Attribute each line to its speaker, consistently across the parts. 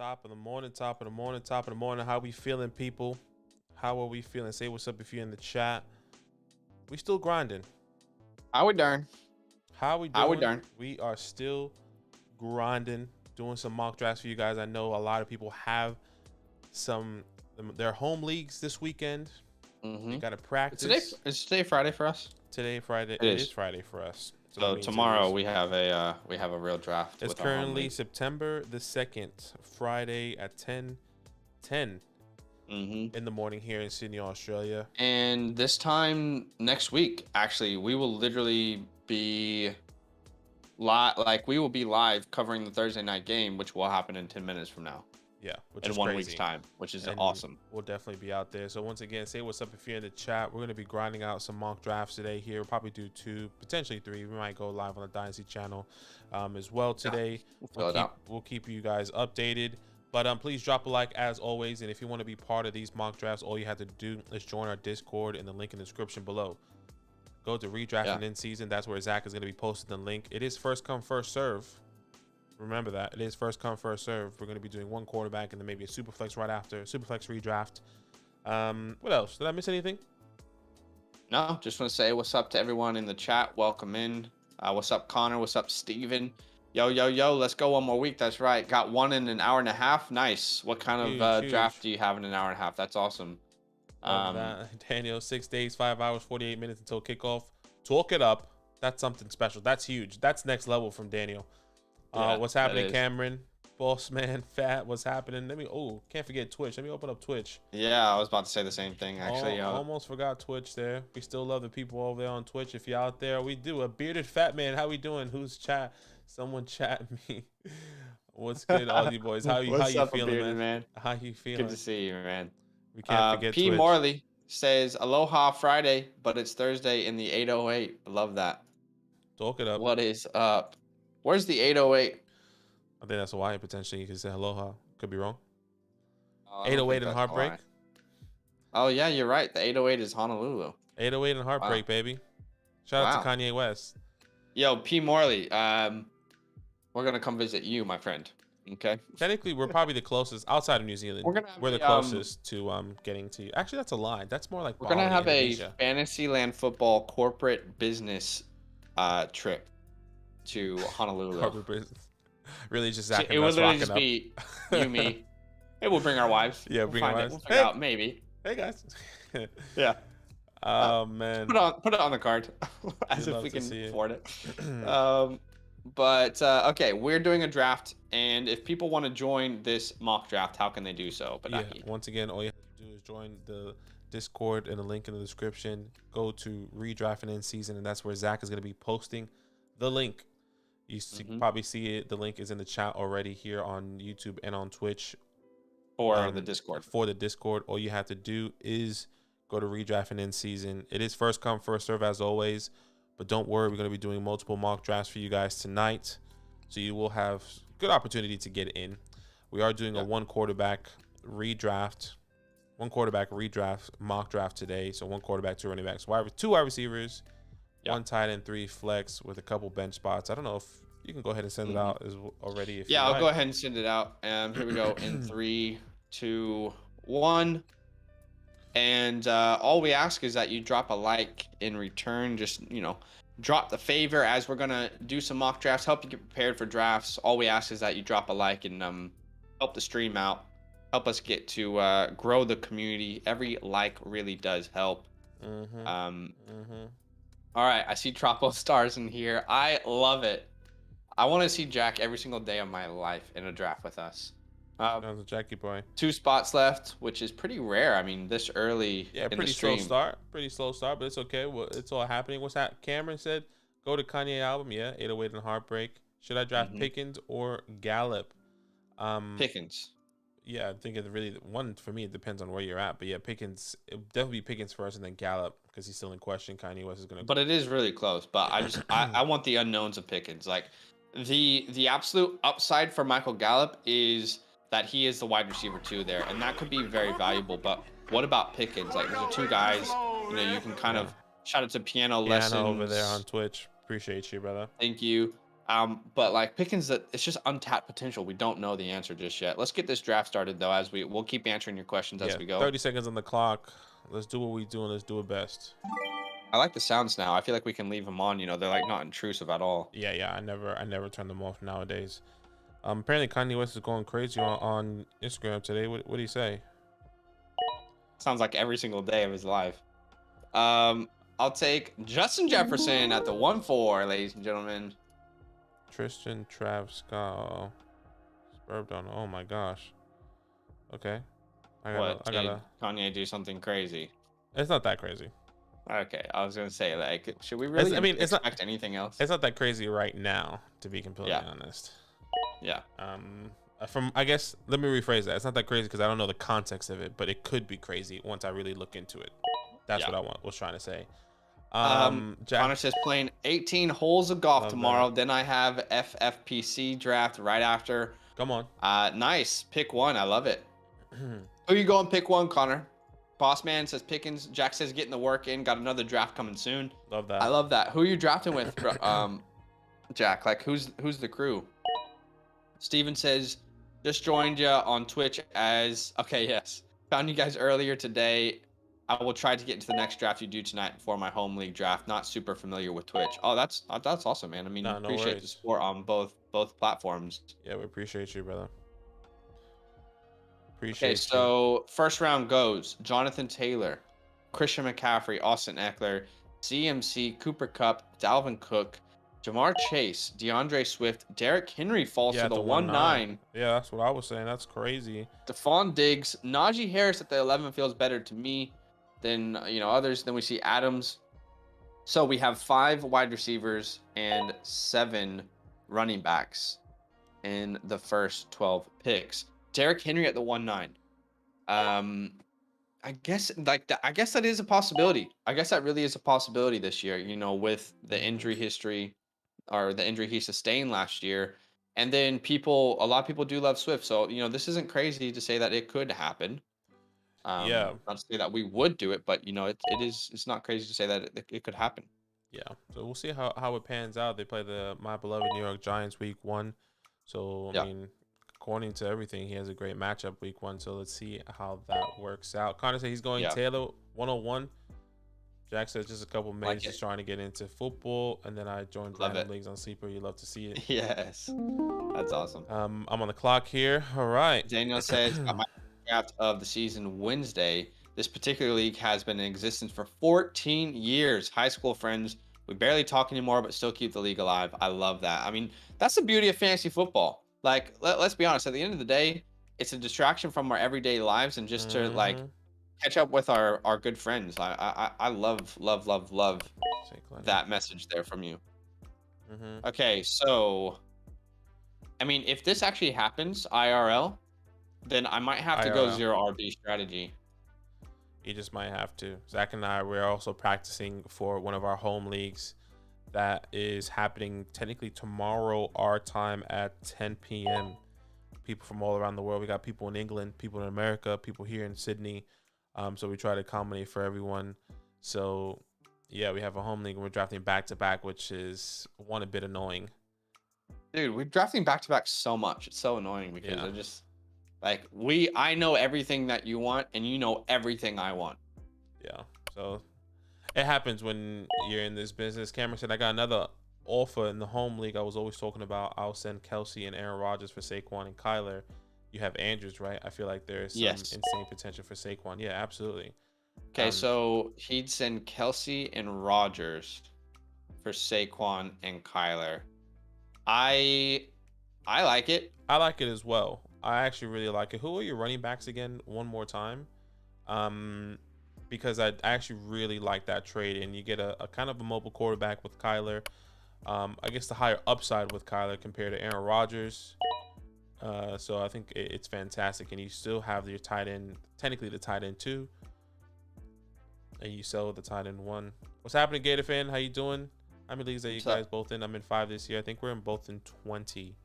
Speaker 1: Top of the morning, top of the morning, top of the morning. How we feeling, people? How are we feeling? Say what's up if you're in the chat. We still grinding.
Speaker 2: How we darn?
Speaker 1: How we doing?
Speaker 2: How we darn?
Speaker 1: We are still grinding, doing some mock drafts for you guys. I know a lot of people have their home leagues this weekend. You got to practice.
Speaker 2: Is today Friday for us?
Speaker 1: Today, Friday. It is Friday for us.
Speaker 2: So tomorrow we have a real draft.
Speaker 1: It's currently September the 2nd, Friday at 10:10 in the morning here in Sydney, Australia.
Speaker 2: And this time next week, actually, we will literally be live. Like we will be live covering the Thursday night game, which will happen in 10 minutes from now.
Speaker 1: Yeah, which
Speaker 2: in
Speaker 1: is
Speaker 2: 1
Speaker 1: crazy.
Speaker 2: week's time, which is
Speaker 1: and
Speaker 2: awesome.
Speaker 1: We'll definitely be out there. So once again, say what's up if you're in the chat. We're going to be grinding out some mock drafts today here. We'll probably do 2, potentially 3. We might go live on the Dynasty channel as well today.
Speaker 2: Yeah,
Speaker 1: we'll keep you guys updated. But please drop a like as always. And if you want to be part of these mock drafts, all you have to do is join our Discord in the link in the description below. Go to redrafting in season. That's where Zach is going to be posting the link. It is first come, first serve. Remember that. It is first come, first serve. We're going to be doing one quarterback and then maybe a super flex right after. Super flex redraft. What else? Did I miss anything?
Speaker 2: No, just want to say what's up to everyone in the chat. Welcome in. What's up, Connor? What's up, Steven? Yo, let's go one more week. That's right. Got one in an hour and a half. Nice. What kind of draft do you have in an hour and a half? That's awesome.
Speaker 1: Daniel, 6 days, 5 hours, 48 minutes until kickoff. Talk it up. That's something special. That's huge. That's next level from Daniel. What's happening, Cameron? Boss man, fat. What's happening? Can't forget Twitch. Let me open up Twitch.
Speaker 2: Yeah, I was about to say the same thing, actually.
Speaker 1: Almost forgot Twitch there. We still love the people over there on Twitch. If you're out there, we do. A bearded fat man. How we doing? Who's chat? Someone chat me. What's good, all you boys? How you feeling, man? How you feeling?
Speaker 2: Good to see you, man.
Speaker 1: We can't forget
Speaker 2: P.
Speaker 1: Twitch.
Speaker 2: Morley says, Aloha Friday, but it's Thursday in the 808. Love that.
Speaker 1: Talk it up.
Speaker 2: What is up? Where's the 808?
Speaker 1: I think that's Hawaii potentially. You could say aloha. Could be wrong. 808 and Heartbreak.
Speaker 2: Hawaii. Oh, yeah, you're right. The 808 is Honolulu.
Speaker 1: 808 and Heartbreak, baby. Shout out to Kanye West.
Speaker 2: Yo, P. Morley, we're going to come visit you, my friend. Okay?
Speaker 1: Technically, we're probably the closest outside of New Zealand. We're the closest to getting to you. Actually, that's a lie. That's more like
Speaker 2: we're going to have Indonesia. A Fantasyland football corporate business trip to Honolulu.
Speaker 1: Corporate business. Really just Zach and
Speaker 2: it would literally
Speaker 1: just
Speaker 2: be you, me. Hey, we'll bring our wives.
Speaker 1: Yeah, bring our wives.
Speaker 2: We'll figure out, maybe.
Speaker 1: Hey, guys.
Speaker 2: Yeah.
Speaker 1: Oh, man.
Speaker 2: Put it on the card. As if we can afford it. Okay, we're doing a draft, and if people want to join this mock draft, how can they do so? But
Speaker 1: yeah, once again, all you have to do is join the Discord and the link in the description. Go to redrafting in season, and that's where Zach is going to be posting the link. You probably see it. The link is in the chat already here on YouTube and on Twitch.
Speaker 2: For the Discord.
Speaker 1: For the Discord. All you have to do is go to redrafting in season. It is first come, first serve as always. But don't worry, we're going to be doing multiple mock drafts for you guys tonight. So you will have good opportunity to get in. We are doing a one quarterback redraft mock draft today. So one quarterback, 2 running backs, 2 wide receivers, 1 tight end, 3 flex with a couple bench spots. I don't know if you can go ahead and send it out already.
Speaker 2: I'll go ahead and send it out. Here we go in 3, 2, 1. And all we ask is that you drop a like in return. Just, drop the favor as we're going to do some mock drafts, help you get prepared for drafts. All we ask is that you drop a like and help the stream out. Help us get to grow the community. Every like really does help. All right, I see Tropo Stars in here. I love it. I want to see Jack every single day of my life in a draft with us.
Speaker 1: That was a Jackie boy.
Speaker 2: 2 spots left, which is pretty rare. I mean, this early in the stream.
Speaker 1: Pretty slow start, but it's okay. Well, it's all happening. What's that? Cameron said, go to Kanye album. Yeah, 808 and Heartbreak. Should I draft Pickens or Gallup?
Speaker 2: Pickens.
Speaker 1: Yeah, I think it really, one, for me, it depends on where you're at. But yeah, Pickens, it'll definitely be Pickens first and then Gallup because he's still in question. Kanye West is going to.
Speaker 2: But it is really close. But I want the unknowns of Pickens. Like, the absolute upside for Michael Gallup is that he is the wide receiver 2 there. And that could be very valuable. But what about Pickens? Like, those are 2 guys, you can kind of shout out to Piano Lessons
Speaker 1: over there on Twitch. Appreciate you, brother.
Speaker 2: Thank you. But like Pickens, that it's just untapped potential. We don't know the answer just yet. Let's get this draft started though. We'll keep answering your questions as
Speaker 1: Yeah,
Speaker 2: we go.
Speaker 1: 30 seconds on the clock. Let's do what we do and let's do it best.
Speaker 2: I like the sounds now. I feel like we can leave them on. You know, they're like not intrusive at all.
Speaker 1: Yeah. I never turn them off nowadays. Apparently Kanye West is going crazy on Instagram today. What do you say?
Speaker 2: Sounds like every single day of his life. I'll take Justin Jefferson at the 1-4, ladies and gentlemen.
Speaker 1: Tristan Trav Scott. Spurbed. Oh my gosh. Okay.
Speaker 2: What?
Speaker 1: I
Speaker 2: Did
Speaker 1: gotta.
Speaker 2: Kanye do something crazy?
Speaker 1: It's not that crazy.
Speaker 2: Okay, I was gonna say, like, should we really expect anything else?
Speaker 1: It's not that crazy right now, to be completely honest.
Speaker 2: Yeah.
Speaker 1: I guess let me rephrase that. It's not that crazy because I don't know the context of it, but it could be crazy once I really look into it. That's what I was trying to say.
Speaker 2: Connor says playing 18 holes of golf tomorrow.
Speaker 1: That.
Speaker 2: Then I have FFPC draft right after.
Speaker 1: Come on.
Speaker 2: Nice. Pick one. I love it. Who you going pick one, Connor? Boss man says Pickens. Jack says getting the work in. Got another draft coming soon.
Speaker 1: Love that.
Speaker 2: I love that. Who are you drafting with, Jack? Like who's the crew? Steven says just joined you on Twitch as okay. Yes, found you guys earlier today. I will try to get into the next draft you do tonight before my home league draft. Not super familiar with Twitch. Oh, that's awesome, man. I mean, appreciate the support on both platforms.
Speaker 1: Yeah, we appreciate you, brother.
Speaker 2: Okay, so first round goes Jonathan Taylor, Christian McCaffrey, Austin Eckler, CMC, Cooper Kupp, Dalvin Cook, Jamar Chase, DeAndre Swift, Derrick Henry falls to the 1-9.
Speaker 1: Yeah, that's what I was saying. That's crazy.
Speaker 2: Stephon Diggs, Najee Harris at the 11 feels better to me than others. Then we see Adams. So we have 5 wide receivers and 7 running backs in the first 12 picks. Derrick Henry at the 1-9. I guess that is a possibility. I guess that really is a possibility this year, with the injury history or the injury he sustained last year. And then a lot of people do love Swift. So, this isn't crazy to say that it could happen. Not to say that we would do it, but it's not crazy to say that it could happen.
Speaker 1: Yeah. So we'll see how it pans out. They play my beloved New York Giants week 1. So, I mean, according to everything, he has a great matchup week 1. So let's see how that works out. Connor said he's going Taylor 101. Jack says just a couple minutes just trying to get into football, and then I joined random leagues on Sleeper. You love to see it.
Speaker 2: Yes, that's awesome.
Speaker 1: I'm on the clock here. All right.
Speaker 2: Daniel says got my draft of the season Wednesday. This particular league has been in existence for 14 years. High school friends. We barely talk anymore, but still keep the league alive. I love that. I mean, that's the beauty of fantasy football. Like, let's be honest. At the end of the day, it's a distraction from our everyday lives, and just to like catch up with our good friends. I love that message there from you. Okay, so I mean, if this actually happens IRL, then I might have to go 0 RB strategy.
Speaker 1: You just might have to. Zach and I, we're also practicing for one of our home leagues that is happening technically tomorrow our time at 10 p.m. People from all around the world. We got people in England, people in America, people here in Sydney. So we try to accommodate for everyone. So yeah, we have a home league and we're drafting back to back, which is a bit annoying.
Speaker 2: Dude, we're drafting back to back so much. It's so annoying because I just I know everything that you want and you know everything I want.
Speaker 1: Yeah. So it happens when you're in this business. Cameron said I got another offer in the home league I was always talking about. I'll send Kelsey and Aaron Rodgers for Saquon and Kyler. You have Andrews, right? I feel like there's some insane potential for Saquon. Yeah, absolutely.
Speaker 2: Okay, so he'd send Kelsey and Rodgers for Saquon and Kyler. I like it.
Speaker 1: I like it as well. I actually really like it. Who are your running backs again? One more time. Because I actually really like that trade, and you get a kind of a mobile quarterback with Kyler. I guess the higher upside with Kyler compared to Aaron Rodgers. So I think it's fantastic, and you still have your tight end, technically the tight end 2, and you sell the tight end 1. What's happening, Gator fan? How you doing? How many leagues are you guys both in? I'm in 5 this year. I think we're in both in 20.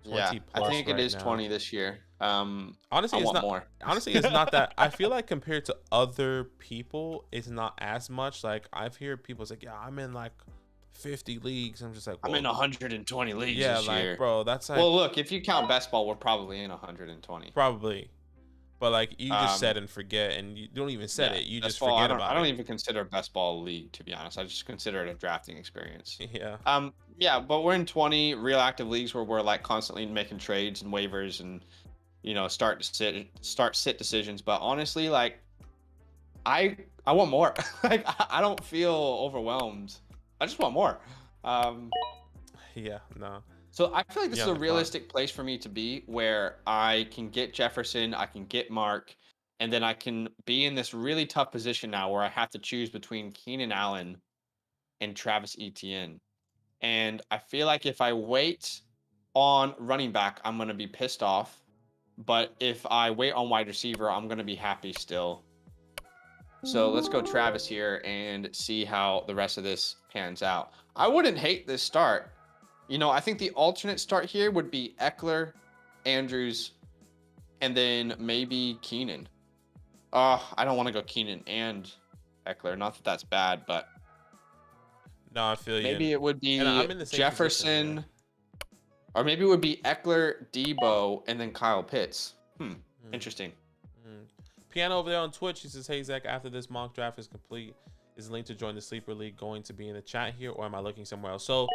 Speaker 2: 20 plus I think it is 20 this year.
Speaker 1: Honestly, it's not more. Honestly, it's not that. I feel like compared to other people, it's not as much. Like I've heard people say, yeah, I'm in like 50 leagues. I'm just like,
Speaker 2: I'm
Speaker 1: well,
Speaker 2: in 120 leagues
Speaker 1: yeah,
Speaker 2: this
Speaker 1: like,
Speaker 2: year.
Speaker 1: bro, that's like
Speaker 2: Well, look, if you count best ball, we're probably in 120.
Speaker 1: probably, but like you just
Speaker 2: Um,
Speaker 1: set and forget, and you don't even set
Speaker 2: yeah,
Speaker 1: it. You
Speaker 2: best
Speaker 1: just
Speaker 2: ball.
Speaker 1: forget
Speaker 2: I
Speaker 1: about
Speaker 2: don't
Speaker 1: it.
Speaker 2: even consider best ball a league, to be honest. I just consider it a drafting experience.
Speaker 1: Yeah.
Speaker 2: Yeah, but we're in 20 real active leagues where we're like constantly making trades and waivers and start sit decisions. But honestly, like I want more. Like I don't feel overwhelmed. I just want more. Um,
Speaker 1: Yeah. No.
Speaker 2: so I feel like this
Speaker 1: Yeah,
Speaker 2: is
Speaker 1: on
Speaker 2: a
Speaker 1: the clock.
Speaker 2: realistic place for me to be where I can get Jefferson, I can get Mark, and then I can be in this really tough position now where I have to choose between Keenan Allen and Travis Etienne. And I feel like if I wait on running back, I'm going to be pissed off. But if I wait on wide receiver, I'm going to be happy still. So let's go Travis here and see how the rest of this pans out. I wouldn't hate this start. I think the alternate start here would be Eckler, Andrews, and then maybe Keenan. I don't want to go Keenan and Eckler. Not that that's bad, but
Speaker 1: No, I feel you.
Speaker 2: maybe it would
Speaker 1: And
Speaker 2: be
Speaker 1: I'm in the same position,
Speaker 2: Jefferson,
Speaker 1: yeah.
Speaker 2: or maybe it would be Eckler, Debo, and then Kyle Pitts. Interesting.
Speaker 1: Piano over there on Twitch, he says, hey Zach, after this mock draft is complete, is the link to join the sleeper league going to be in the chat here, or am I looking somewhere else? So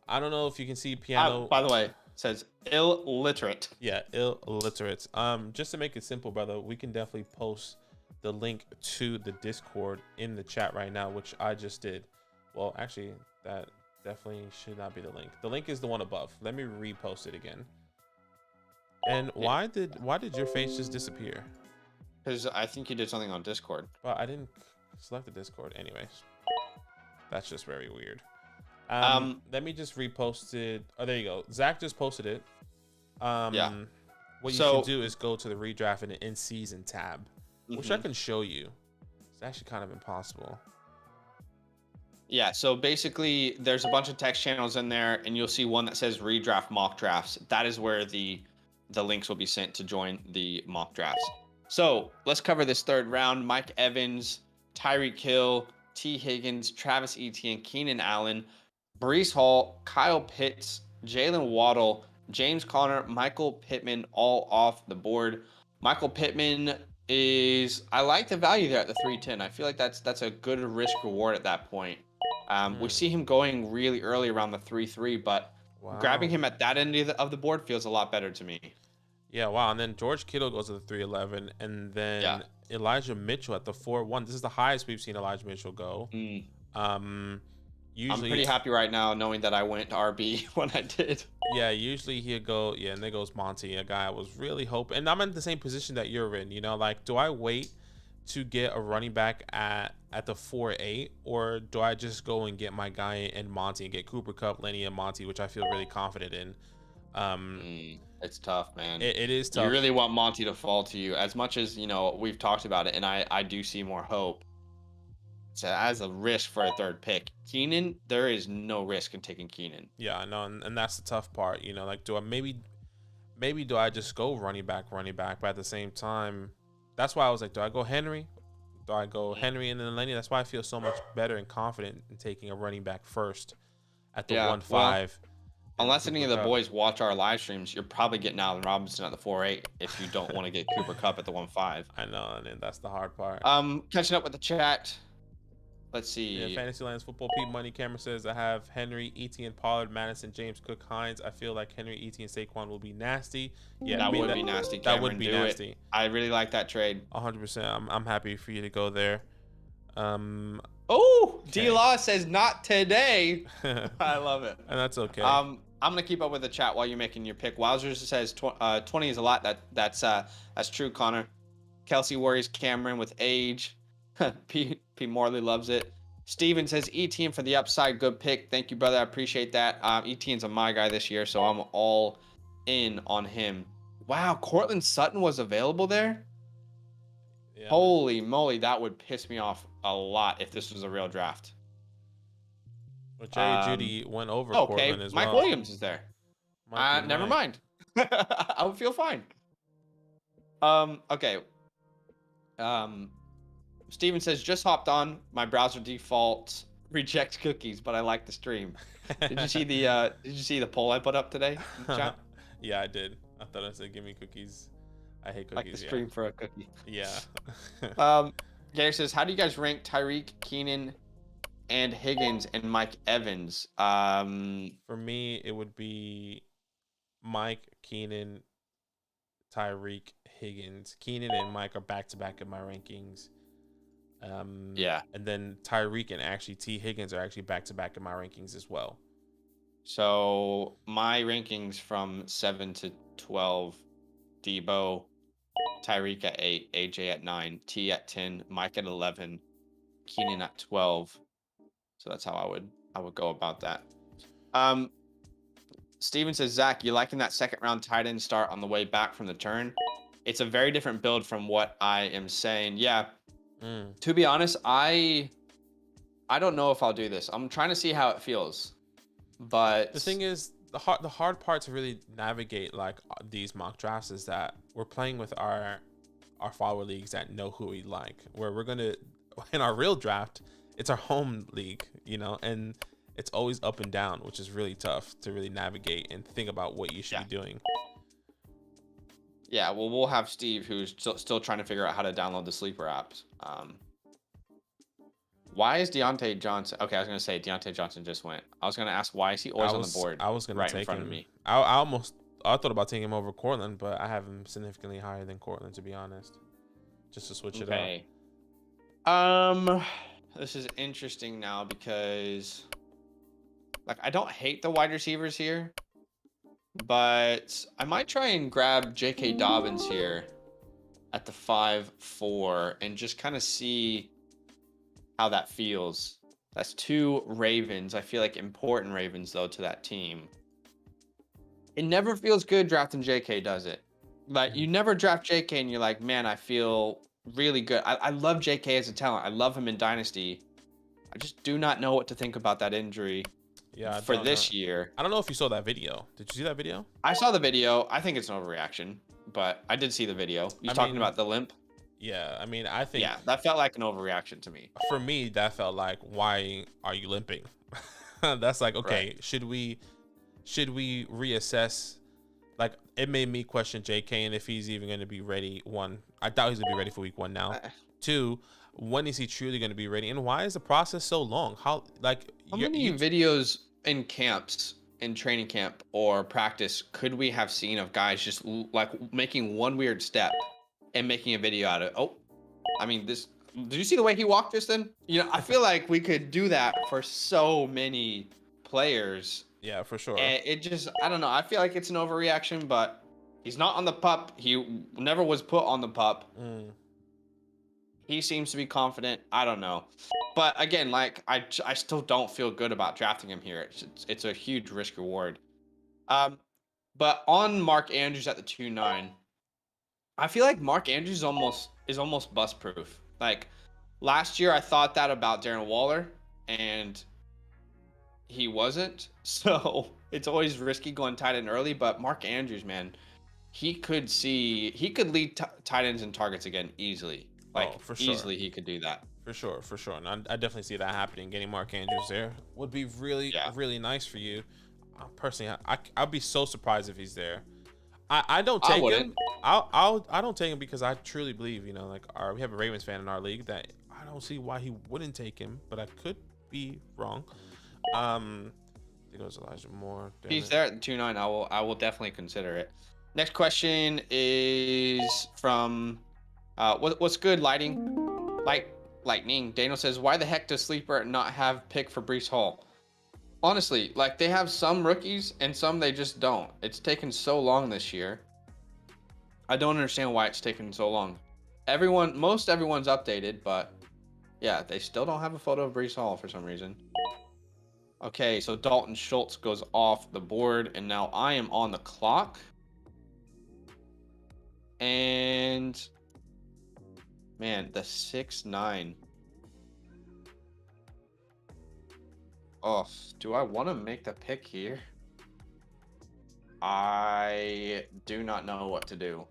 Speaker 1: I don't know if you can see Piano.
Speaker 2: By the way, it says illiterate.
Speaker 1: Yeah, illiterate. Just to make it simple, brother, we can definitely post the link to the Discord in the chat right now, which I just did. Well, actually, that definitely should not be the link. The link is the one above. Let me repost it again. And why did your face just disappear?
Speaker 2: Because I think you did something on Discord.
Speaker 1: Well, I didn't select the Discord. Anyways, that's just very weird. Let me just repost it. Oh, there you go. Zach just posted it.
Speaker 2: Yeah.
Speaker 1: What you should do is go to the redraft and the in-season tab, which I can show you. It's actually kind of impossible.
Speaker 2: Yeah, so basically there's a bunch of text channels in there, and you'll see one that says redraft mock drafts. That is where the links will be sent to join the mock drafts. So let's cover this third round. Mike Evans, Tyreek Hill, T. Higgins, Travis Etienne, Keenan Allen, Breece Hall, Kyle Pitts, Jalen Waddle, James Conner, Michael Pittman, all off the board. Michael Pittman I like the value there at the 310. I feel like that's a good risk reward at that point. We see him going really early around the 3-3, but grabbing him at that end of the board feels a lot better to me.
Speaker 1: Yeah, wow. And then George Kittle goes to the 311, and then Elijah Mitchell at the 4-1. This is the highest we've seen Elijah Mitchell go.
Speaker 2: Usually,
Speaker 1: I'm
Speaker 2: pretty happy right now knowing that I went RB when I did.
Speaker 1: Yeah, usually he'll go, and there goes Monty, a guy I was really hoping. And I'm in the same position that you're in, like, do I wait to get a running back at the 4-8, or do I just go and get my guy in Monty and get Cooper Kupp, Lenny, and Monty, which I feel really confident in?
Speaker 2: It's tough, man.
Speaker 1: It is tough.
Speaker 2: You really want Monty to fall to you as much as, we've talked about it, and I do see more hope. So as a risk for a third pick, Keenan, there is no risk in taking Keenan.
Speaker 1: Yeah, I know, and that's the tough part. Like, do I maybe do I just go running back? But at the same time, that's why I was like, do I go Henry? Do I go Henry and then Lenny? That's why I feel so much better and confident in taking a running back first at the 1-5.
Speaker 2: Well, unless any of the boys watch our live streams, you're probably getting Allen Robinson at the 4-8 if you don't want to get Cooper Kupp at the 1-5.
Speaker 1: I know, and that's the hard part.
Speaker 2: Catching up with the chat. Let's see.
Speaker 1: Yeah, Fantasyland's Football Pete Money Camera says I have Henry, Etienne, Pollard, Madison, James Cook, Hines. I feel like Henry, Etienne, Saquon will be nasty. Yeah,
Speaker 2: that would be nasty. Cameron,
Speaker 1: that would be nasty.
Speaker 2: I really like that trade.
Speaker 1: 100%. I'm happy for you to go there.
Speaker 2: D-Law says not today. I love it.
Speaker 1: And that's okay.
Speaker 2: I'm gonna keep up with the chat while you're making your pick. Wowzers says 20 is a lot. That's true, Connor. Kelsey worries Cameron with age. P. Morley loves it. Steven says Etienne for the upside. Good pick. Thank you, brother. I appreciate that. Etienne's my guy this year, so I'm all in on him. Wow, Cortland Sutton was available there? Yeah. Holy moly, that would piss me off a lot if this was a real draft.
Speaker 1: Well, Jerry Judy went over Cortland as well.
Speaker 2: Mike Williams is there. Never mind. I would feel fine. Okay. Steven says, just hopped on. My browser default reject cookies, but I like the stream. Did you see the poll I put up today in the chat?
Speaker 1: Yeah, I did. I thought I said give me cookies. I hate
Speaker 2: Like the
Speaker 1: cookies. Yeah.
Speaker 2: stream for a cookie.
Speaker 1: Yeah.
Speaker 2: Gary says, how do you guys rank Tyreek, Keenan, and Higgins and Mike Evans?
Speaker 1: For me, it would be Mike, Keenan, Tyreek, Higgins. Keenan and Mike are back to back in my rankings.
Speaker 2: Yeah.
Speaker 1: And then Tyreek and actually T. Higgins are actually back to back in my rankings as well.
Speaker 2: So my rankings from 7 to 12, Debo, Tyreek at 8, AJ at 9, T at 10, Mike at 11, Keenan at 12. So that's how I would go about that. Steven says, Zach, you liking that second round tight end start on the way back from the turn? It's a very different build from what I am saying. Yeah. To be honest, I don't know if I'll do this. I'm trying to see how it feels. But
Speaker 1: the thing is, the hard part to really navigate like these mock drafts is that we're playing with our follower leagues that know who we like. Where we're gonna in our real draft, it's our home league, you know, and it's always up and down, which is really tough to really navigate and think about what you should be doing.
Speaker 2: Yeah, well, we'll have Steve, who's still trying to figure out how to download the sleeper apps. Why is Deontay Johnson? Okay, I was gonna say Deontay Johnson just went. I was gonna ask why is he always on the board?
Speaker 1: I was gonna
Speaker 2: right
Speaker 1: take
Speaker 2: in front
Speaker 1: him.
Speaker 2: of me.
Speaker 1: I thought about taking him over Cortland, but I have him significantly higher than Cortland, to be honest. Just to switch it
Speaker 2: up. This is interesting now because, like, I don't hate the wide receivers here, but I might try and grab J.K. Dobbins here at the 5-4 and just kind of see how that feels. That's 2 Ravens. I feel like important Ravens, though, to that team. It never feels good drafting JK, does it? Like, you never draft JK and you're like, man, I feel really good. I love JK as a talent. I love him in Dynasty. I just do not know what to think about that injury for this year.
Speaker 1: I don't know if you saw that video. Did you see that video?
Speaker 2: I saw the video. I think it's an overreaction, but I did see the video. You talking about the limp?
Speaker 1: Yeah, I mean, I think...
Speaker 2: Yeah, that felt like an overreaction to me.
Speaker 1: For me, that felt like, why are you limping? That's like, okay, right. Should we reassess? Like, it made me question JK and if he's even going to be ready. 1, I doubt he's going to be ready for week 1 now. 2, when is he truly going to be ready? And why is the process so long? How many
Speaker 2: videos in camps, in training camp or practice, could we have seen of guys just like making one weird step and making a video out of it? Oh, I mean, did you see the way he walked just then? You know, I feel like we could do that for so many players.
Speaker 1: Yeah, for sure.
Speaker 2: And it just, I don't know. I feel like it's an overreaction, but he's not on the pup. He never was put on the pup. He seems to be confident. I don't know. But again, like, I still don't feel good about drafting him here. It's a huge risk reward. But on Mark Andrews at the 2-9, I feel like Mark Andrews is almost bust proof. Like, last year I thought that about Darren Waller, and he wasn't. So it's always risky going tight end early. But Mark Andrews, man, he could lead tight ends in targets again easily. Like, for sure. Easily he could do that.
Speaker 1: For sure. And I definitely see that happening. Getting Mark Andrews there would be really nice for you. Personally, I'd be so surprised if he's there. I don't take him. I don't take him because I truly believe, you know, like, we have a Ravens fan in our league that I don't see why he wouldn't take him, but I could be wrong. I think it was Elijah Moore.
Speaker 2: If he's there at the 2-9, I will definitely consider it. Next question is from what's good, Lightning. Daniel says, why the heck does Sleeper not have pick for Breece Hall? Honestly, like, they have some rookies and some they just don't. It's taken so long this year. I don't understand why it's taken so long. Most everyone's updated, but yeah, they still don't have a photo of Breece Hall for some reason. Okay, so Dalton Schultz goes off the board, and now I am on the clock. And man, the 6-9. Oh, do I want to make the pick here? I do not know what to do.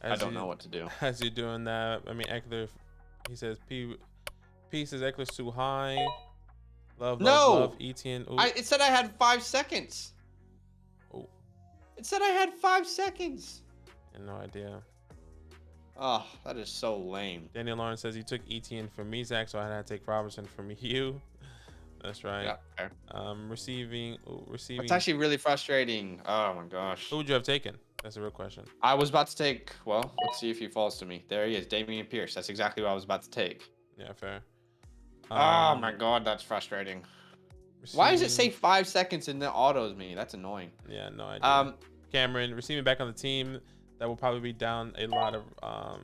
Speaker 2: I don't know what to do.
Speaker 1: As you're doing that, I mean, Eckler, he says, Pieces Eckler's too high. Love,
Speaker 2: No,
Speaker 1: Etienne. Ooh.
Speaker 2: it said I had 5 seconds.
Speaker 1: Oh.
Speaker 2: It said I had 5 seconds.
Speaker 1: I had no idea.
Speaker 2: Oh, that is so lame.
Speaker 1: Daniel Lawrence says he took Etienne from me, Zach, so I had to take Robertson from you. That's right.
Speaker 2: Yeah. Fair.
Speaker 1: Receiving.
Speaker 2: It's actually really frustrating. Oh my gosh.
Speaker 1: Who would you have taken? That's a real question.
Speaker 2: I was about to take. Well, let's see if he falls to me. There he is, Dameon Pierce. That's exactly what I was about to take.
Speaker 1: Yeah, fair.
Speaker 2: Oh my god, that's frustrating. Why does it say 5 seconds and then autos me? That's annoying.
Speaker 1: Yeah, no idea. Cameron, receiving back on the team. That will probably be down a lot of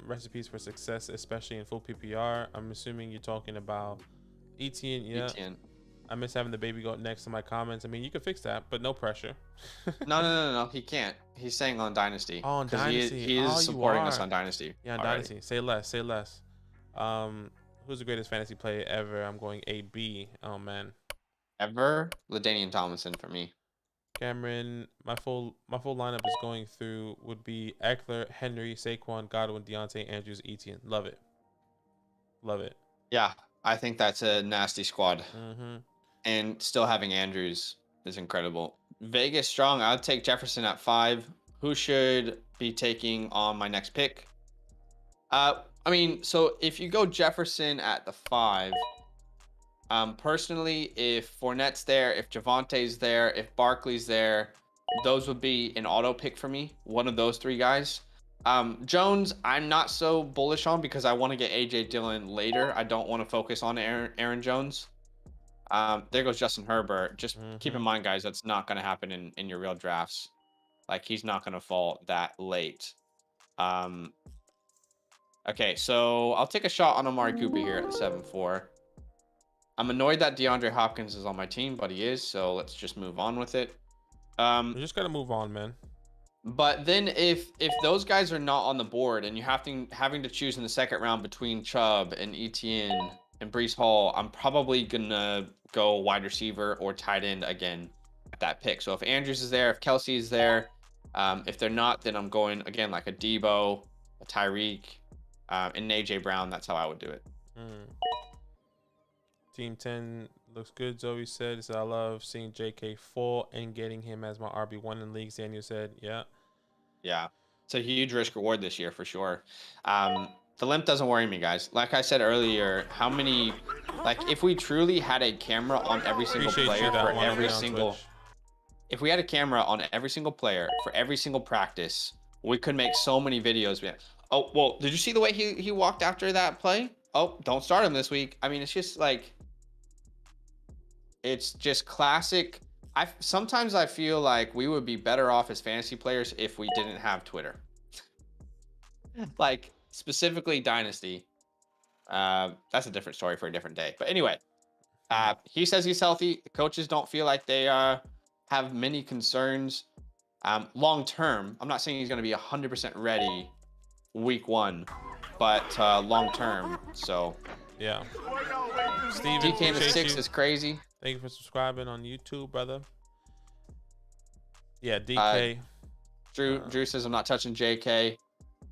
Speaker 1: recipes for success, especially in full PPR. I'm assuming you're talking about Etienne. Yeah.
Speaker 2: Etienne.
Speaker 1: I miss having the baby goat next to my comments. I mean, you can fix that, but no pressure.
Speaker 2: No. He can't. He's saying on Dynasty.
Speaker 1: Oh, on Dynasty.
Speaker 2: He is supporting us on Dynasty.
Speaker 1: Yeah, on Dynasty. Say less. Say less. Who's the greatest fantasy player ever? I'm going AB. Oh man.
Speaker 2: Ever? LaDainian Tomlinson for me.
Speaker 1: Cameron, my full lineup is going through would be Eckler, Henry, Saquon, Godwin, Deontay, Andrews, Etienne. Love it. Love it.
Speaker 2: Yeah, I think that's a nasty squad.
Speaker 1: Mm-hmm.
Speaker 2: And still having Andrews is incredible. Vegas strong. I'd take Jefferson at 5. Who should be taking on my next pick? I mean, so if you go Jefferson at the 5, personally, if Fournette's there, if Javonte's there, if Barkley's there, those would be an auto pick for me. One of those 3 guys. Jones, I'm not so bullish on because I want to get AJ Dillon later. I don't want to focus on Aaron Jones. There goes Justin Herbert. Just keep in mind, guys, that's not going to happen in your real drafts. Like, he's not going to fall that late. Okay, so I'll take a shot on Amari Cooper here at the 7-4. I'm annoyed that DeAndre Hopkins is on my team, but he is, so let's just move on with it.
Speaker 1: You just got to move on, man.
Speaker 2: But then if those guys are not on the board and you having to choose in the second round between Chubb and Etienne and Breece Hall, I'm probably gonna go wide receiver or tight end again at that pick. So if Andrews is there, if Kelsey is there, if they're not, then I'm going again like a Debo, a Tyreek, and AJ Brown. That's how I would do it.
Speaker 1: Team 10 looks good, Zoe said. So I love seeing JK fall and getting him as my RB1 in leagues. Daniel said, yeah.
Speaker 2: Yeah. It's a huge risk reward this year for sure. The limp doesn't worry me, guys. Like I said earlier, how many, like if we truly had a camera on every single player for every single, if we had a camera on every single player for every single practice, we could make so many videos. Oh, well, did you see the way he walked after that play? Oh, don't start him this week. I mean, it's just like, it's just classic. Sometimes I feel like we would be better off as fantasy players if we didn't have Twitter. Like, specifically Dynasty. That's a different story for a different day. But anyway, he says he's healthy. The coaches don't feel like they have many concerns. Long term, I'm not saying he's going to be 100% ready week 1, but long term. So,
Speaker 1: yeah. Steven,
Speaker 2: DK to 6 is crazy.
Speaker 1: Thank you for subscribing on YouTube, brother. Yeah, DK.
Speaker 2: Drew says I'm not touching JK.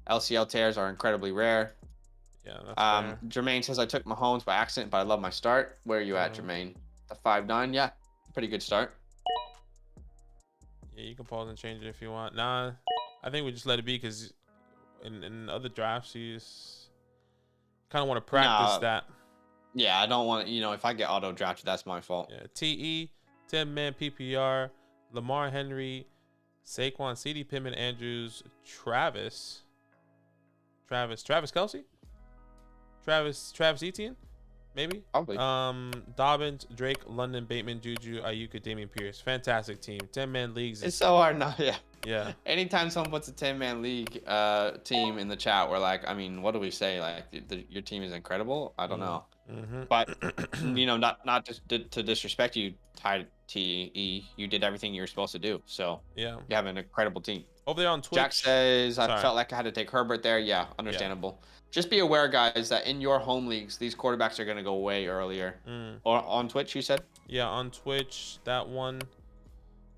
Speaker 2: LCL tears are incredibly rare.
Speaker 1: Yeah, that's fair.
Speaker 2: Jermaine says I took Mahomes by accident, but I love my start. Where are you at, Jermaine? The 5-9? Yeah, pretty good start.
Speaker 1: Yeah, you can pause and change it if you want. Nah, I think we just let it be because in other drafts, you just kind of want to practice that.
Speaker 2: Yeah, I don't want to, if I get auto drafted, that's my fault.
Speaker 1: Yeah, TE, 10-man PPR, Lamar Henry, Saquon, CD Pittman, Andrews, Travis Kelsey? Travis Etienne? Maybe?
Speaker 2: Probably.
Speaker 1: Dobbins, Drake, London, Bateman, Juju, Ayuka, Damian Pierce. Fantastic team. 10-man leagues.
Speaker 2: It's so hard not, yeah.
Speaker 1: Yeah.
Speaker 2: Anytime someone puts a 10-man league team in the chat, we're like, I mean, what do we say? Like, your team is incredible? I don't know. But, not just to disrespect you, TE, you did everything you were supposed to do. So,
Speaker 1: yeah,
Speaker 2: you have an incredible team.
Speaker 1: Over there on Twitch.
Speaker 2: Jack says, I felt like I had to take Herbert there. Yeah, understandable. Yeah. Just be aware, guys, that in your home leagues, these quarterbacks are going to go way earlier. Or on Twitch, you said?
Speaker 1: Yeah, on Twitch, that one.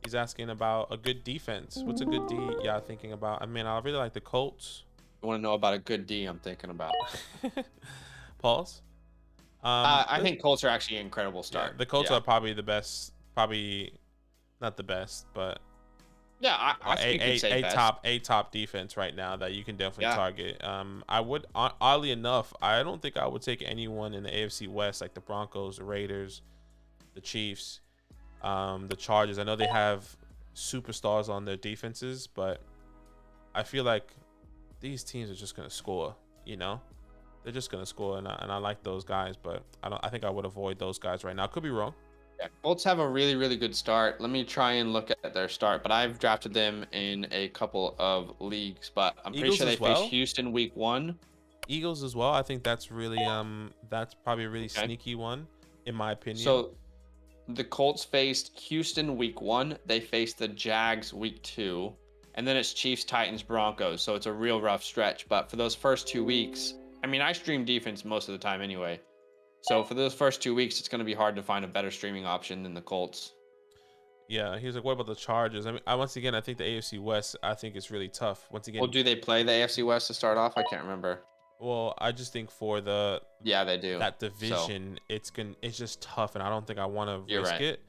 Speaker 1: He's asking about a good defense. What's a good D? Yeah, thinking about. I mean, I really like the Colts.
Speaker 2: You want to know about a good D I'm thinking about?
Speaker 1: Pause.
Speaker 2: I think Colts are actually an incredible
Speaker 1: Yeah,
Speaker 2: start.
Speaker 1: the Colts
Speaker 2: Yeah.
Speaker 1: are probably the best, probably not the best, but
Speaker 2: Yeah, I think you could say best.
Speaker 1: a top defense right now that you can definitely
Speaker 2: Yeah.
Speaker 1: target. I would oddly enough, I don't think I would take anyone in the AFC West like the Broncos, the Raiders, the Chiefs, the Chargers. I know they have superstars on their defenses, but I feel like these teams are just gonna score. You know, they're just gonna score, and I like those guys, but I don't. I think I would avoid those guys right now. Could be wrong.
Speaker 2: Yeah, Colts have a really, really good start. Let me try and look at their start, but I've drafted them in a couple of leagues, but I'm pretty
Speaker 1: Eagles
Speaker 2: sure they
Speaker 1: as
Speaker 2: face
Speaker 1: well.
Speaker 2: Houston week 1.
Speaker 1: Eagles as well. I think that's really that's probably a really
Speaker 2: Okay.
Speaker 1: sneaky one in my opinion.
Speaker 2: So the Colts faced Houston week 1. They faced the Jags week 2. And then it's Chiefs, Titans, Broncos. So it's a real rough stretch. But for those first 2 weeks, I mean, I stream defense most of the time anyway. So for those first 2 weeks, it's going to be hard to find a better streaming option than the Colts.
Speaker 1: Yeah, he was like, what about the Chargers? I mean, once again, I think the AFC West, I think it's really tough. Once
Speaker 2: Well,
Speaker 1: again,
Speaker 2: do they play the AFC West to start off? I can't remember.
Speaker 1: well, I just think for
Speaker 2: Yeah, they do.
Speaker 1: that
Speaker 2: So
Speaker 1: division, it's just tough, and I don't think I want to
Speaker 2: you're
Speaker 1: risk
Speaker 2: right.
Speaker 1: it.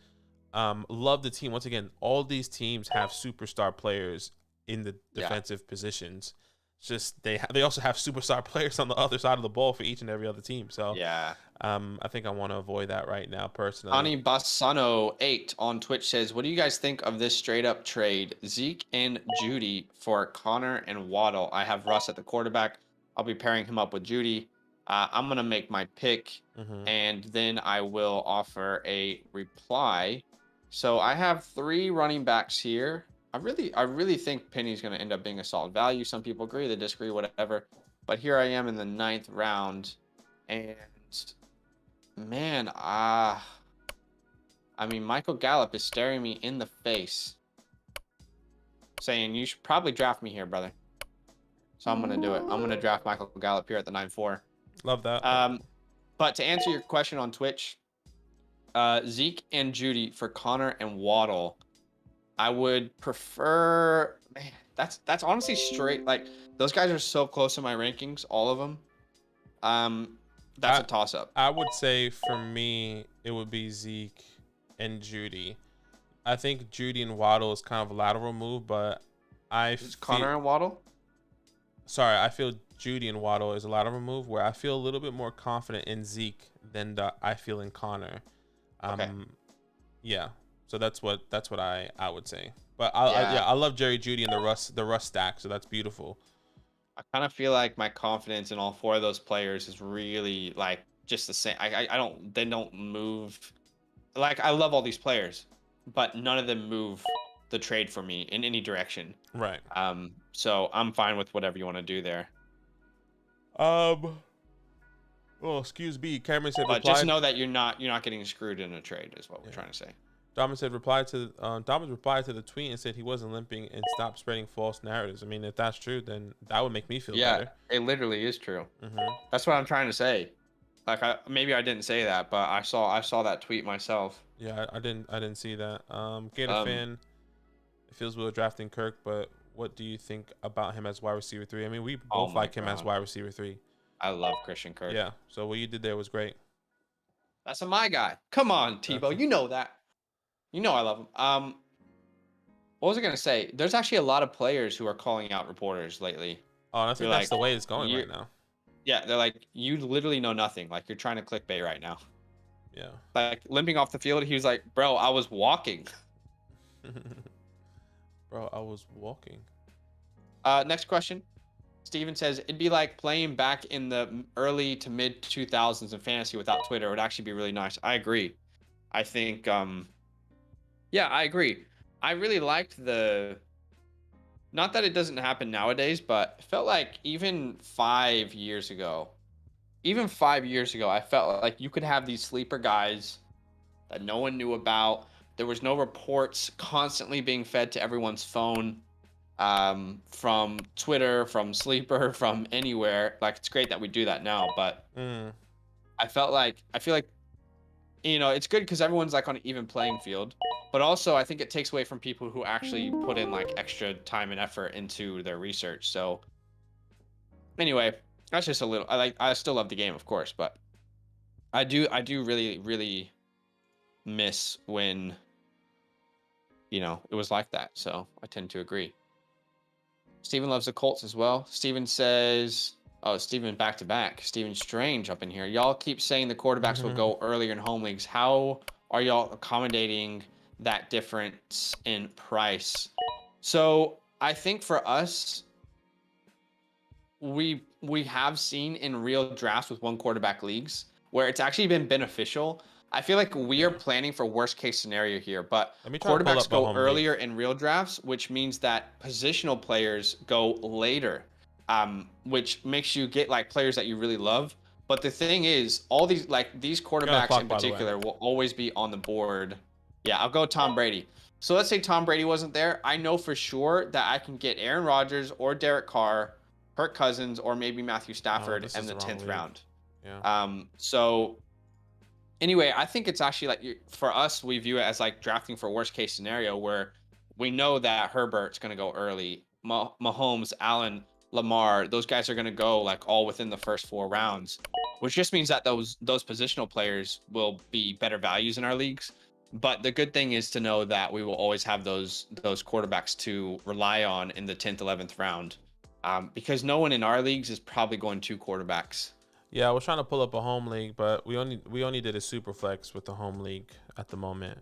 Speaker 1: Love the team. Once again, all these teams have superstar players in the
Speaker 2: Yeah.
Speaker 1: defensive positions. It's just they also have superstar players on the other side of the ball for each and every other team. So
Speaker 2: Yeah.
Speaker 1: I think I want to avoid that right now personally.
Speaker 2: Ani Bassano 8 on Twitch says, "What do you guys think of this straight up trade? Zeke and Judy for Connor and Waddle. I have Russ at the quarterback. I'll be pairing him up with Judy. I'm gonna make my pick,
Speaker 1: Hmm.
Speaker 2: and then I will offer a reply. So I have 3 running backs here. I really think Penny's gonna end up being a solid value. Some people agree, they disagree, whatever. But here I am in the 9th round, and man, I mean, Michael Gallup is staring me in the face, saying you should probably draft me here, brother. So I'm gonna do it. I'm gonna draft Michael Gallup here at the 9-4.
Speaker 1: Love that.
Speaker 2: But to answer your question on Twitch, Zeke and Judy for Connor and Waddle, I would prefer. Man, that's honestly straight. Like those guys are so close in my rankings, all of them. That's a toss up.
Speaker 1: I would say for me, it would be Zeke and Judy. I think Judy and Waddle is kind of a lateral move, but
Speaker 2: Is Connor and Waddle?
Speaker 1: I feel Judy and Waddle is a lateral move where I feel a little bit more confident in Zeke than I feel in Connor.
Speaker 2: Okay.
Speaker 1: Yeah. So that's what I would say. But
Speaker 2: Yeah.
Speaker 1: I love Jerry Judy and the Russ stack, so that's beautiful.
Speaker 2: I kind of feel like my confidence in all 4 of those players is really like just the same. They don't move. Like I love all these players, but none of them move the trade for me in any direction.
Speaker 1: Right.
Speaker 2: So I'm fine with whatever you want to do there.
Speaker 1: Well, excuse me. Cameron said
Speaker 2: But
Speaker 1: reply.
Speaker 2: just know that you're not getting screwed in a trade is what we're trying to say.
Speaker 1: Domin said Domin replied to the tweet and said he wasn't limping and stopped spreading false narratives. I mean, if that's true, then that would make me feel better.
Speaker 2: It literally is true.
Speaker 1: Hmm.
Speaker 2: That's what I'm trying to say. Like maybe I didn't say that, but I saw that tweet myself.
Speaker 1: Yeah, I didn't see that. Gator fan, it feels weird drafting Kirk, but what do you think about him as wide receiver 3? I mean, we both like him as wide receiver 3.
Speaker 2: I love Christian Kirk.
Speaker 1: Yeah. So what you did there was great.
Speaker 2: That's my guy. Come on, Tebow.
Speaker 1: Definitely.
Speaker 2: You know that. You know I love him. What was I gonna say? There's actually a lot of players who are calling out reporters lately.
Speaker 1: Oh, and I think
Speaker 2: They're
Speaker 1: that's
Speaker 2: like,
Speaker 1: the way it's going right now.
Speaker 2: Yeah, they're like, you literally know nothing. Like you're trying to clickbait right now.
Speaker 1: Yeah.
Speaker 2: Like limping off the field, he was like, "Bro, I was walking."
Speaker 1: Bro, I was walking.
Speaker 2: Next question. Steven says it'd be like playing back in the early to mid 2000s in fantasy without Twitter. It would actually be really nice. I agree. I think yeah, I agree. I really liked not that it doesn't happen nowadays, but it felt like even 5 years ago, I felt like you could have these sleeper guys that no one knew about. There was no reports constantly being fed to everyone's phone from Twitter, from Sleeper, from anywhere. Like it's great that we do that now, but I feel like it's good because everyone's like on an even playing field. But also, I think it takes away from people who actually put in like extra time and effort into their research. So, anyway, that's just a little. I still love the game, of course, but I do really, really miss when, it was like that. So I tend to agree. Steven loves the Colts as well. Steven says, oh, Steven back to back. Steven Strange up in here. Y'all keep saying the quarterbacks will go earlier in home leagues. How are y'all accommodating that difference in price? So I think for us, we have seen in real drafts with one quarterback leagues where it's actually been beneficial. I feel like we are planning for worst case scenario here, but
Speaker 1: Let me try to pull
Speaker 2: quarterbacks
Speaker 1: up a
Speaker 2: go
Speaker 1: home league.
Speaker 2: earlier in real drafts, which means that positional players go later, which makes you get like players that you really love. But the thing is, all these these
Speaker 1: Got a
Speaker 2: quarterbacks
Speaker 1: clock,
Speaker 2: in
Speaker 1: by the way.
Speaker 2: particular will always be on the board. Yeah, I'll go Tom Brady. So let's say Tom Brady wasn't there. I know for sure that I can get Aaron Rodgers or Derek Carr, Kirk Cousins, or maybe Matthew
Speaker 1: Oh,
Speaker 2: Stafford
Speaker 1: this
Speaker 2: in
Speaker 1: is
Speaker 2: the
Speaker 1: the wrong
Speaker 2: 10th
Speaker 1: league.
Speaker 2: round.
Speaker 1: Yeah.
Speaker 2: So anyway, I think it's actually like for us, we view it as like drafting for worst case scenario where we know that Herbert's going to go early. Mahomes, Allen, Lamar, those guys are going to go like all within the first 4 rounds, which just means that those positional players will be better values in our leagues. But the good thing is to know that we will always have those quarterbacks to rely on in the 10th, 11th round, because no one in our leagues is probably going 2 quarterbacks.
Speaker 1: Yeah, I was trying to pull up a home league, but we only did a super flex with the home league at the moment,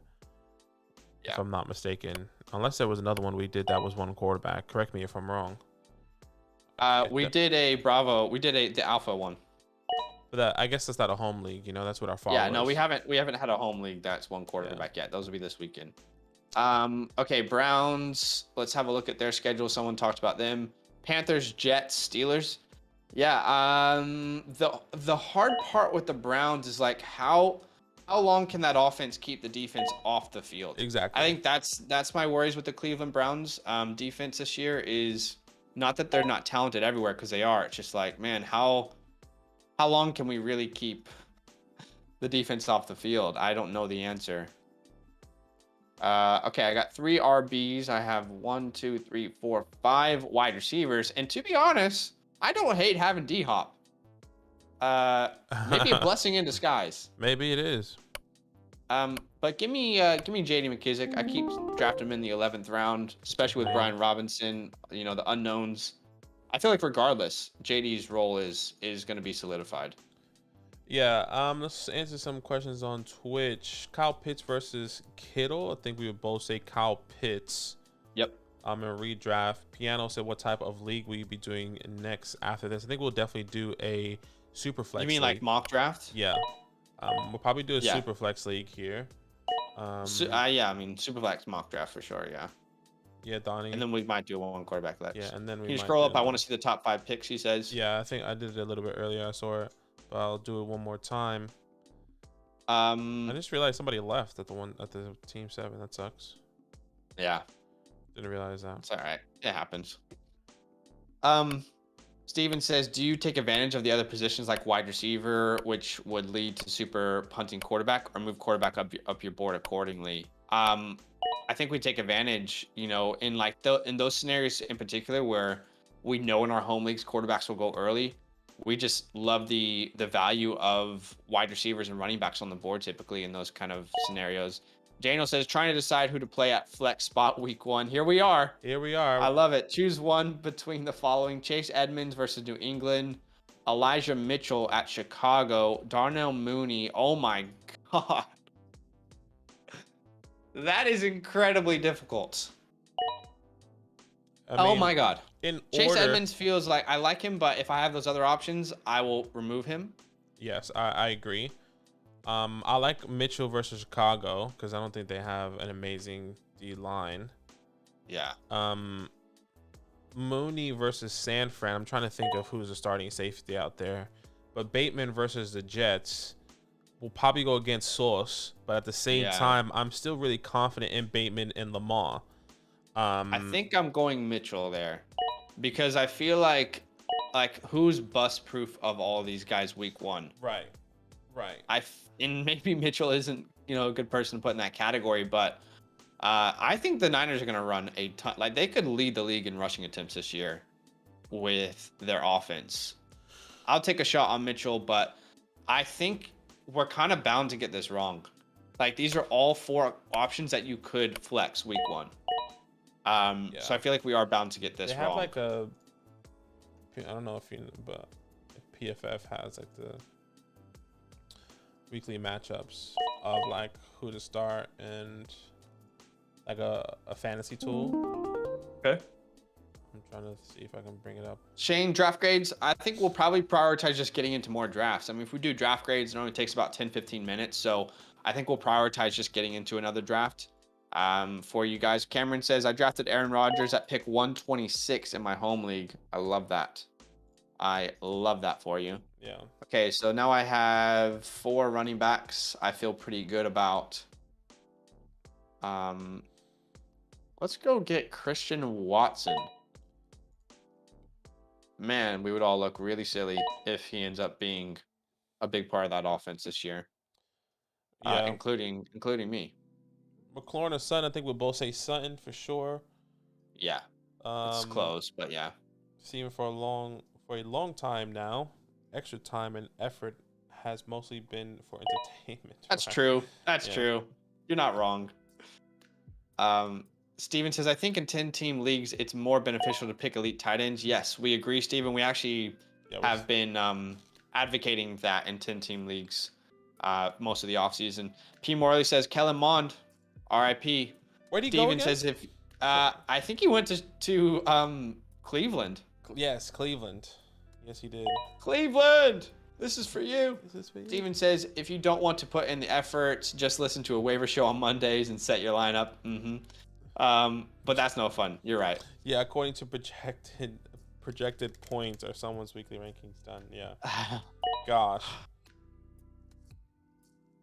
Speaker 1: if
Speaker 2: Yeah.
Speaker 1: I'm not mistaken. Unless there was another one we did that was one quarterback. Correct me if I'm wrong.
Speaker 2: We did a Bravo. We did the Alpha one.
Speaker 1: But that, I guess that's not a home league. That's what our
Speaker 2: Yeah,
Speaker 1: followers.
Speaker 2: no, we haven't had a home league that's one quarterback yet. Those will be this weekend. Okay, Browns. Let's have a look at their schedule. Someone talked about them. Panthers, Jets, Steelers. Yeah. The hard part with the Browns is like how long can that offense keep the defense off the field?
Speaker 1: Exactly.
Speaker 2: I think that's my worries with the Cleveland Browns defense this year is not that they're not talented everywhere, because they are. It's just like, man, how long can we really keep the defense off the field? I don't know the answer. Okay, I got 3 RBs. I have 1, 2, 3, 4, 5 wide receivers. And to be honest, I don't hate having D-Hop. Maybe a blessing in disguise.
Speaker 1: Maybe it is.
Speaker 2: But give me J.D. McKissick. I keep drafting him in the 11th round, especially with Brian Robinson. The unknowns. I feel like regardless, JD's role is going to be solidified.
Speaker 1: Yeah, let's answer some questions on Twitch. Kyle Pitts versus Kittle. I think we would both say Kyle Pitts.
Speaker 2: Yep.
Speaker 1: In redraft. Piano said, what type of league will you be doing next after this? I think we'll definitely do a super flex.
Speaker 2: You mean
Speaker 1: league.
Speaker 2: like mock draft?
Speaker 1: Yeah. We'll probably do a super flex league here.
Speaker 2: Yeah, I mean super flex mock draft for sure. Yeah.
Speaker 1: Yeah, Donnie.
Speaker 2: And then we might do a one quarterback flex.
Speaker 1: Yeah, and then
Speaker 2: Can you scroll up? I want to see the top 5 picks. He says.
Speaker 1: Yeah, I think I did it a little bit earlier. I saw it, but I'll do it one more time. I just realized somebody left at the team 7. That sucks.
Speaker 2: Yeah.
Speaker 1: Didn't realize that.
Speaker 2: It's all right. It happens. Steven says, do you take advantage of the other positions like wide receiver, which would lead to super punting quarterback, or move quarterback up your board accordingly? I think we take advantage, in in those scenarios in particular where we know in our home leagues quarterbacks will go early. We just love the value of wide receivers and running backs on the board typically in those kind of scenarios. Daniel says, trying to decide who to play at flex spot week 1. Here we are. I love it. Choose one between the following: Chase Edmonds versus New England, Elijah Mitchell at Chicago, Darnell Mooney. Oh my God. That is incredibly difficult. Oh my God. Chase Edmonds feels like I like him, but if I have those other options, I will remove him.
Speaker 1: Yes, I agree. I like Mitchell versus Chicago because I don't think they have an amazing D line.
Speaker 2: Yeah.
Speaker 1: Mooney versus San Fran. I'm trying to think of who's the starting safety out there. But Bateman versus the Jets will probably go against Sauce. But at the same time, I'm still really confident in Bateman and Lamar.
Speaker 2: I think I'm going Mitchell there because I feel like who's bust proof of all of these guys week 1?
Speaker 1: Right.
Speaker 2: And maybe Mitchell isn't, a good person to put in that category, but I think the Niners are going to run a ton. Like, they could lead the league in rushing attempts this year with their offense. I'll take a shot on Mitchell, but I think we're kind of bound to get this wrong. Like, these are all 4 options that you could flex week 1. So I feel like we are bound to get this
Speaker 1: they have
Speaker 2: wrong.
Speaker 1: like a, I don't know if you know, but if PFF has like the weekly matchups of like who to start and like a fantasy tool.
Speaker 2: Okay.
Speaker 1: I'm trying to see if I can bring it up.
Speaker 2: Shane, draft grades. I think we'll probably prioritize just getting into more drafts. I mean, if we do draft grades, it only takes about 10-15 minutes. So I think we'll prioritize just getting into another draft for you guys. Cameron says, I drafted Aaron Rodgers at pick 126 in my home league. I love that. I love that for you.
Speaker 1: Yeah.
Speaker 2: Okay, so now I have 4 running backs I feel pretty good about. Let's go get Christian Watson. Man, we would all look really silly if he ends up being a big part of that offense this year.
Speaker 1: Yeah.
Speaker 2: Including me.
Speaker 1: McLaurin or Sutton, I think we'll both say Sutton for sure.
Speaker 2: Yeah. It's close, but yeah.
Speaker 1: Seeing for a long time now, extra time and effort has mostly been for entertainment.
Speaker 2: That's
Speaker 1: right?
Speaker 2: true. That's true. You're not wrong. Steven says, I think in 10-team leagues, it's more beneficial to pick elite tight ends. Yes, we agree, Steven. We actually have been advocating that in 10-team leagues most of the offseason. P. Morley says, Kellen Mond, RIP.
Speaker 1: Where did he go again?
Speaker 2: Steven says, I think he went to Cleveland.
Speaker 1: Yes, Cleveland. Yes, he did.
Speaker 2: Cleveland! This is for you.
Speaker 1: This is for you.
Speaker 2: Steven says, if you don't want to put in the effort, just listen to a waiver show on Mondays and set your lineup. But that's no fun. You're right.
Speaker 1: Yeah, according to projected points are someone's weekly rankings done. Yeah. Gosh.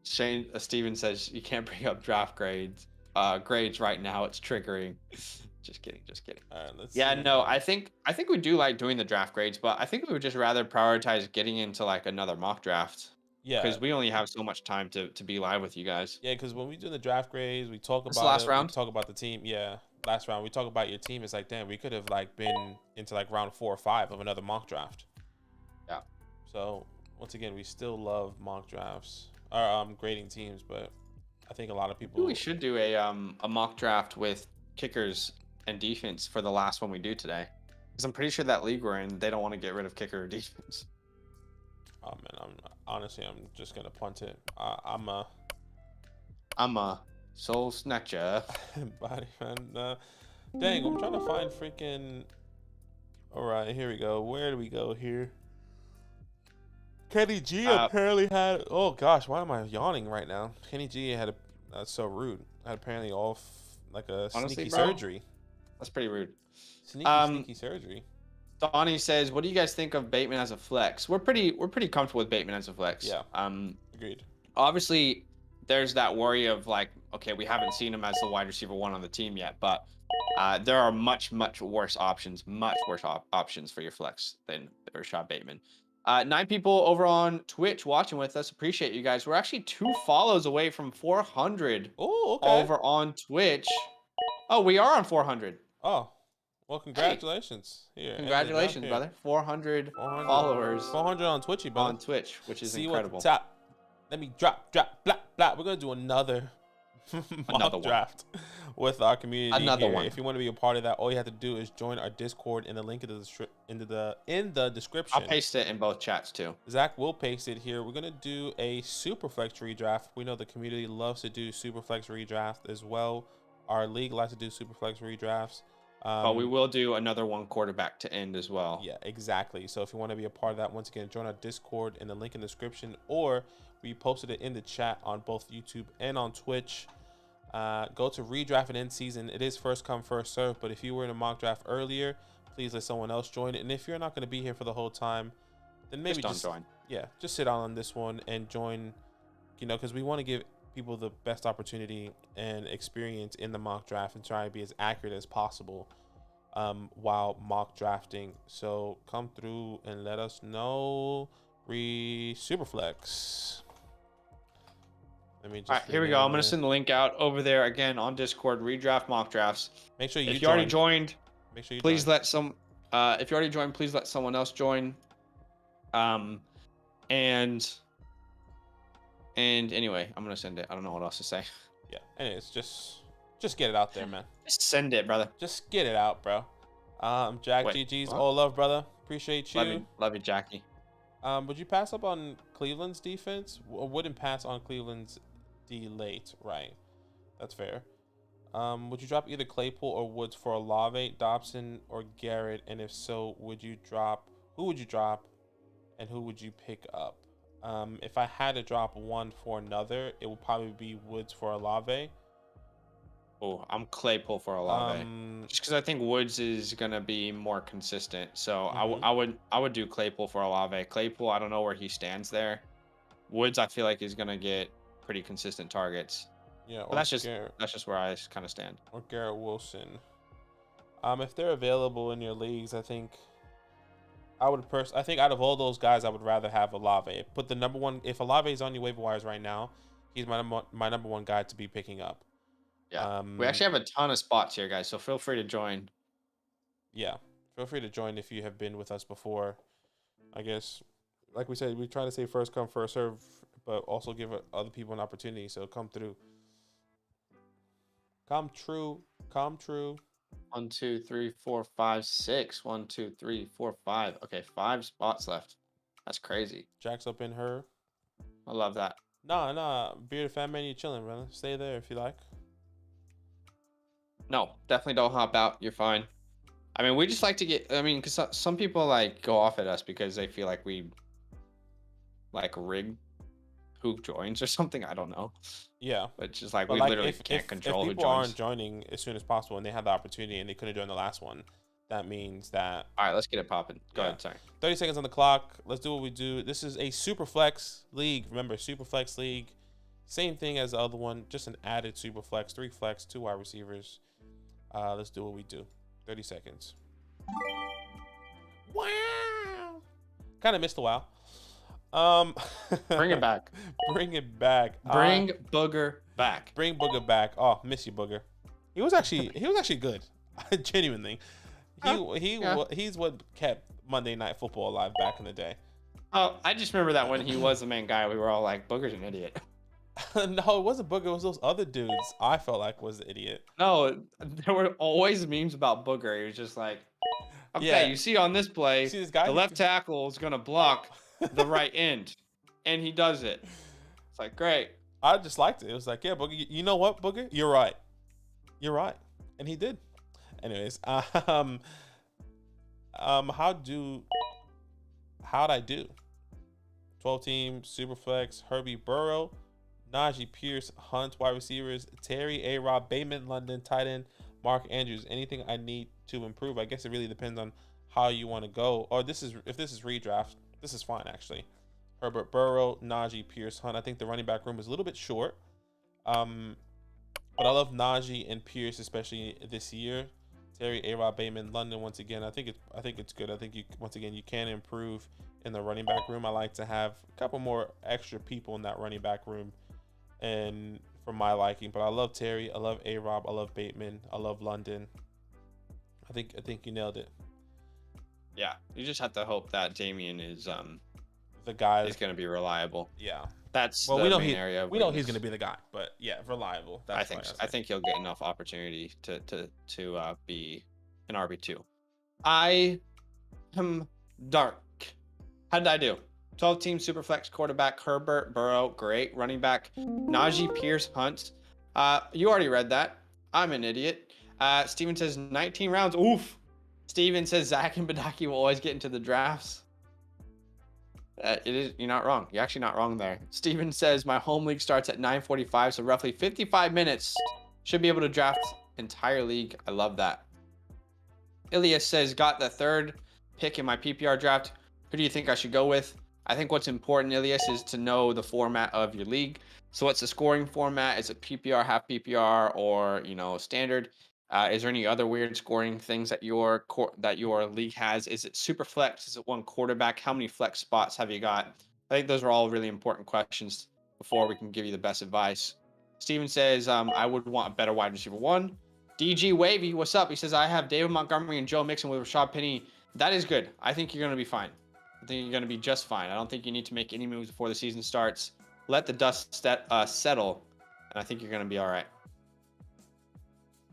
Speaker 2: Shane Steven says you can't bring up draft grades right now. It's triggering. Just kidding.
Speaker 1: All right, let's
Speaker 2: yeah,
Speaker 1: see.
Speaker 2: no, I think we do like doing the draft grades, but I think we would just rather prioritize getting into like another mock draft.
Speaker 1: Yeah.
Speaker 2: Because we only have so much time to be live with you guys.
Speaker 1: Yeah, because when we do the draft grades, we talk
Speaker 2: This
Speaker 1: about
Speaker 2: last round?
Speaker 1: we talk about the team. Yeah, last round. We talk about your team. It's like, damn, we could have like been into like round 4 or 5 of another mock draft.
Speaker 2: Yeah.
Speaker 1: So once again, we still love mock drafts or grading teams, but I think a lot of people.
Speaker 2: We should do a mock draft with kickers and defense for the last one we do today. Because I'm pretty sure that league we're in, they don't want to get rid of kicker or defense.
Speaker 1: Oh man, I'm just gonna punt it. I'm
Speaker 2: a soul snatcher.
Speaker 1: body man. Dang, I'm trying to find freaking. All right, here we go. Where do we go here? Kenny G apparently had. Oh gosh, why am I yawning right now? Kenny G had that's so rude. Had apparently like a
Speaker 2: Honestly,
Speaker 1: sneaky
Speaker 2: bro,
Speaker 1: surgery.
Speaker 2: That's pretty rude.
Speaker 1: Sneaky surgery.
Speaker 2: Donnie says, "What do you guys think of Bateman as a flex?" We're pretty comfortable with Bateman as a flex.
Speaker 1: Yeah. Agreed.
Speaker 2: Obviously, there's that worry of like, okay, we haven't seen him as the wide receiver 1 on the team yet, but there are much worse options for your flex than Rashad Bateman. 9 people over on Twitch watching with us. Appreciate you guys. We're actually 2 follows away from 400.
Speaker 1: Oh, okay.
Speaker 2: Over on Twitch. Oh, we are on 400.
Speaker 1: Oh. Well, congratulations. Here,
Speaker 2: congratulations, brother. 400 followers.
Speaker 1: 400 on Twitchy, brother.
Speaker 2: On Twitch, which is
Speaker 1: See
Speaker 2: incredible.
Speaker 1: What top. Let me drop, blah. We're going to do another mock draft with our community
Speaker 2: Another
Speaker 1: here.
Speaker 2: one.
Speaker 1: If you want to be a part of that, all you have to do is join our Discord in the link in the description.
Speaker 2: I'll paste it in both chats too.
Speaker 1: Zach will paste it here. We're going to do a Superflex redraft. We know the community loves to do Superflex redraft as well. Our league likes to do Superflex redrafts.
Speaker 2: But we will do another 1 quarterback to end as well.
Speaker 1: Yeah, exactly. So if you want to be a part of that, once again, join our Discord in the link in the description, or we posted it in the chat on both YouTube and on Twitch. Go to redraft and end season. It is first come, first serve. But if you were in a mock draft earlier, please let someone else join it. And if you're not going to be here for the whole time, then maybe
Speaker 2: just don't join.
Speaker 1: Yeah, just sit on this one and join, because we want to give people the best opportunity and experience in the mock draft and try to be as accurate as possible while mock drafting. So come through and let us know. Superflex. Let me just.
Speaker 2: All right, here we go. I'm gonna send the link out over there again on Discord. Redraft mock drafts.
Speaker 1: Make sure
Speaker 2: if you already joined,
Speaker 1: make sure you
Speaker 2: please let some. If you already joined, please let someone else join. And And anyway, I'm gonna send it. I don't know what else to say.
Speaker 1: Yeah. Anyways, just get it out there, man.
Speaker 2: Just send it, brother.
Speaker 1: Just get it out, bro. Jack,
Speaker 2: Wait,
Speaker 1: GG's,
Speaker 2: what?
Speaker 1: all love, brother. Appreciate you.
Speaker 2: Love you, Jackie.
Speaker 1: Would you pass up on Cleveland's defense? Wouldn't pass on Cleveland's D late, right? That's fair. Would you drop either Claypool or Woods for Olave, Dobson, or Garrett? And if so, who would you drop, and who would you pick up? If I had to drop one for another, it would probably be Woods for Olave.
Speaker 2: Oh, I'm Claypool for Olave. Just because I think Woods is gonna be more consistent. So I would do Claypool for Olave. Claypool, I don't know where he stands there. Woods, I feel like is gonna get pretty consistent targets.
Speaker 1: Yeah,
Speaker 2: but that's just where I kind of stand.
Speaker 1: Or Garrett Wilson. If they're available in your leagues, I think out of all those guys, I would rather have Olave. Put the number one. If Olave is on your waiver wires right now, he's my number one guy to be picking up.
Speaker 2: Yeah, we actually have a ton of spots here, guys. So feel free to join.
Speaker 1: Yeah, feel free to join if you have been with us before. I guess, like we said, we try to say first come, first serve, but also give other people an opportunity. So come through. Come true.
Speaker 2: 1, 2, 3, 4, 5, 6. 1, 2, 3, 4, 5. Okay, 5 spots left. That's crazy.
Speaker 1: Jack's up in her.
Speaker 2: I love that.
Speaker 1: Nah. Bearded Fat Man, you chilling, brother. Stay there if you like.
Speaker 2: No, definitely don't hop out. You're fine. I mean, we just like to get. I mean, because some people like go off at us because they feel like we like rig who joins or something. I don't know.
Speaker 1: Yeah,
Speaker 2: but just like
Speaker 1: but
Speaker 2: we
Speaker 1: like
Speaker 2: literally can't control who joins.
Speaker 1: If people aren't joining as soon as possible and they have the opportunity and they couldn't join the last one, that means that.
Speaker 2: All right, let's get it popping. Go ahead. Sorry.
Speaker 1: 30 seconds on the clock. Let's do what we do. This is a super flex league. Remember, super flex league. Same thing as the other one, just an added super flex, 3 flex, 2 wide receivers. Let's do what we do. 30 seconds. Wow. Kind of missed a while.
Speaker 2: Bring it back.
Speaker 1: Bring it back.
Speaker 2: Bring Booger back.
Speaker 1: Bring Booger back. Oh, miss you, Booger. He was actually good. Genuinely. He's what kept Monday Night Football alive back in the day.
Speaker 2: Oh, I just remember that when he was the main guy, we were all like, Booger's an idiot.
Speaker 1: No, it wasn't Booger. It was those other dudes I felt like was the idiot.
Speaker 2: No, there were always memes about Booger. He was just like, okay, you see on this play,
Speaker 1: this guy?
Speaker 2: The left tackle is going to block the right end. And he does it. It's like, great.
Speaker 1: I just liked it. It was like, yeah, Booger, you know what, Booger? You're right. And he did. Anyways, how'd I do? 12 team, Superflex, Herbie Burrow, Najee Pierce, Hunt, wide receivers, Terry, A-Rob, Bateman, London, tight end, Mark Andrews. Anything I need to improve? I guess it really depends on how you want to go. Or if this is redraft, this is fine actually. Herbert, Burrow, Najee, Pierce, Hunt. I think the running back room is a little bit short. But I love Najee and Pierce, especially this year. Terry, A-Rob, Bateman, London. Once again, I think it's good. I think you can improve in the running back room. I like to have a couple more extra people in that running back room, and for my liking. But I love Terry. I love A-Rob. I love Bateman. I love London. I think you nailed it.
Speaker 2: Yeah, you just have to hope that Damian is
Speaker 1: the guy
Speaker 2: is going to be reliable.
Speaker 1: Yeah,
Speaker 2: that's
Speaker 1: we know he's going
Speaker 2: to
Speaker 1: be the guy, but yeah, reliable.
Speaker 2: I think he'll get enough opportunity to be an RB2. I am dark. How did I do? 12 team Superflex quarterback Herbert, Burrow, great. Running back Najee, Pierce, Hunt. You already read that. I'm an idiot. Steven says 19 rounds. Oof. Steven says Zach and Badaki will always get into the drafts. You're not wrong. You're actually not wrong there. Steven says my home league starts at 9:45, so roughly 55 minutes. Should be able to draft entire league. I love that. Ilias says got the 3rd pick in my PPR draft. Who do you think I should go with? I think what's important, Ilias, is to know the format of your league. So what's the scoring format? Is it PPR, half PPR, or standard? Is there any other weird scoring things that your league has? Is it super flex? Is it one quarterback? How many flex spots have you got? I think those are all really important questions before we can give you the best advice. Steven says, I would want a better wide receiver 1. DG Wavy, what's up? He says, I have David Montgomery and Joe Mixon with Rashad Penny. That is good. I think you're going to be fine. I think you're going to be just fine. I don't think you need to make any moves before the season starts. let the dust settle, and I think you're going to be all right.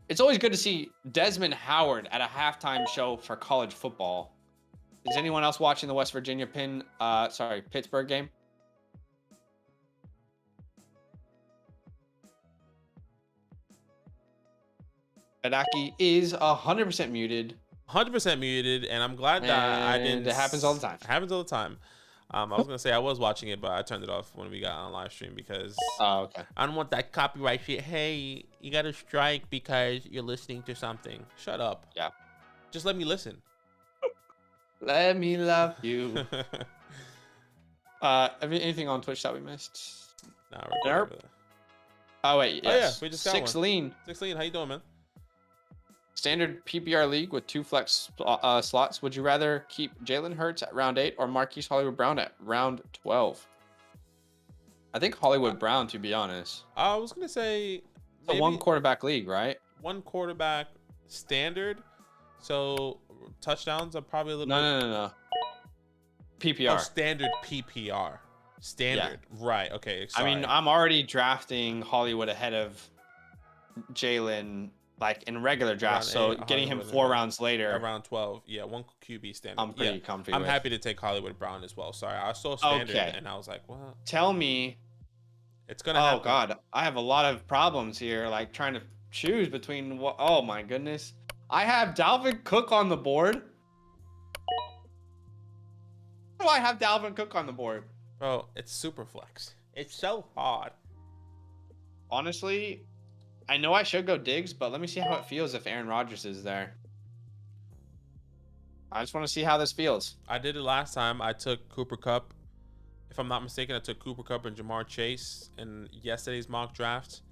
Speaker 2: It's always good to see Desmond Howard at a halftime show for college football. Is anyone else watching the West Virginia Pittsburgh game? Badaki is 100% muted.
Speaker 1: 100% muted, and I'm glad that I didn't.
Speaker 2: It happens all the time.
Speaker 1: It happens all the time. I was gonna say I was watching it, but I turned it off when we got on live stream because
Speaker 2: okay.
Speaker 1: I don't want that copyright shit. Hey, you got to strike because you're listening to something. Shut up.
Speaker 2: Yeah.
Speaker 1: Just let me listen.
Speaker 2: Let me love you. Anything on Twitch that we missed?
Speaker 1: Nah,
Speaker 2: nope. Oh wait, yes.
Speaker 1: Oh yeah, we just got
Speaker 2: Six
Speaker 1: one.
Speaker 2: lean.
Speaker 1: Six lean. How you doing, man?
Speaker 2: Standard PPR league with 2 flex slots. Would you rather keep Jalen Hurts at round 8 or Marquise Hollywood Brown at round 12? I think Hollywood Brown, to be honest.
Speaker 1: I was gonna say
Speaker 2: it's a 1 quarterback league, right?
Speaker 1: 1 quarterback standard. So touchdowns are probably a little.
Speaker 2: No. PPR.
Speaker 1: Oh, standard PPR. Standard. Yeah. Right. Okay. Sorry.
Speaker 2: I mean, I'm already drafting Hollywood ahead of Jalen. Like in regular drafts, so getting him 4 rounds later.
Speaker 1: Around 12. Yeah, 1 QB standard.
Speaker 2: I'm pretty comfy
Speaker 1: I'm
Speaker 2: with.
Speaker 1: happy to take Hollywood Brown as well. Sorry, I saw standard and I was like, what?
Speaker 2: Tell me.
Speaker 1: It's going to happen.
Speaker 2: Oh, God. I have a lot of problems here, like trying to choose between what. Oh, my goodness. I have Dalvin Cook on the board. Why do I have Dalvin Cook on the board?
Speaker 1: Bro, it's super flex. It's so hard.
Speaker 2: Honestly, I know I should go Diggs, but let me see how it feels if Aaron Rodgers is there. I just want to see how this feels.
Speaker 1: I did it last time. I took Cooper Kupp. If I'm not mistaken, I took Cooper Kupp and Jamar Chase in yesterday's mock draft.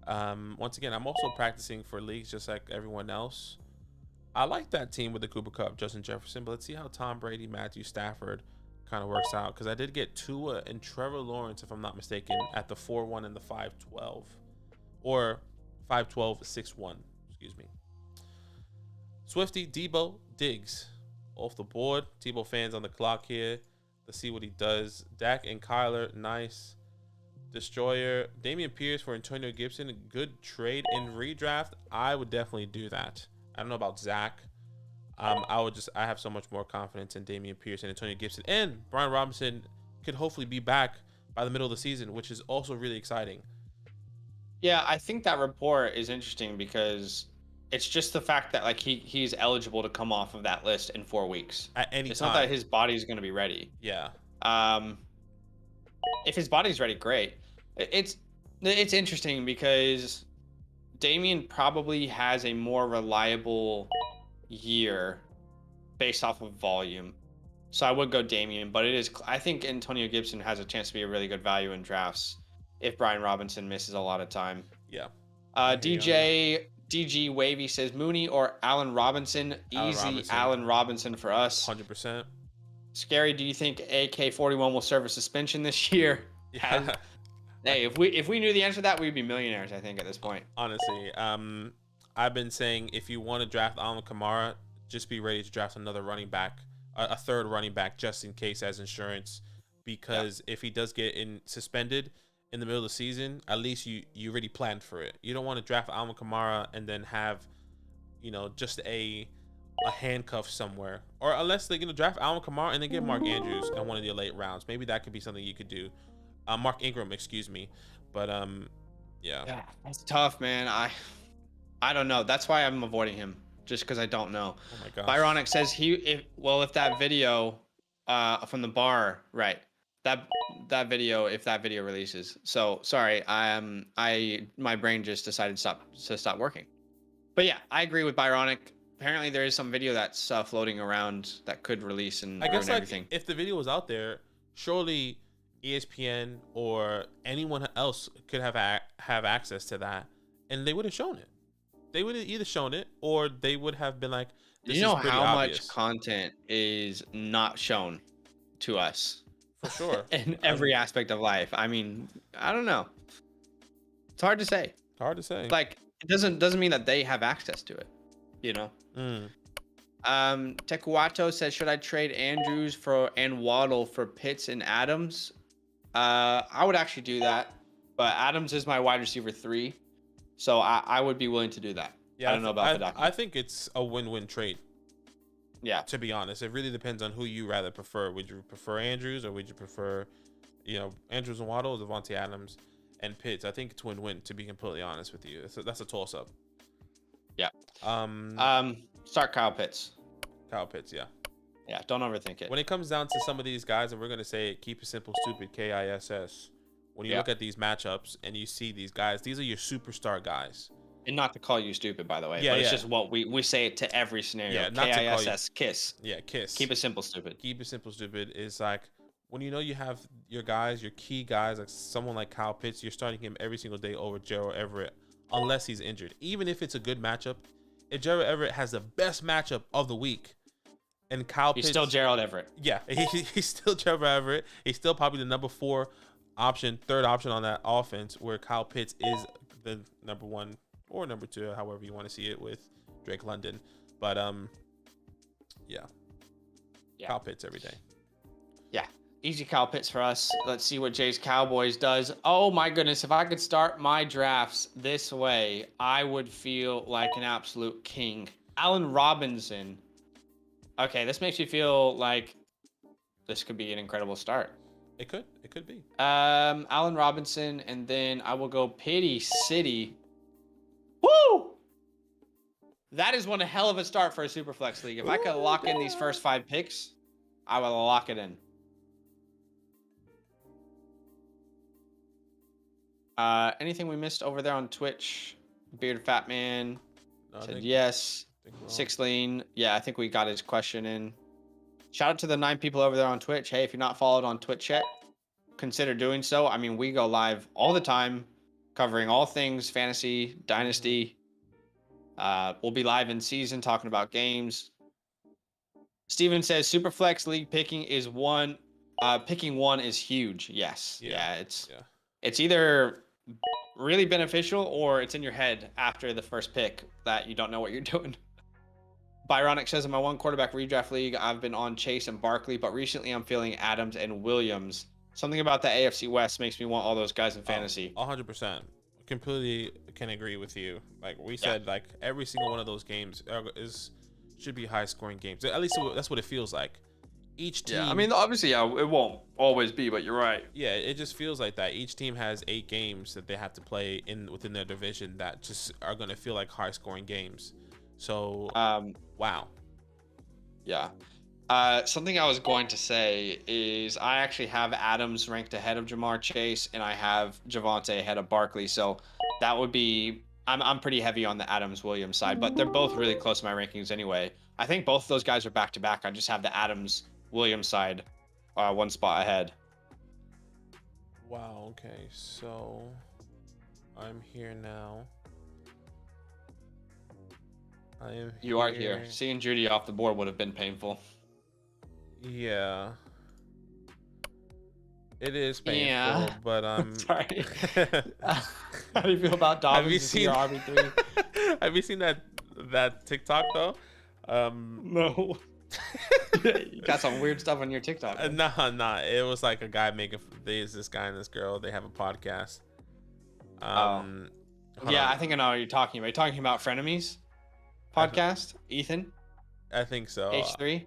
Speaker 1: Once again, I'm also practicing for leagues just like everyone else. I like that team with the Cooper Kupp, Justin Jefferson, but let's see how Tom Brady, Matthew Stafford kind of works out. Because I did get Tua and Trevor Lawrence, if I'm not mistaken, at the 4-1 and the 5-12. Or 5-12, 6-1, excuse me. Swifty, Debo, Diggs off the board. Debo fans on the clock here. Let's see what he does. Dak and Kyler, nice. Destroyer, Dameon Pierce for Antonio Gibson, good trade in redraft. I would definitely do that. I don't know about Zach. I have so much more confidence in Dameon Pierce and Antonio Gibson. And Brian Robinson could hopefully be back by the middle of the season, which is also really exciting.
Speaker 2: Yeah, I think that report is interesting because it's just the fact that like he's eligible to come off of that list in 4 weeks.
Speaker 1: At any
Speaker 2: it's
Speaker 1: time.
Speaker 2: Not that his body's going to be ready.
Speaker 1: Yeah.
Speaker 2: If his body's ready, great. It's interesting because Dameon probably has a more reliable year based off of volume. So I would go Dameon, but I think Antonio Gibson has a chance to be a really good value in drafts if Brian Robinson misses a lot of time.
Speaker 1: Yeah.
Speaker 2: DG Wavy says Mooney or Allen Robinson. Easy Allen Robinson for us.
Speaker 1: 100%.
Speaker 2: Scary, do you think AK-41 will serve a suspension this year?
Speaker 1: Yeah.
Speaker 2: Hey, if we knew the answer to that, we'd be millionaires, I think, at this point.
Speaker 1: Honestly, I've been saying if you want to draft Alvin Kamara, just be ready to draft another running back, a third running back, just in case as insurance. Because if he does get suspended in the middle of the season, at least you already planned for it. You don't want to draft Alvin Kamara and then have, just a handcuff somewhere. Or unless they're going to draft Alvin Kamara and then get Mark Andrews in one of the late rounds. Maybe that could be something you could do. Mark Ingram, excuse me. But, yeah.
Speaker 2: That's tough, man. I don't know. That's why I'm avoiding him, just because I don't know.
Speaker 1: Oh, my gosh.
Speaker 2: Byronic says if that video from the bar, right, that video, if that video releases. So, sorry, my brain just decided to stop working. But yeah, I agree with Byronic. Apparently, there is some video that's floating around that could release and ruin everything.
Speaker 1: If the video was out there, surely ESPN or anyone else could have access to that, and they would have shown it. They would have either shown it or they would have been like, this is pretty
Speaker 2: how
Speaker 1: obvious.
Speaker 2: much content is not shown to us?
Speaker 1: For sure.
Speaker 2: In every aspect of life. I mean, I don't know. It's hard to say.
Speaker 1: Hard to say.
Speaker 2: Like, it doesn't mean that they have access to it, Tekuato says, should I trade Andrews and Waddle for Pitts and Adams? I would actually do that, but Adams is my wide receiver 3, so I would be willing to do that.
Speaker 1: Yeah,
Speaker 2: I don't know about Badaki.
Speaker 1: I think it's a win-win trade.
Speaker 2: Yeah.
Speaker 1: To be honest, it really depends on who you rather prefer. Would you prefer Andrews, or would you prefer, Andrews and Waddle, Devontae Adams, and Pitts? I think it's win-win. To be completely honest with you, that's a toss-up.
Speaker 2: Yeah. Start Kyle Pitts.
Speaker 1: Kyle Pitts, yeah.
Speaker 2: Yeah, don't overthink it.
Speaker 1: When it comes down to some of these guys, and we're gonna say keep it simple, stupid, KISS. When you look at these matchups and you see these guys, these are your superstar guys.
Speaker 2: And not to call you stupid, by the way.
Speaker 1: Yeah,
Speaker 2: but it's just what we say it to every scenario.
Speaker 1: Yeah, not to call you
Speaker 2: KISS.
Speaker 1: Yeah, KISS.
Speaker 2: Keep it simple, stupid.
Speaker 1: Keep it simple, stupid is like when you have your guys, your key guys, like someone like Kyle Pitts, you're starting him every single day over Gerald Everett, unless he's injured. Even if it's a good matchup, if Gerald Everett has the best matchup of the week, and Kyle Pitts,
Speaker 2: he's still Gerald Everett.
Speaker 1: Yeah, he's still Gerald Everett. He's still probably the number 4 option, third option on that offense, where Kyle Pitts is the number 1 or number 2, however you want to see it, with Drake London. But yeah. Kyle Pitts every day.
Speaker 2: Yeah, easy Kyle Pitts for us. Let's see what Jay's Cowboys does. Oh my goodness, if I could start my drafts this way, I would feel like an absolute king. Allen Robinson. Okay, this makes me feel like this could be an incredible start.
Speaker 1: It could be.
Speaker 2: Allen Robinson, and then I will go Pity City. Woo! That is one hell of a start for a Superflex league. If I could lock in these first 5 picks, I will lock it in. Anything we missed over there on Twitch? Beard Fat Man said yes. 6 Lane. Yeah, I think we got his question in. Shout out to the 9 people over there on Twitch. Hey, if you're not followed on Twitch yet, consider doing so. I mean, we go live all the time, covering all things fantasy, dynasty. We'll be live in season talking about games. Steven says Superflex league picking is one. Picking one is huge. Yes. Yeah. It's either really beneficial or it's in your head after the first pick that you don't know what you're doing. Byronic says in my 1 quarterback redraft league, I've been on Chase and Barkley, but recently I'm feeling Adams and Williams. Something about the AFC West makes me want all those guys in fantasy.
Speaker 1: 100%. Completely can agree with you. Like we said, like every single one of those games should be high scoring games. At least that's what it feels like. Each team.
Speaker 3: Yeah, I mean, obviously, it won't always be, but you're right.
Speaker 1: Yeah, it just feels like that. Each team has 8 games that they have to play within their division that just are going to feel like high scoring games. So, wow.
Speaker 2: Yeah. Something I was going to say is I actually have Adams ranked ahead of Jamar Chase, and I have Javonte ahead of Barkley. So that would be I'm pretty heavy on the Adams-Williams side, but they're both really close to my rankings anyway. I think both of those guys are back-to-back. I just have the Adams-Williams side 1 spot ahead.
Speaker 1: Wow, okay. So I'm here now.
Speaker 2: You are here. Seeing Judy off the board would have been painful.
Speaker 1: Yeah. It is painful, but
Speaker 2: sorry. How do you feel about Dobbins?
Speaker 1: Have you seen
Speaker 2: your RB3?
Speaker 1: Have you seen that TikTok though?
Speaker 2: No. You got some weird stuff on your TikTok.
Speaker 1: Nah. It was like a guy there's this guy and this girl. They have a podcast.
Speaker 2: Yeah, I think I know what you're talking about. You're talking about Frenemies podcast, Ethan.
Speaker 1: I think so.
Speaker 2: H3.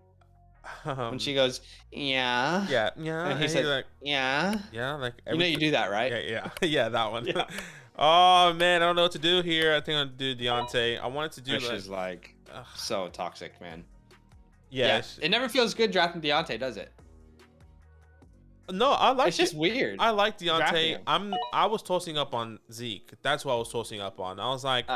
Speaker 2: When she goes, yeah,
Speaker 1: and
Speaker 2: he's like, yeah,
Speaker 1: like
Speaker 2: you do that, right?
Speaker 1: Yeah, that one.
Speaker 2: Yeah.
Speaker 1: Oh man, I don't know what to do here. I think I'm gonna do Deontay. I wanted to do
Speaker 2: Which like so toxic, man.
Speaker 1: Yeah,
Speaker 2: it never feels good drafting Deontay, does it?
Speaker 1: No, I like.
Speaker 2: It's just weird.
Speaker 1: I like Deontay. I was tossing up on Zeke. That's what I was tossing up on. I was like,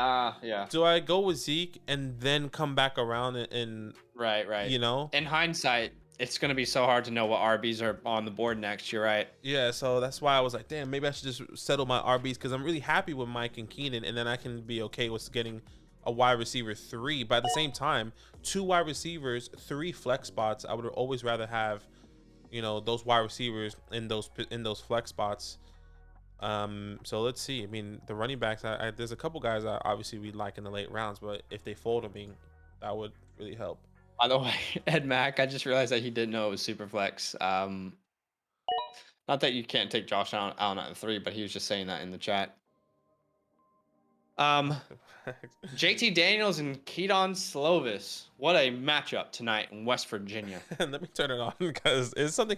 Speaker 1: do I go with Zeke and then come back around and
Speaker 2: right?
Speaker 1: You know,
Speaker 2: in hindsight, it's gonna be so hard to know what RBs are on the board next. You're right.
Speaker 1: Yeah, so that's why I was like, damn, maybe I should just settle my RBs because I'm really happy with Mike and Keenan, and then I can be okay with getting a wide receiver 3. But at the same time, 2 wide receivers, 3 flex spots. I would always rather have, those wide receivers in those flex spots. So let's see. I mean, the running backs, there's a couple guys that obviously we like in the late rounds, but if they fold, that would really help.
Speaker 2: By the way, Ed Mack, I just realized that he didn't know it was super flex. Not that you can't take Josh Allen at the 3, but he was just saying that in the chat. JT Daniels and Keaton Slovis. What a matchup tonight in West Virginia.
Speaker 1: Let me turn it on because is something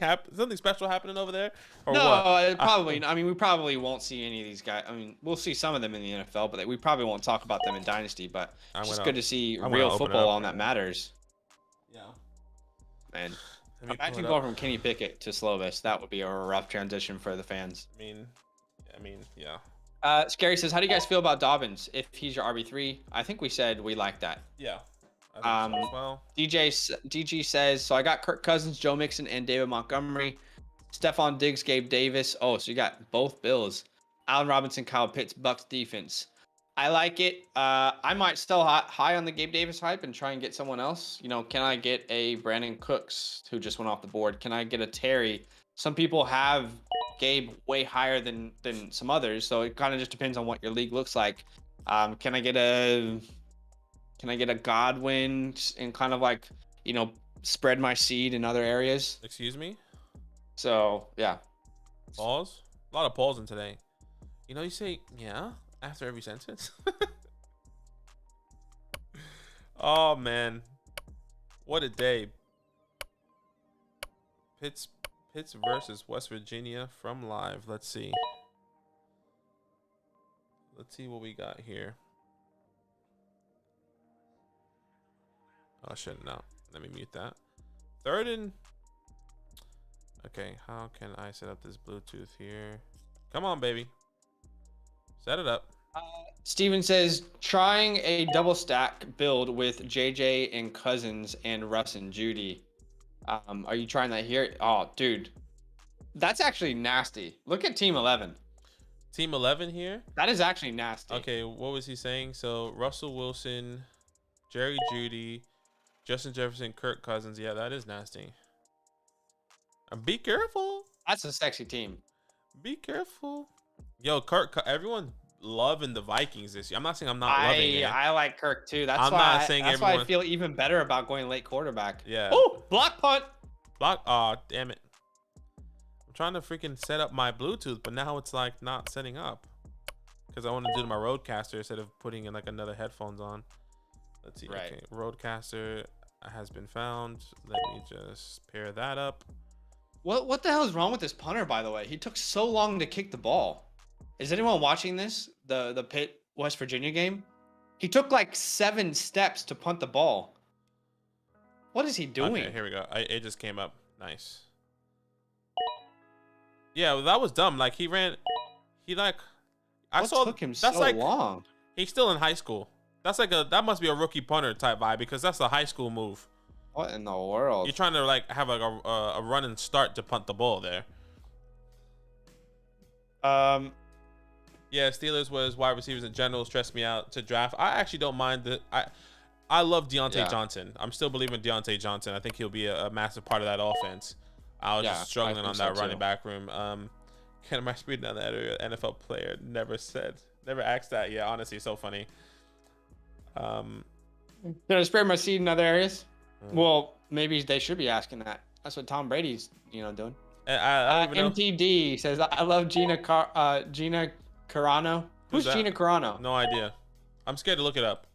Speaker 1: special happening over there, or
Speaker 2: No,
Speaker 1: what?
Speaker 2: probably. I mean, we probably won't see any of these guys. I mean, we'll see some of them in the NFL, but we probably won't talk about them in Dynasty. But it's just good to see real football on that matters.
Speaker 1: Yeah.
Speaker 2: Man, imagine going from Kenny Pickett to Slovis. That would be a rough transition for the fans.
Speaker 1: I mean, yeah.
Speaker 2: Scary says, how do you guys feel about Dobbins if he's your RB3? I think we said we like that.
Speaker 1: Yeah. I think so as well.
Speaker 2: DG says, so I got Kirk Cousins, Joe Mixon, and David Montgomery. Stephon Diggs, Gabe Davis. Oh, so you got both Bills. Allen Robinson, Kyle Pitts, Bucks defense. I like it. I might still high on the Gabe Davis hype and try and get someone else. You know, can I get a Brandon Cooks who just went off the board? Can I get a Terry? Some people have Gabe way higher than some others, so it kind of just depends on what your league looks like. Can I get a Godwin and kind of like, you know, spread my seed in other areas?
Speaker 1: Excuse me?
Speaker 2: So yeah.
Speaker 1: Pause? A lot of pausing today. You know, you say yeah after every sentence. Oh man, what a day. Pitts versus West Virginia from live. Let's see what we got here. Oh shit, no, let me mute that. Third and okay, how can I set up this Bluetooth here? Come on, baby, set it up.
Speaker 2: Steven says, trying a double stack build with JJ and Cousins and Russ and Judy. Are you trying that here? Oh, dude, that's actually nasty. Look at Team 11.
Speaker 1: Team 11 here?
Speaker 2: That is actually nasty.
Speaker 1: Okay, what was he saying? So Russell Wilson, Jerry Judy, Justin Jefferson, Kirk Cousins. Yeah, that is nasty. Be careful.
Speaker 2: That's a sexy team.
Speaker 1: Be careful. Yo, everyone loving the Vikings this year. I'm not saying I'm not loving it.
Speaker 2: I like Kirk too. That's why I feel even better about going late quarterback.
Speaker 1: Yeah.
Speaker 2: Oh, block punt.
Speaker 1: Block. Oh, damn it. I'm trying to freaking set up my Bluetooth, but now it's like not setting up because I want to do my Roadcaster instead of putting in like another headphones on. Let's see.
Speaker 2: Right.
Speaker 1: Okay, Roadcaster has been found. Let me just pair that up.
Speaker 2: What the hell is wrong with this punter, by the way? He took so long to kick the ball. Is anyone watching this? The Pitt West Virginia game? He took like 7 steps to punt the ball. What is he doing?
Speaker 1: Okay, here we go. It just came up. Nice. Yeah, well, that was dumb. Like he
Speaker 2: took him so long?
Speaker 1: He's still in high school. That must be a rookie punter type vibe because that's a high school move.
Speaker 2: What in the world?
Speaker 1: You're trying to like have like a run and start to punt the ball there. Yeah, Steelers was wide receivers in general stressed me out to draft. I actually don't mind I love Deontay Johnson. I'm still believing in Deontay Johnson. I think he'll be a massive part of that offense. I was just struggling on that running back room. Can my speed down that area? NFL player never asked that. Yeah, honestly, so funny.
Speaker 2: Did I spread my seed in other areas? Well, maybe they should be asking that. That's what Tom Brady's, doing.
Speaker 1: I don't even know.
Speaker 2: MTD says, I love Gina Carano. Who's Gina Carano?
Speaker 1: No idea. I'm scared to look it up.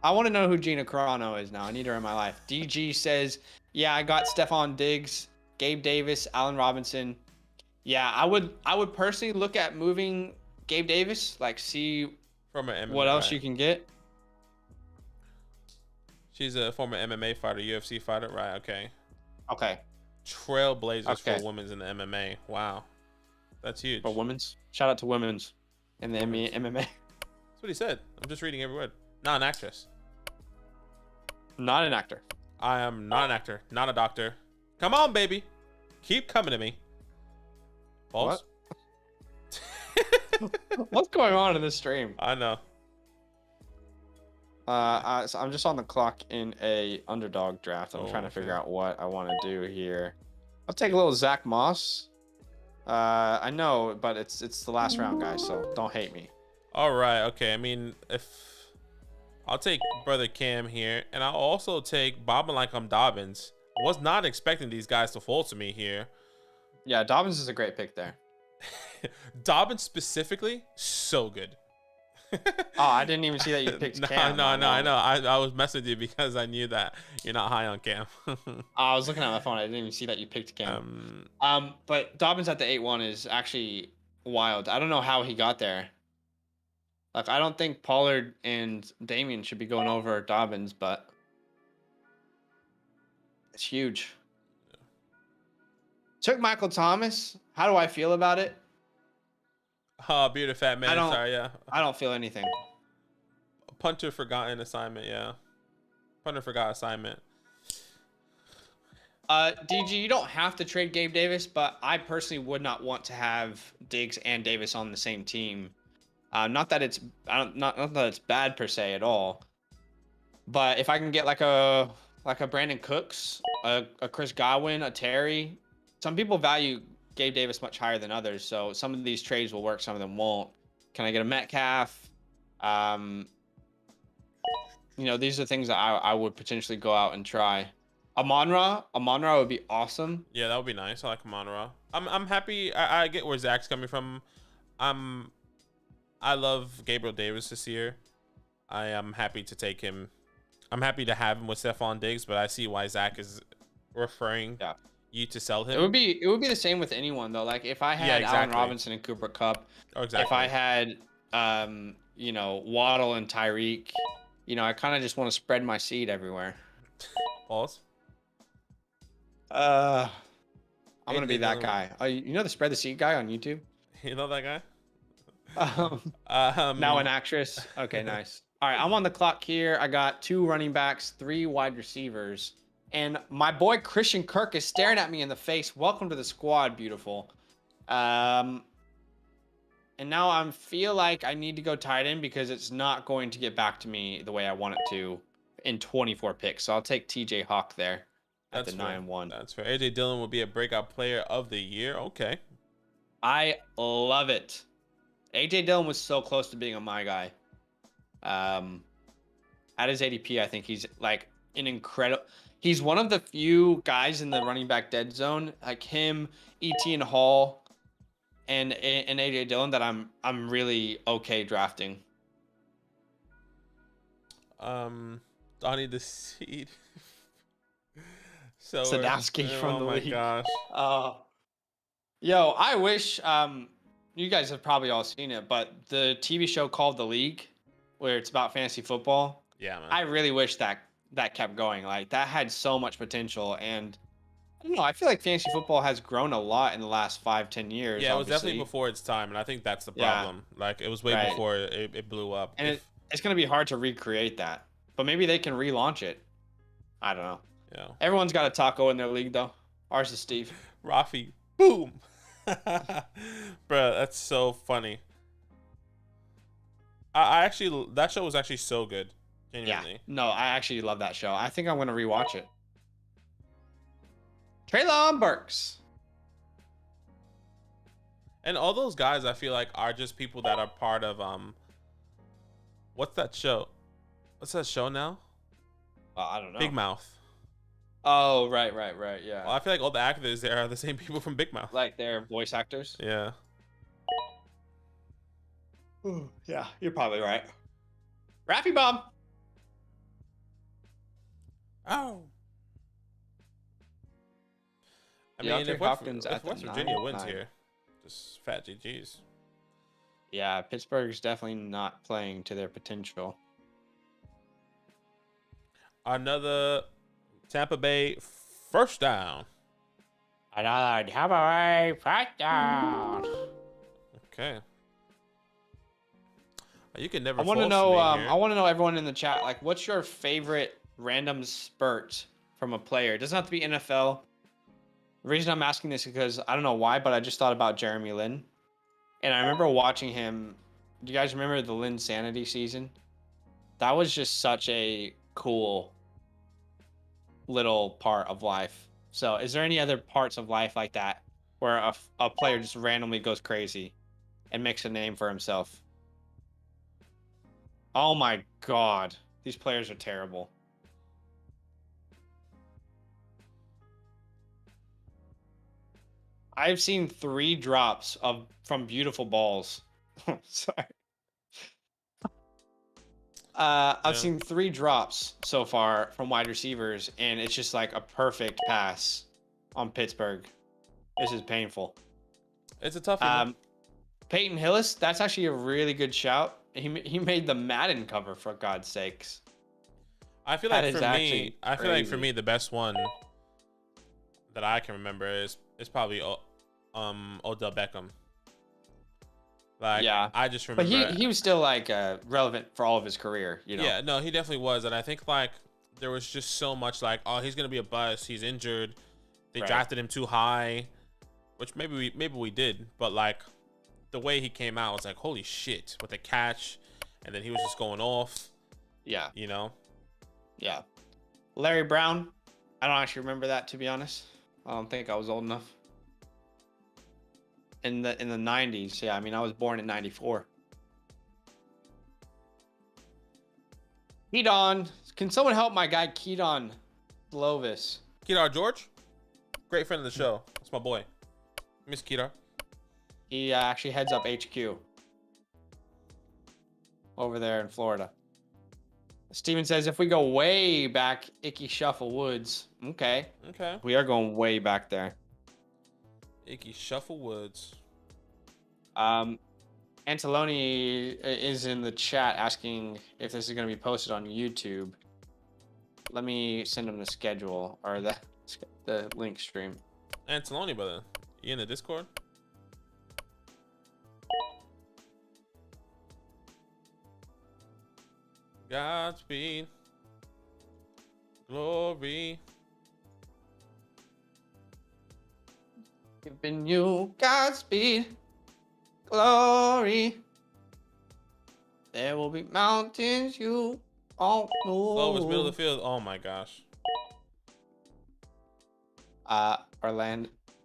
Speaker 2: I want to know who Gina Carano is now. I need her in my life. DG says, yeah, I got Stephon Diggs, Gabe Davis, Allen Robinson. Yeah, I would personally look at moving Gabe Davis, like see
Speaker 1: from an MMA
Speaker 2: what else you can get.
Speaker 1: She's a former MMA fighter, UFC fighter, right? Okay.
Speaker 2: Okay.
Speaker 1: Trailblazers for women's in the MMA. Wow, that's huge.
Speaker 2: For women's, shout out to women's in the MMA.
Speaker 1: That's what he said. I'm just reading every word. Not an actress.
Speaker 2: Not an actor.
Speaker 1: I am not an actor. Not a doctor. Come on, baby. Keep coming to me. Balls.
Speaker 2: What? What's going on in this stream?
Speaker 1: I know.
Speaker 2: So I'm just on the clock in a underdog draft. I'm trying to figure out what I want to do here. I'll take a little Zach Moss. I know, but it's the last round, guys, so don't hate me.
Speaker 1: All right. Okay. I mean, if I'll take brother Cam here, and I'll also take Bobbin like I'm Dobbins. Was not expecting these guys to fall to me here.
Speaker 2: Yeah, Dobbins is a great pick there.
Speaker 1: Dobbins specifically, so good.
Speaker 2: Oh, I didn't even see that you picked Cam.
Speaker 1: No, I know. I was messing with you because I knew that you're not high on Cam.
Speaker 2: I was looking at my phone. I didn't even see that you picked Cam. But Dobbins at the 8-1 is actually wild. I don't know how he got there. Like, I don't think Pollard and Damian should be going over Dobbins, but it's huge. Yeah. Took Michael Thomas. How do I feel about it?
Speaker 1: Oh, bearded fat man. Sorry, yeah.
Speaker 2: I don't feel anything.
Speaker 1: Punter forgotten assignment, yeah. Punter forgot assignment.
Speaker 2: DG, you don't have to trade Gabe Davis, but I personally would not want to have Diggs and Davis on the same team. Not that it's not that it's bad per se at all, but if I can get like a Brandon Cooks, a Chris Godwin, a Terry, some people value Gabe Davis much higher than others, so some of these trades will work, some of them won't. Can I get a Metcalf? You know, these are things that I would potentially go out and try. Amon-Ra would be awesome.
Speaker 1: Yeah, that would be nice. I like Amon-Ra. I'm happy. I get where Zach's coming from. I love Gabriel Davis this year. I am happy to take him. I'm happy to have him with Stephon Diggs, but I see why Zach is referring you to sell him.
Speaker 2: It would be the same with anyone though. Like if I had Allen Robinson and Cooper Kupp, if I had you know, Waddle and Tyreek, you know, I kind of just want to spread my seed everywhere.
Speaker 1: Pause.
Speaker 2: I'm gonna be that guy. Oh, you know the spread the seed guy on YouTube?
Speaker 1: You know that guy?
Speaker 2: Now an actress. Okay, nice. All right, I'm on the clock here. I got 2 running backs, 3 wide receivers, and my boy Christian Kirk is staring at me in the face. Welcome to the squad, beautiful. And now I feel like I need to go tight end because it's not going to get back to me the way I want it to in 24 picks. So I'll take TJ Hawk there at the 9-1.
Speaker 1: That's fair. AJ Dillon will be a breakout player of the year. Okay.
Speaker 2: I love it. AJ Dillon was so close to being a my guy. At his ADP, I think he's like an incredible. He's one of the few guys in the running back dead zone, like him, ET and Hall, and AJ Dillon that I'm really okay drafting.
Speaker 1: Donnie the Seed. So
Speaker 2: Sadowski from the league.
Speaker 1: Oh my gosh.
Speaker 2: Yo, I wish you guys have probably all seen it, but the TV show called The League, where it's about fantasy football.
Speaker 1: Yeah, man.
Speaker 2: I really wish that kept going. Like that had so much potential, and I don't know. I feel like fantasy football has grown a lot in the last 5-10 years.
Speaker 1: Yeah, it was definitely before its time, and I think that's the problem. Yeah. Like it was way before it blew up.
Speaker 2: And it's gonna be hard to recreate that, but maybe they can relaunch it. I don't know.
Speaker 1: Yeah.
Speaker 2: Everyone's got a taco in their league though. Ours is Steve.
Speaker 1: Rafi, boom. Bruh, that's so funny. I actually, that show was actually so good. Genuinely.
Speaker 2: Yeah. No, I actually love that show. I think I'm gonna rewatch it. Treylon Burks.
Speaker 1: And all those guys, I feel like, are just people that are part of what's that show? What's that show now?
Speaker 2: I don't know.
Speaker 1: Big Mouth.
Speaker 2: Oh, right, yeah.
Speaker 1: Well, I feel like all the actors there are the same people from Big Mouth.
Speaker 2: Like they're voice actors?
Speaker 1: Yeah.
Speaker 2: Ooh, yeah, you're probably right. Raffy Bob.
Speaker 1: Oh. I mean, if West Virginia wins here, just fat GGs.
Speaker 2: Yeah, Pittsburgh's definitely not playing to their potential.
Speaker 1: Another Tampa Bay first down.
Speaker 2: Another Tampa Bay first down.
Speaker 1: Okay. You can never.
Speaker 2: I want to know. I want to know everyone in the chat. Like, what's your favorite random spurt from a player? It doesn't have to be NFL. The reason I'm asking this is because I don't know why, but I just thought about Jeremy Lin, and I remember watching him. Do you guys remember the Lin Sanity season? That was just such a cool little part of life. So, is there any other parts of life like that where a player just randomly goes crazy and makes a name for himself? Oh my God, these players are terrible. I've seen 3 drops from beautiful balls. Sorry. I've
Speaker 1: Yeah.
Speaker 2: seen 3 drops so far from wide receivers, and it's just like a perfect pass on Pittsburgh. This is painful.
Speaker 1: It's a toughie.
Speaker 2: Peyton Hillis, that's actually a really good shout. He made the Madden cover, for God's sakes.
Speaker 1: I feel
Speaker 2: That
Speaker 1: like
Speaker 2: is
Speaker 1: for me,
Speaker 2: actually
Speaker 1: I feel like for
Speaker 2: crazy.
Speaker 1: me the best one that I can remember is probably Odell Beckham. Like
Speaker 2: Yeah,
Speaker 1: I just
Speaker 2: but
Speaker 1: remember.
Speaker 2: he was still like relevant for all of his career, you know.
Speaker 1: Yeah, no, he definitely was, and I think like there was just so much like, oh, he's gonna be a bust. He's injured. They
Speaker 2: Right.
Speaker 1: drafted him too high, which maybe we did, but like the way he came out was like, holy shit, with the catch, and then he was just going off.
Speaker 2: Yeah,
Speaker 1: You know.
Speaker 2: yeah. Larry Brown, I don't actually remember that, to be honest. I don't think I was old enough. In the 90s, yeah. I mean, I was born in 94. Keaton, can someone help my guy Keaton Slovis?
Speaker 1: Kedar George, great friend of the show. That's my boy, Miss Kedar.
Speaker 2: He actually heads up HQ over there in Florida. Steven says, if we go way back, Icky Shuffle Woods. Okay.
Speaker 1: Okay.
Speaker 2: We are going way back there.
Speaker 1: Icky Shuffle Woods.
Speaker 2: Anteloni is in the chat asking if this is going to be posted on YouTube. Let me send him the schedule or the link stream.
Speaker 1: Anteloni, brother. You in the Discord? Godspeed. Glory.
Speaker 2: Giving you Godspeed, glory. There will be mountains you all know.
Speaker 1: Oh, it was middle of the field. Oh my gosh.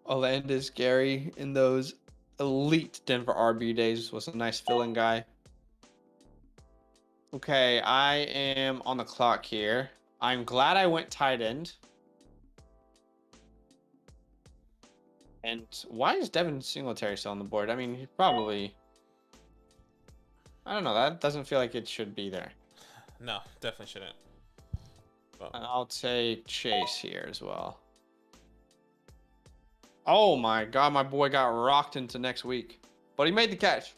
Speaker 2: Orlandis Gary in those elite Denver RB days was a nice fill-in guy. Okay, I am on the clock here. I'm glad I went tight end. And why is Devin Singletary still on the board? I mean, he probably... I don't know. That doesn't feel like it should be there.
Speaker 1: No, definitely shouldn't. But
Speaker 2: And I'll take Chase here as well. Oh my God, my boy got rocked into next week. But he made the catch.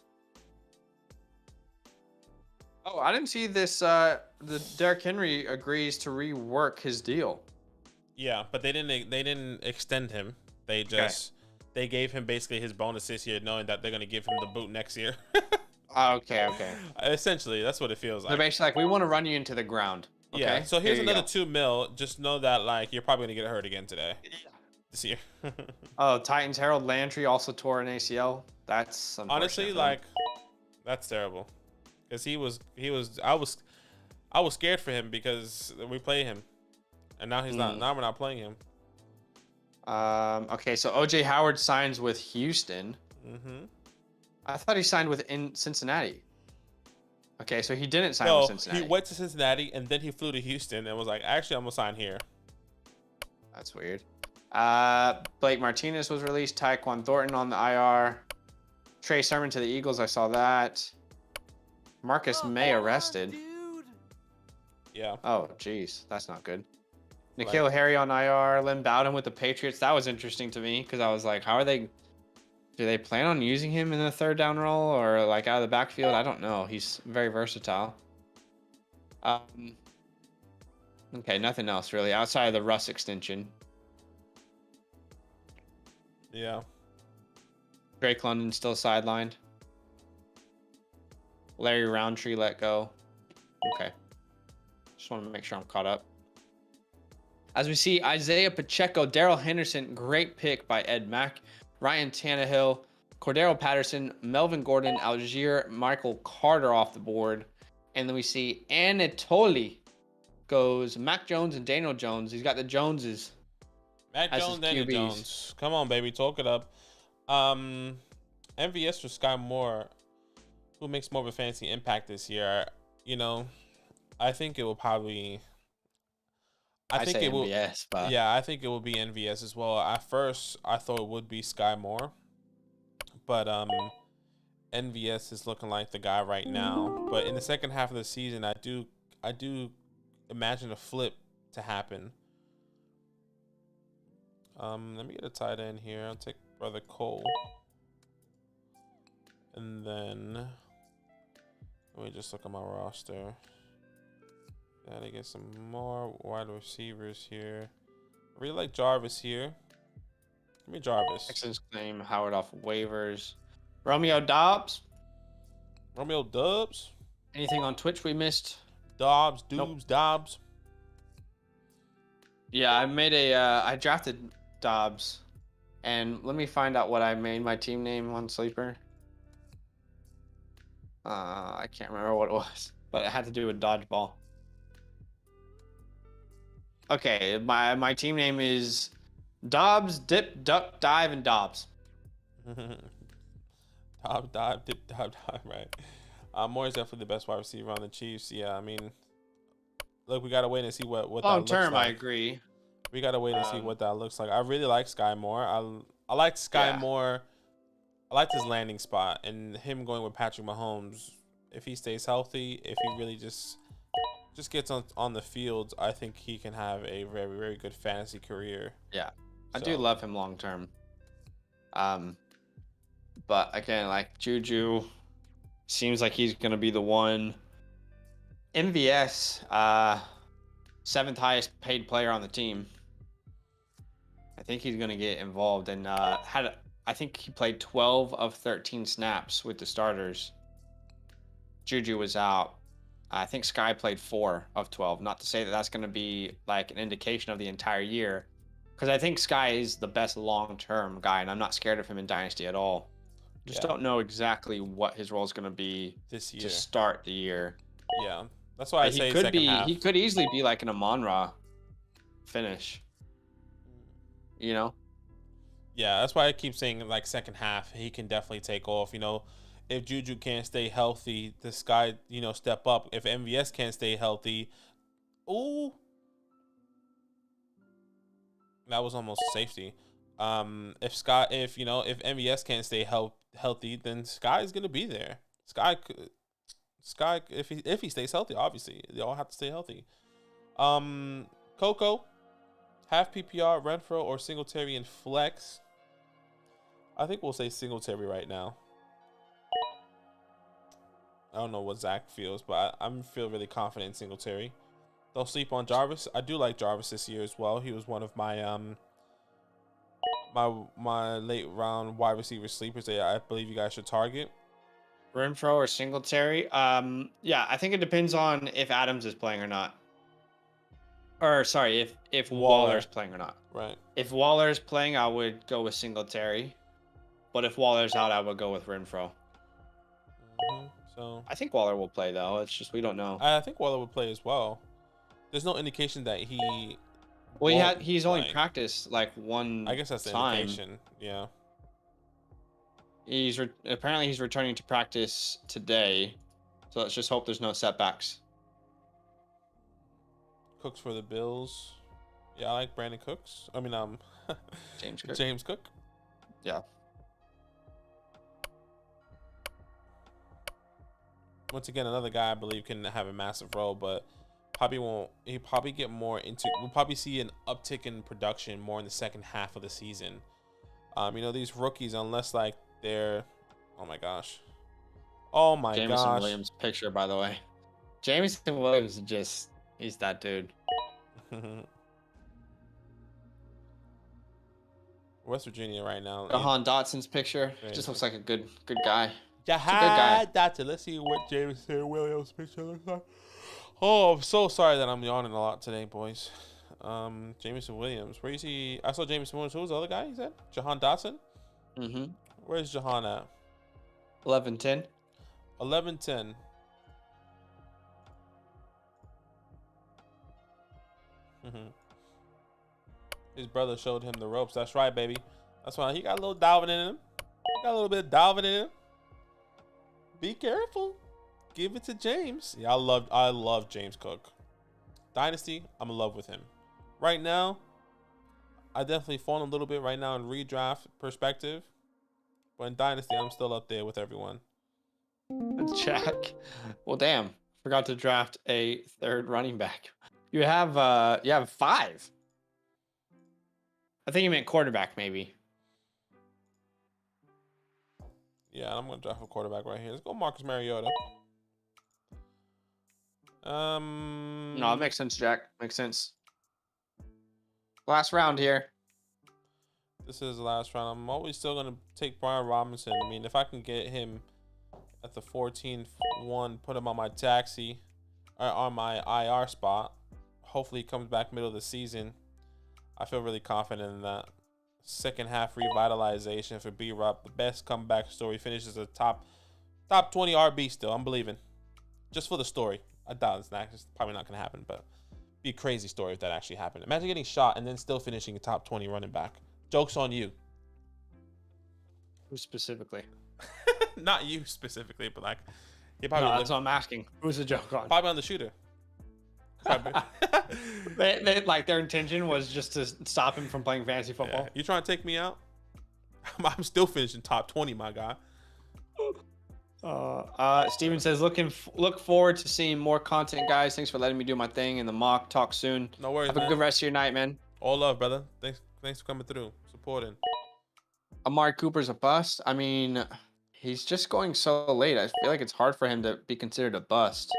Speaker 2: Oh, I didn't see this. The Derrick Henry agrees to rework his deal.
Speaker 1: yeah, but they didn't extend him. They just they gave him basically his bonus this year, knowing that they're gonna give him the boot next year.
Speaker 2: Okay.
Speaker 1: Essentially, that's what it feels
Speaker 2: They're
Speaker 1: like.
Speaker 2: basically like, we want to run you into the ground. Okay?
Speaker 1: Yeah. So here's
Speaker 2: Here you
Speaker 1: another
Speaker 2: go.
Speaker 1: $2 million. Just know that like you're probably gonna get hurt again today. This year.
Speaker 2: Oh, Titans Harold Landry also tore an ACL. That's unfortunate
Speaker 1: Honestly,
Speaker 2: for them.
Speaker 1: like that's terrible. Cause I was scared for him because we play him, and now he's not. Now we're not playing him.
Speaker 2: Okay, so OJ Howard signs with Houston.
Speaker 1: Mm-hmm.
Speaker 2: I thought he signed with in Cincinnati. Okay, so he didn't sign with
Speaker 1: No,
Speaker 2: Cincinnati.
Speaker 1: he went to Cincinnati and then he flew to Houston and was like, actually, I'm gonna sign here.
Speaker 2: That's weird. Blake Martinez was released. Tyquan Thornton on the IR. Trey Sermon to the Eagles. I saw that. Marcus May arrested.
Speaker 1: Yeah.
Speaker 2: Oh, geez, that's not good. N'Keal Harry on IR. Lynn Bowden with the Patriots. That was interesting to me because I was like, how are they? Do they plan on using him in the third down role or like out of the backfield? I don't know. He's very versatile. Okay, nothing else really outside of the Russ extension.
Speaker 1: Yeah.
Speaker 2: Drake London still sidelined. Larry Roundtree let go. Okay. Just want to make sure I'm caught up. As we see, Isaiah Pacheco, Darrell Henderson, great pick by Ed Mack. Ryan Tannehill, Cordero Patterson, Melvin Gordon, Algier, Michael Carter off the board. And then we see Anatoly goes Mac Jones and Daniel Jones. He's got the Joneses.
Speaker 1: Mac
Speaker 2: as
Speaker 1: Jones,
Speaker 2: his
Speaker 1: Daniel
Speaker 2: QBs.
Speaker 1: Jones. Come on, baby, talk it up. MVS for Sky Moore, who makes more of a fantasy impact this year. You know, I think it will probably. I think
Speaker 2: say
Speaker 1: it will.
Speaker 2: MVS, but
Speaker 1: Yeah, I think it will be NVS as well. At first, I thought it would be Sky Moore, but NVS is looking like the guy right now. But in the second half of the season, I do imagine a flip to happen. Let me get a tight end here. I'll take Brother Cole. And then let me just look at my roster. Gotta get some more wide receivers here. I really like Jarvis here. Give me Jarvis.
Speaker 2: Texans claim Howard off waivers. Romeo Dobbs.
Speaker 1: Romeo Dubs.
Speaker 2: Anything on Twitch we missed?
Speaker 1: Dobbs.
Speaker 2: Nope.
Speaker 1: Dobbs.
Speaker 2: Yeah, I drafted Dobbs. And let me find out what I made my team name on Sleeper. I can't remember what it was, but it had to do with dodgeball. Okay, my team name is Dobbs, Dip, Duck, Dive, and Dobbs.
Speaker 1: Dive, dip, dive, right. Moore is definitely the best wide receiver on the Chiefs. Yeah, I mean, look, we gotta wait and see what that
Speaker 2: Long
Speaker 1: looks
Speaker 2: term,
Speaker 1: like.
Speaker 2: I agree.
Speaker 1: We gotta wait and see what that looks like. I really like Sky Moore. I like Sky
Speaker 2: Yeah.
Speaker 1: Moore. I liked his landing spot and him going with Patrick Mahomes. If he stays healthy, if he really just gets on the field, I think he can have a very, very good fantasy career.
Speaker 2: Yeah, I
Speaker 1: So-
Speaker 2: do love him long term. But again, like Juju, seems like he's gonna be the one. MVS, 7th highest paid player on the team. I think he's gonna get involved and I think he played 12 of 13 snaps with the starters. Juju was out. I think Sky played 4 of 12. Not to say that that's going to be like an indication of the entire year, because I think Sky is the best long-term guy, and I'm not scared of him in Dynasty at all. Just don't know exactly what his role is going to be
Speaker 1: This year.
Speaker 2: to start the year.
Speaker 1: Yeah, that's why I say second half.
Speaker 2: He could easily be like an Amon-Ra finish. You know?
Speaker 1: Yeah, that's why I keep saying like second half, he can definitely take off. You know, if Juju can't stay healthy, this guy, step up. If MVS can't stay healthy, ooh, that was almost a safety. If MVS can't stay healthy, then Sky's gonna be there. Sky, if he stays healthy, obviously they all have to stay healthy. Coco, half PPR, Renfro, or Singletary in flex. I think we'll say Singletary right now. I don't know what Zach feels, but I feel really confident in Singletary. They'll sleep on Jarvis. I do like Jarvis this year as well. He was one of my my late round wide receiver sleepers that I believe you guys should target.
Speaker 2: Renfro or Singletary? Yeah, I think it depends on if Adams is playing or not. Or sorry, if Waller's playing or not.
Speaker 1: Right.
Speaker 2: If Waller's playing, I would go with Singletary. But if Waller's out, I would go with Renfro.
Speaker 1: So
Speaker 2: I think Waller will play though. It's just we don't know.
Speaker 1: I think Waller would play as well. There's no indication that he.
Speaker 2: Well, he's only practiced like one.
Speaker 1: I guess that's the
Speaker 2: time.
Speaker 1: indication. Yeah.
Speaker 2: Apparently he's returning to practice today, so let's just hope there's no setbacks.
Speaker 1: Cooks for the Bills. Yeah, I like Brandon Cooks. I mean,
Speaker 2: James Cook.
Speaker 1: James Cook.
Speaker 2: Yeah.
Speaker 1: Once again, another guy I believe can have a massive role, but probably won't. He'll probably get more into. We'll probably see an uptick in production more in the second half of the season. These rookies, unless like they're, oh my gosh,
Speaker 2: Jameson Williams picture, by the way. Jameson Williams he's that dude.
Speaker 1: West Virginia right now.
Speaker 2: Jahan Dotson's picture just looks like a good guy.
Speaker 1: Jahan Dotson. Let's see what Jameson Williams picture looks like. Oh, I'm so sorry that I'm yawning a lot today, boys. Jameson Williams. Where is he? I saw Jameson Williams. Who was the other guy? He said Jahan Dotson.
Speaker 2: Mm-hmm.
Speaker 1: Where's Jahan at?
Speaker 2: 11-10.
Speaker 1: 11-10. His brother showed him the ropes. That's right, baby. That's why he got a little Dalvin in him. He got a little bit of Dalvin in him. Be careful. Give it to James. Yeah, I love James Cook. Dynasty, I'm in love with him. right now, I definitely fallen a little bit right now in redraft perspective. But in Dynasty, I'm still up there with everyone.
Speaker 2: Jack. Well, damn. Forgot to draft a third running back. You have 5. I think you meant quarterback, maybe.
Speaker 1: Yeah, I'm gonna draft a quarterback right here. Let's go Marcus Mariota.
Speaker 2: No, it makes sense, Jack. Makes sense. Last round here.
Speaker 1: This is the last round. I'm always still gonna take Brian Robinson. I mean, if I can get him at the 14-1, put him on my taxi, or on my IR spot. Hopefully, he comes back middle of the season. I feel really confident in that. Second half revitalization for B-Rob. The best comeback story. Finishes a top 20 RB still. I'm believing. Just for the story. I doubt it's probably not going to happen, but be a crazy story if that actually happened. Imagine getting shot and then still finishing a top 20 running back. Joke's on you.
Speaker 2: Who specifically?
Speaker 1: Not you specifically, but like, you
Speaker 2: No,
Speaker 1: probably
Speaker 2: that's what I'm asking. Who's the joke on?
Speaker 1: probably on the shooter.
Speaker 2: They, like their intention was just to stop him from playing fantasy football.
Speaker 1: Yeah. You trying to take me out? I'm still finishing top 20, my guy.
Speaker 2: Steven says, look forward to seeing more content, guys. Thanks for letting me do my thing in the mock. Talk soon.
Speaker 1: No worries,
Speaker 2: Have
Speaker 1: man.
Speaker 2: a good rest of your night, man.
Speaker 1: All love, brother. Thanks for coming through, supporting.
Speaker 2: Amari Cooper's a bust. I mean, he's just going so late. I feel like it's hard for him to be considered a bust.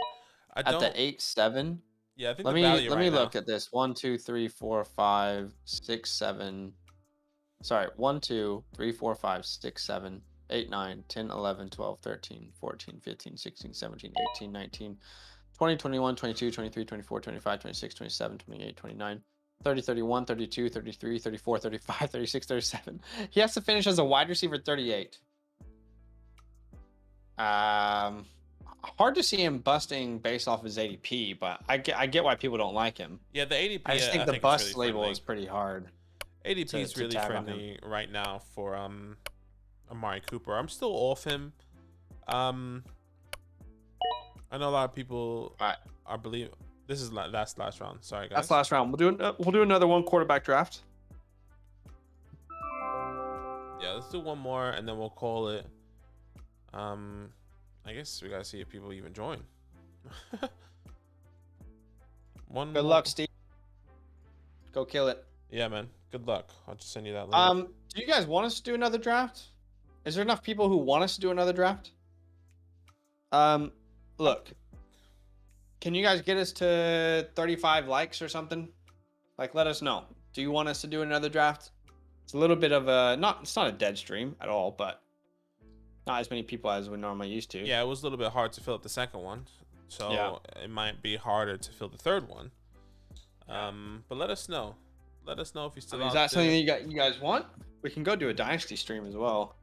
Speaker 2: At the 8-7.
Speaker 1: Yeah, I think
Speaker 2: Let
Speaker 1: the
Speaker 2: me
Speaker 1: value
Speaker 2: let
Speaker 1: right
Speaker 2: me
Speaker 1: now.
Speaker 2: look at this. 1, 2, 3, 4, 5, 6, 7. Sorry, 1, 2, 3, 4, 5, 6, 7, 8, 9, 10, 11, 12, 13, 14, 15, 16, 17, 18, 19, 20, 21, 22, 23, 24, 25, 26, 27, 28, 29, 30, 31, 32, 33, 34, 35, 36, 37. He has to finish as a wide receiver 38. Hard to see him busting based off his ADP, but I get why people don't like him.
Speaker 1: Yeah, the ADP.
Speaker 2: I just think the bust label is pretty hard.
Speaker 1: ADP is really friendly right now for Amari Cooper. I'm still off him. I know a lot of people are believe this is last round. Sorry, guys.
Speaker 2: That's last round. We'll do another one quarterback draft.
Speaker 1: Yeah, let's do one more and then we'll call it. I guess we gotta see if people even join.
Speaker 2: Good luck, Steve. Go kill it.
Speaker 1: Yeah, man. Good luck. I'll just send you that link.
Speaker 2: Do you guys want us to do another draft? Is there enough people who want us to do another draft? Look. Can you guys get us to 35 likes or something? Like, let us know. Do you want us to do another draft? It's a little bit of a it's not a dead stream at all, but not as many people as we normally used to.
Speaker 1: Yeah, it was a little bit hard to fill up the second one, so it might be harder to fill the third one. But let us know. Let us know if you still.
Speaker 2: Is that something that you guys want? We can go do a dynasty stream as well.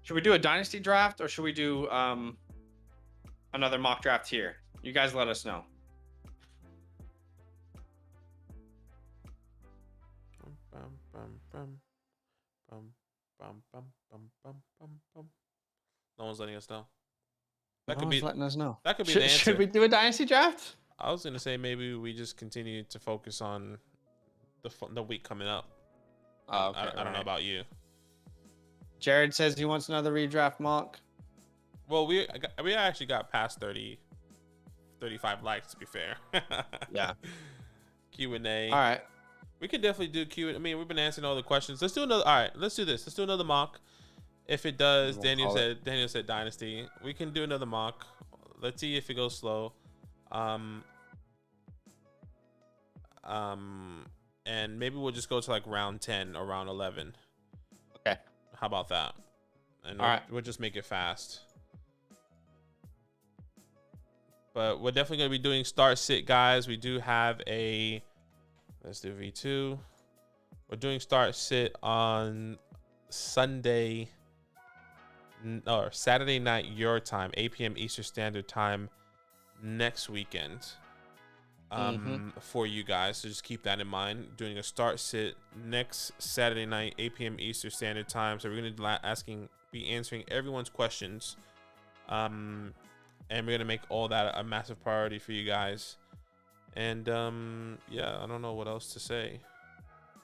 Speaker 2: Should we do a dynasty draft or should we do another mock draft here? You guys let us know.
Speaker 1: No one's letting us know.
Speaker 2: That could be letting us know.
Speaker 1: That could be the answer.
Speaker 2: Should we do a dynasty draft?
Speaker 1: I was gonna say maybe we just continue to focus on the week coming up.
Speaker 2: Okay,
Speaker 1: I don't know about you.
Speaker 2: Jared says he wants another redraft mock.
Speaker 1: Well, we actually got past 35 likes, to be fair.
Speaker 2: Yeah.
Speaker 1: Q&A.
Speaker 2: All right.
Speaker 1: We could definitely do Q&A. I mean, we've been answering all the questions. Let's do another. All right, let's do this. Let's do another mock. If it does, Daniel said Dynasty. We can do another mock. Let's see if it goes slow. And maybe we'll just go to like round 10 or round 11.
Speaker 2: Okay.
Speaker 1: How about that? And we'll just make it fast. But we're definitely going to be doing start sit, guys. We do have let's do V2. We're doing start sit on Saturday night your time, 8 p.m. Eastern Standard Time next weekend. For you guys, so just keep that in mind. Doing a start sit next Saturday night, 8 p.m. Eastern Standard Time. So we're gonna be answering everyone's questions, and we're gonna make all that a massive priority for you guys. And yeah, I don't know what else to say.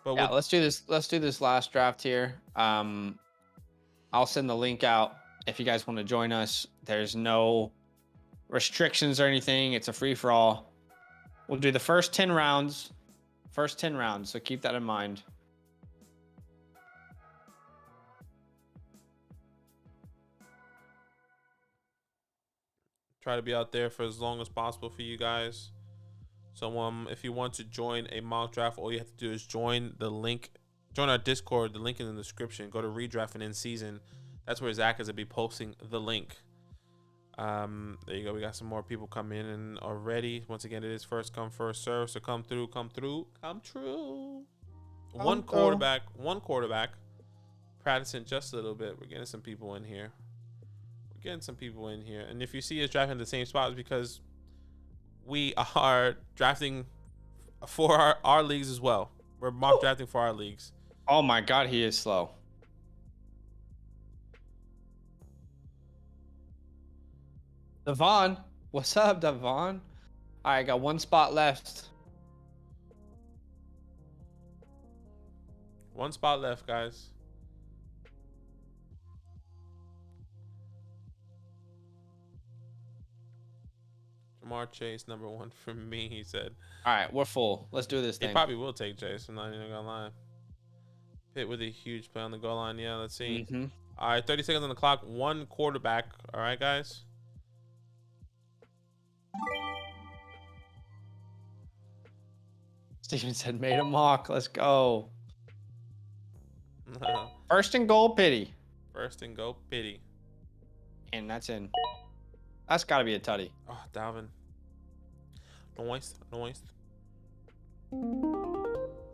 Speaker 1: But
Speaker 2: Yeah, let's do this. Let's do this last draft here. I'll send the link out if you guys want to join us. There's no restrictions or anything. It's a free for all. We'll do the first 10 rounds. First 10 rounds. So keep that in mind.
Speaker 1: try to be out there for as long as possible for you guys. So if you want to join a mock draft, all you have to do is join our Discord. The link in the description. Go to redraft and in season. That's where Zach is gonna be posting the link. There you go. We got some more people coming in already. Once again, it is first come, first serve. So come through. One quarterback. Practicing just a little bit. We're getting some people in here. And if you see us drafting the same spot, it's because we are drafting for our leagues as well. We're mock drafting for our leagues.
Speaker 2: Oh my God, he is slow. Devon, what's up, Devon? All right, got one spot left.
Speaker 1: One spot left, guys. Jamar Chase, #1 for me, he said.
Speaker 2: All right, we're full. Let's do this thing.
Speaker 1: He probably will take Chase. I'm not even gonna lie. Pitt with a huge play on the goal line. Yeah, let's see. All right, 30 seconds on the clock. One quarterback. All right, guys.
Speaker 2: Steven said, made a mock. Let's go. First and goal, pity.
Speaker 1: First and goal, pity.
Speaker 2: And that's in. That's got to be a tutty.
Speaker 1: Oh, Dalvin. Noise.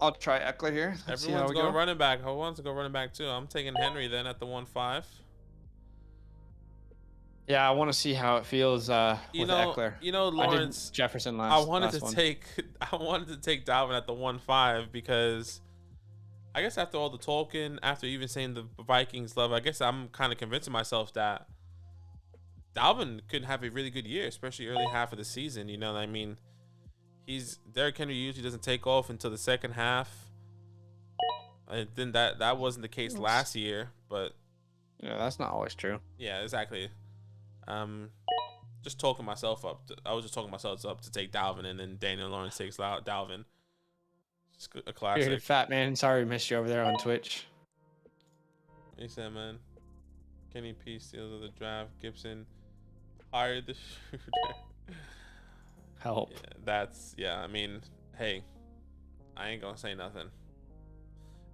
Speaker 2: I'll try Eckler here.
Speaker 1: Everyone's going running back. Who wants to go running back too? I'm taking Henry then at the 1-5.
Speaker 2: Yeah, I want to see how it feels with Eckler.
Speaker 1: Lawrence
Speaker 2: Jefferson last.
Speaker 1: I wanted to take Dalvin at the 1-5 because I guess after all the talking, after even saying the Vikings love, I guess I'm kind of convincing myself that Dalvin could have a really good year, especially early half of the season. You know what I mean? Derrick Henry usually doesn't take off until the second half. And then that wasn't the case last year, but
Speaker 2: yeah, that's not always true.
Speaker 1: Yeah, exactly. Just talking myself up. I was just talking myself up to take Dalvin, and then Daniel Lawrence takes Dalvin. It's a classic.
Speaker 2: Bearded fat man. Sorry, we missed you over there on Twitch.
Speaker 1: He said, man. Kenny P steals of the draft. Gibson hired the shooter.
Speaker 2: Help.
Speaker 1: Yeah, I mean, hey, I ain't gonna say nothing.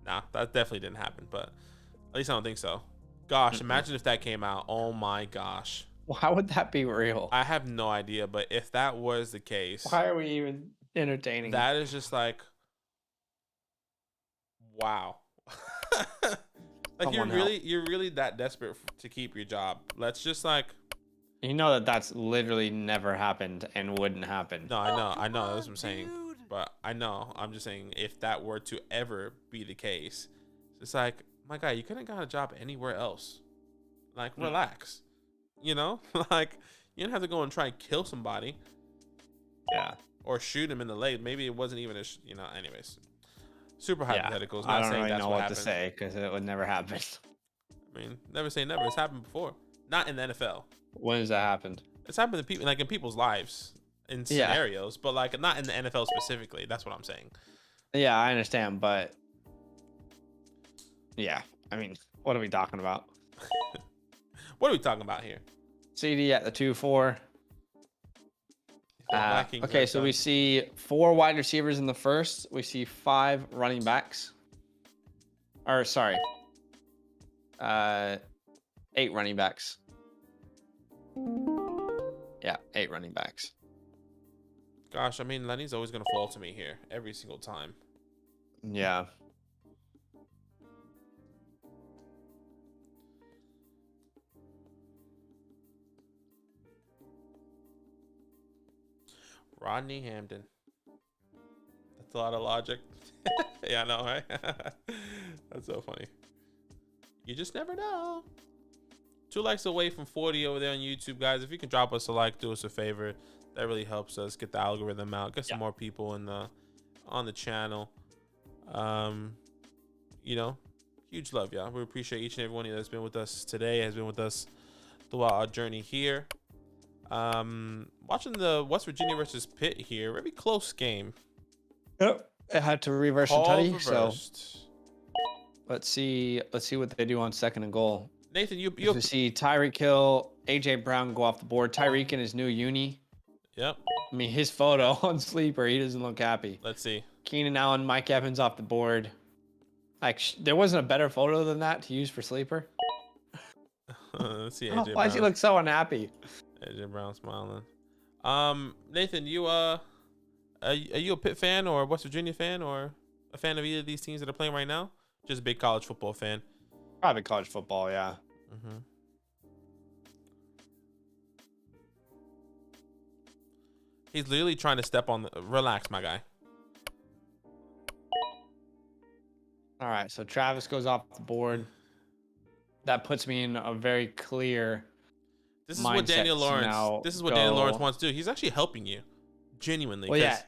Speaker 1: Nah, that definitely didn't happen, but at least I don't think so. Gosh, imagine if that came out. Oh my gosh.
Speaker 2: Why would that be real?
Speaker 1: I have no idea, but if that was the case,
Speaker 2: why are we even entertaining?
Speaker 1: That is just like, wow. Like you're really that desperate to keep your job. Let's just like.
Speaker 2: You know that's literally never happened and wouldn't happen.
Speaker 1: No, I know. That's what I'm saying. But I know. I'm just saying if that were to ever be the case, it's like, my guy, you couldn't got a job anywhere else. Like, relax. You know? Like, you didn't have to go and try and kill somebody.
Speaker 2: Yeah.
Speaker 1: Or shoot him in the leg. Maybe it wasn't even anyways. Super hypotheticals.
Speaker 2: I don't really know what to say because it would never happen.
Speaker 1: I mean, never say never. It's happened before. Not in the NFL.
Speaker 2: When has that happened?
Speaker 1: It's happened to people, like in people's lives, in scenarios, but like not in the NFL specifically. That's what I'm saying.
Speaker 2: Yeah, I understand, but yeah, I mean, what are we talking about?
Speaker 1: What are we talking about here?
Speaker 2: CD at the 2-4. Okay, so we see 4 wide receivers in the first. We see 5 running backs. Or sorry, 8 running backs. Yeah, 8 running backs.
Speaker 1: Gosh, I mean, Lenny's always gonna fall to me here every single time.
Speaker 2: Yeah.
Speaker 1: Rodney Hamden. That's a lot of logic. Yeah, I know, right? That's so funny. You just never know. 2 likes away from 40 over there on YouTube, guys. If you can drop us a like, do us a favor. That really helps us get the algorithm out, get some more people in the on the channel. You know, huge love, y'all. We appreciate each and every one of you that's been with us today, has been with us throughout our journey here. Watching the West Virginia versus Pitt here, very close game.
Speaker 2: Yep, it had to reverse the
Speaker 1: Call
Speaker 2: tutty.
Speaker 1: reversed.
Speaker 2: So let's see what they do on 2nd and goal.
Speaker 1: Nathan, you
Speaker 2: see Tyreek Hill, AJ Brown go off the board. Tyreek in his new uni.
Speaker 1: Yep.
Speaker 2: I mean, his photo on Sleeper, he doesn't look happy.
Speaker 1: Let's see.
Speaker 2: Keenan Allen, Mike Evans off the board. Like, there wasn't a better photo than that to use for Sleeper.
Speaker 1: Let's see. AJ
Speaker 2: Why does he look so unhappy?
Speaker 1: AJ Brown smiling. Nathan, you are you a Pitt fan or a West Virginia fan or a fan of either of these teams that are playing right now? Just a big college football fan.
Speaker 2: Probably college football, yeah.
Speaker 1: He's literally trying to step on the. Relax, my guy.
Speaker 2: All right, so Travis goes off the board. That puts me in a very clear.
Speaker 1: This is what Daniel Lawrence. This is what Daniel Lawrence wants to do. He's actually helping you, genuinely.
Speaker 2: Well, yeah.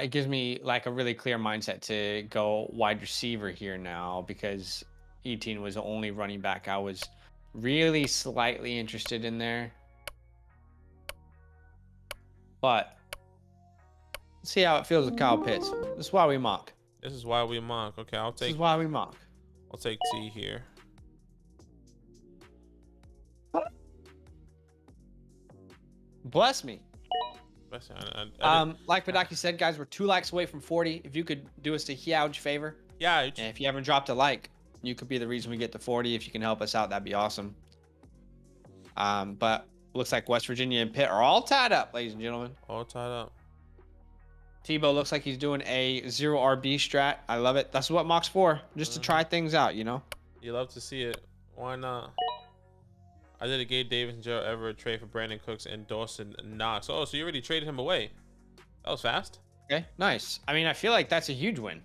Speaker 2: It gives me like a really clear mindset to go wide receiver here now because Etienne was the only running back I was really slightly interested in there. But let's see how it feels with Kyle Pitts. This is why we mock.
Speaker 1: This is why we mock. Okay, I'll take.
Speaker 2: This is why we mock.
Speaker 1: I'll take T here.
Speaker 2: Bless me.
Speaker 1: I
Speaker 2: Like Badaki said, guys, we're 2 likes away from 40. If you could do us a huge favor.
Speaker 1: Yeah.
Speaker 2: And if you haven't dropped a like, you could be the reason we get to 40. If you can help us out, that'd be awesome. But looks like West Virginia and Pitt are all tied up, ladies and gentlemen.
Speaker 1: All tied up.
Speaker 2: Tebow looks like he's doing a 0 RB strat. I love it. That's what Mock's for, just to try things out, you know?
Speaker 1: You love to see it. Why not? I did a Gabe Davis and Gerald Everett trade for Brandon Cooks and Dawson Knox. Oh, so you already traded him away. That was fast.
Speaker 2: Okay, nice. I mean, I feel like that's a huge win.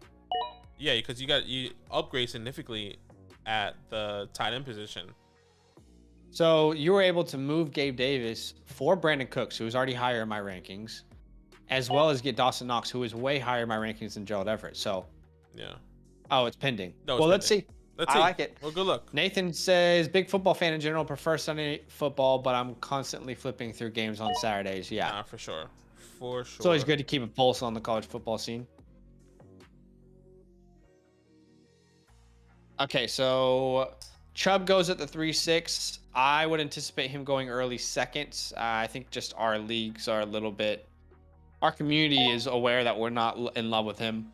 Speaker 1: Yeah, because you upgrade significantly at the tight end position.
Speaker 2: So you were able to move Gabe Davis for Brandon Cooks, who was already higher in my rankings, as well as get Dawson Knox, who is way higher in my rankings than Gerald Everett. So,
Speaker 1: yeah.
Speaker 2: Oh, it's pending.
Speaker 1: No,
Speaker 2: well, let's see. I like it.
Speaker 1: Well, good luck.
Speaker 2: Nathan says, big football fan in general, prefer Sunday football, but I'm constantly flipping through games on Saturdays. Yeah.
Speaker 1: Nah, for sure. For sure.
Speaker 2: It's always good to keep a pulse on the college football scene. Okay, so Chubb goes at the 3-6. I would anticipate him going early seconds. I think just our leagues are a little bit... Our community is aware that we're not in love with him.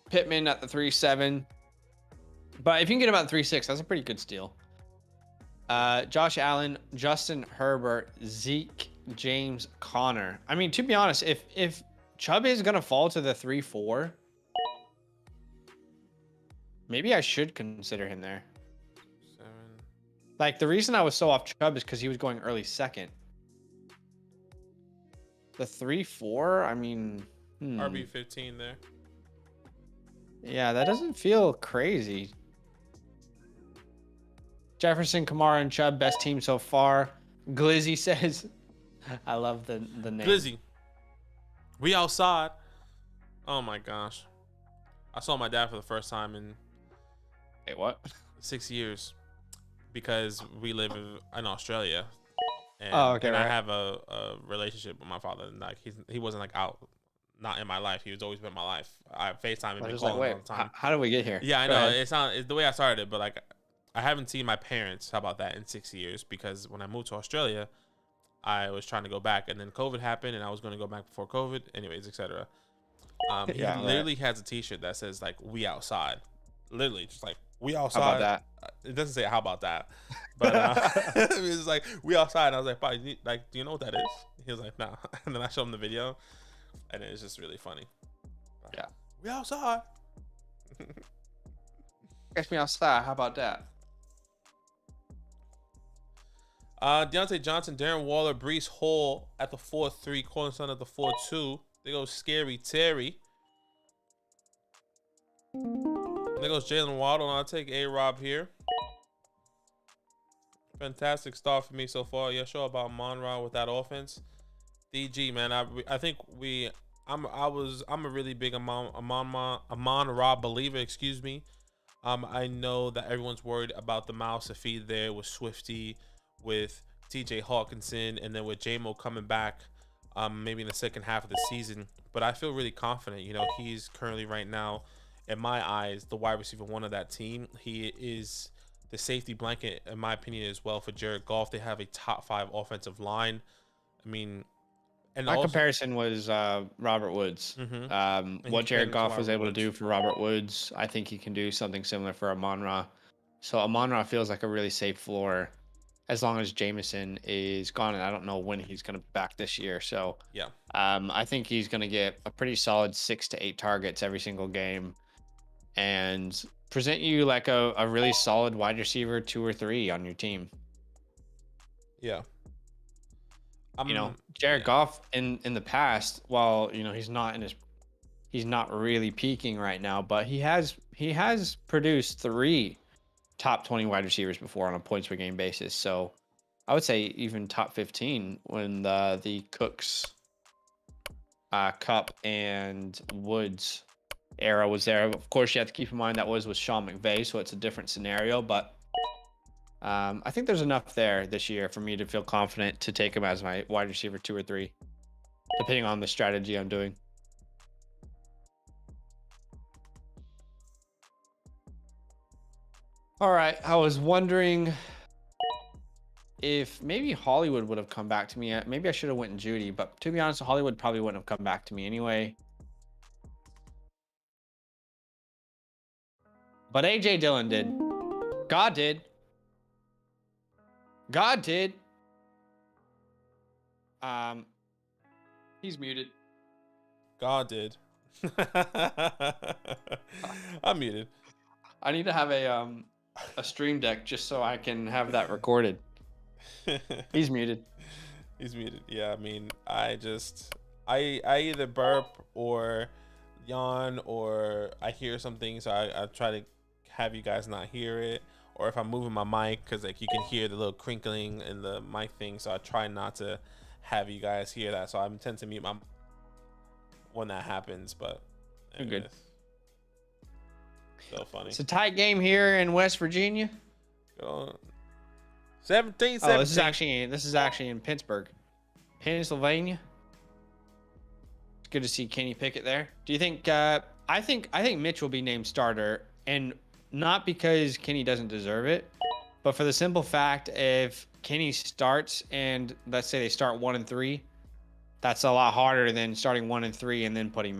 Speaker 2: Pittman at the 3-7. But if you can get him at the 3-6, that's a pretty good steal. Josh Allen, Justin Herbert, Zeke, James Conner. I mean, to be honest, if Chubb is going to fall to the 3-4, maybe I should consider him there.
Speaker 1: 7.
Speaker 2: Like, the reason I was so off Chubb is because he was going early second. The 3-4, I mean...
Speaker 1: RB15 there.
Speaker 2: Yeah, that doesn't feel crazy. Jefferson, Kamara, and Chubb, best team so far. Glizzy says, I love the name.
Speaker 1: Glizzy. We outside. Oh my gosh. I saw my dad for the first time in
Speaker 2: Wait, what?
Speaker 1: 6 years because we live in Australia. And,
Speaker 2: and
Speaker 1: I have a relationship with my father. And like he wasn't like out, not in my life. He was always been in my life. I FaceTime him and call him all the time.
Speaker 2: How did we get here?
Speaker 1: Yeah, I know. It's the way I started it, but like I haven't seen my parents. How about that in 6 years? Because when I moved to Australia, I was trying to go back, and then COVID happened, and I was going to go back before COVID. Anyways, etc. He literally has a T-shirt that says like "We outside," literally just like "We outside."
Speaker 2: How about that?
Speaker 1: It doesn't say "How about that," but it's like "We outside." And I was like, "Buddy, do you know what that is?" He was like, "No." And then I showed him the video, and it's just really funny.
Speaker 2: Yeah,
Speaker 1: we outside.
Speaker 2: Catch me outside. How about that?
Speaker 1: Deontay Johnson, Darren Waller, Breece Hall at the 4-3, cornerstone at the 4-2. There goes Scary Terry. There goes Jalen Waddle, and I'll take A-Rob here. Fantastic start for me so far. Yeah, sure about Monra with that offense. DG, man, I think I'm a really big Amon Ra believer. Excuse me. I know that everyone's worried about the mouse to feed there with Swifty, with TJ Hawkinson, and then with JMO coming back, maybe in the second half of the season. But I feel really confident. You know, he's currently right now, in my eyes, the wide receiver one of that team. He is the safety blanket, in my opinion, as well for Jared Goff. They have a top 5 offensive line. I mean, and
Speaker 2: My
Speaker 1: also,
Speaker 2: comparison was Robert Woods.
Speaker 1: and he
Speaker 2: What
Speaker 1: compared
Speaker 2: Jared
Speaker 1: him to
Speaker 2: Goff was
Speaker 1: Robert
Speaker 2: able to do
Speaker 1: Woods.
Speaker 2: for Robert Woods, I think he can do something similar for Amon-Ra. So Amon-Ra feels like a really safe floor as long as Jameson is gone, and I don't know when he's going to be back this year. So
Speaker 1: Yeah.
Speaker 2: I think he's going to get a pretty solid 6 to 8 targets every single game and present you like a really solid wide receiver 2 or 3 on your team.
Speaker 1: Yeah.
Speaker 2: You know, Jared
Speaker 1: Yeah.
Speaker 2: Goff in the past, while you know he's not really peaking right now, but he has produced 3 top 20 wide receivers before on a points per game basis. So I would say even top 15 when the Cooks, Cup, and Woods era was there. Of course, you have to keep in mind that was with Sean McVay, so it's a different scenario. But I think there's enough there this year for me to feel confident to take him as my wide receiver 2 or 3, depending on the strategy I'm doing. All right, I was wondering if maybe Hollywood would have come back to me. Maybe I should have went in Judy, but to be honest, Hollywood probably wouldn't have come back to me anyway. But AJ Dillon did. God did. God did.
Speaker 3: He's muted.
Speaker 1: God did. I'm muted.
Speaker 2: I need to have a stream deck just so I can have that recorded. He's muted.
Speaker 1: He's muted. Yeah, I mean, I either burp or yawn or I hear something, so I try to have you guys not hear it. Or if I'm moving my mic, because like you can hear the little crinkling in the mic thing, so I try not to have you guys hear that. So I tend to mute my when that happens. But
Speaker 2: You're good.
Speaker 1: So funny.
Speaker 2: It's a tight game here in West Virginia.
Speaker 1: 17.
Speaker 2: Oh, this is actually in Pittsburgh, Pennsylvania. It's good to see Kenny Pickett there. Do you think? I think Mitch will be named starter, and not because Kenny doesn't deserve it, but for the simple fact if Kenny starts and let's say they start 1-3, that's a lot harder than starting 1-3 and then putting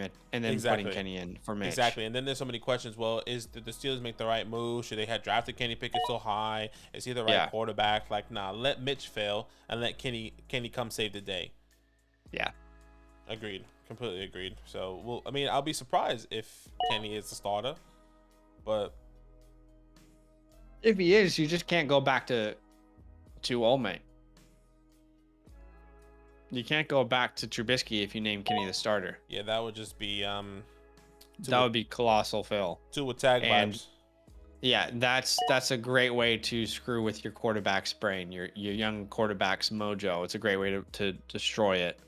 Speaker 2: Kenny in for Mitch.
Speaker 1: Exactly. And then there's so many questions. Well, did the Steelers make the right move? Should they have drafted Kenny Pickett so high? Is he the right quarterback? Like, nah, let Mitch fail and let Kenny come save the day.
Speaker 2: Yeah.
Speaker 1: Agreed. Completely agreed. So, I'll be surprised if Kenny is the starter, but
Speaker 2: if he is, you just can't go back to Ole Miss. You can't go back to Trubisky if you name Kenny the starter.
Speaker 1: Yeah, that would just be
Speaker 2: that would be colossal fail.
Speaker 1: Two tag vibes.
Speaker 2: Yeah, that's a great way to screw with your quarterback's brain, your young quarterback's mojo. It's a great way to destroy it.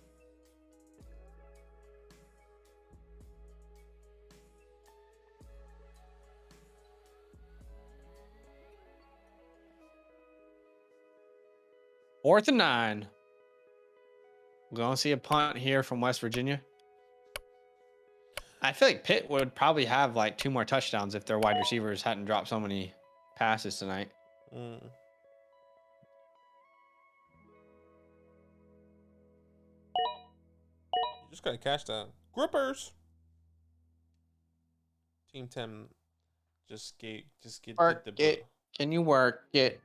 Speaker 2: Fourth and 9. We're going to see a punt here from West Virginia. I feel like Pitt would probably have like 2 more touchdowns if their wide receivers hadn't dropped so many passes tonight.
Speaker 1: You just got to catch that. Grippers. Team 10 just get the
Speaker 2: it. Can you work it?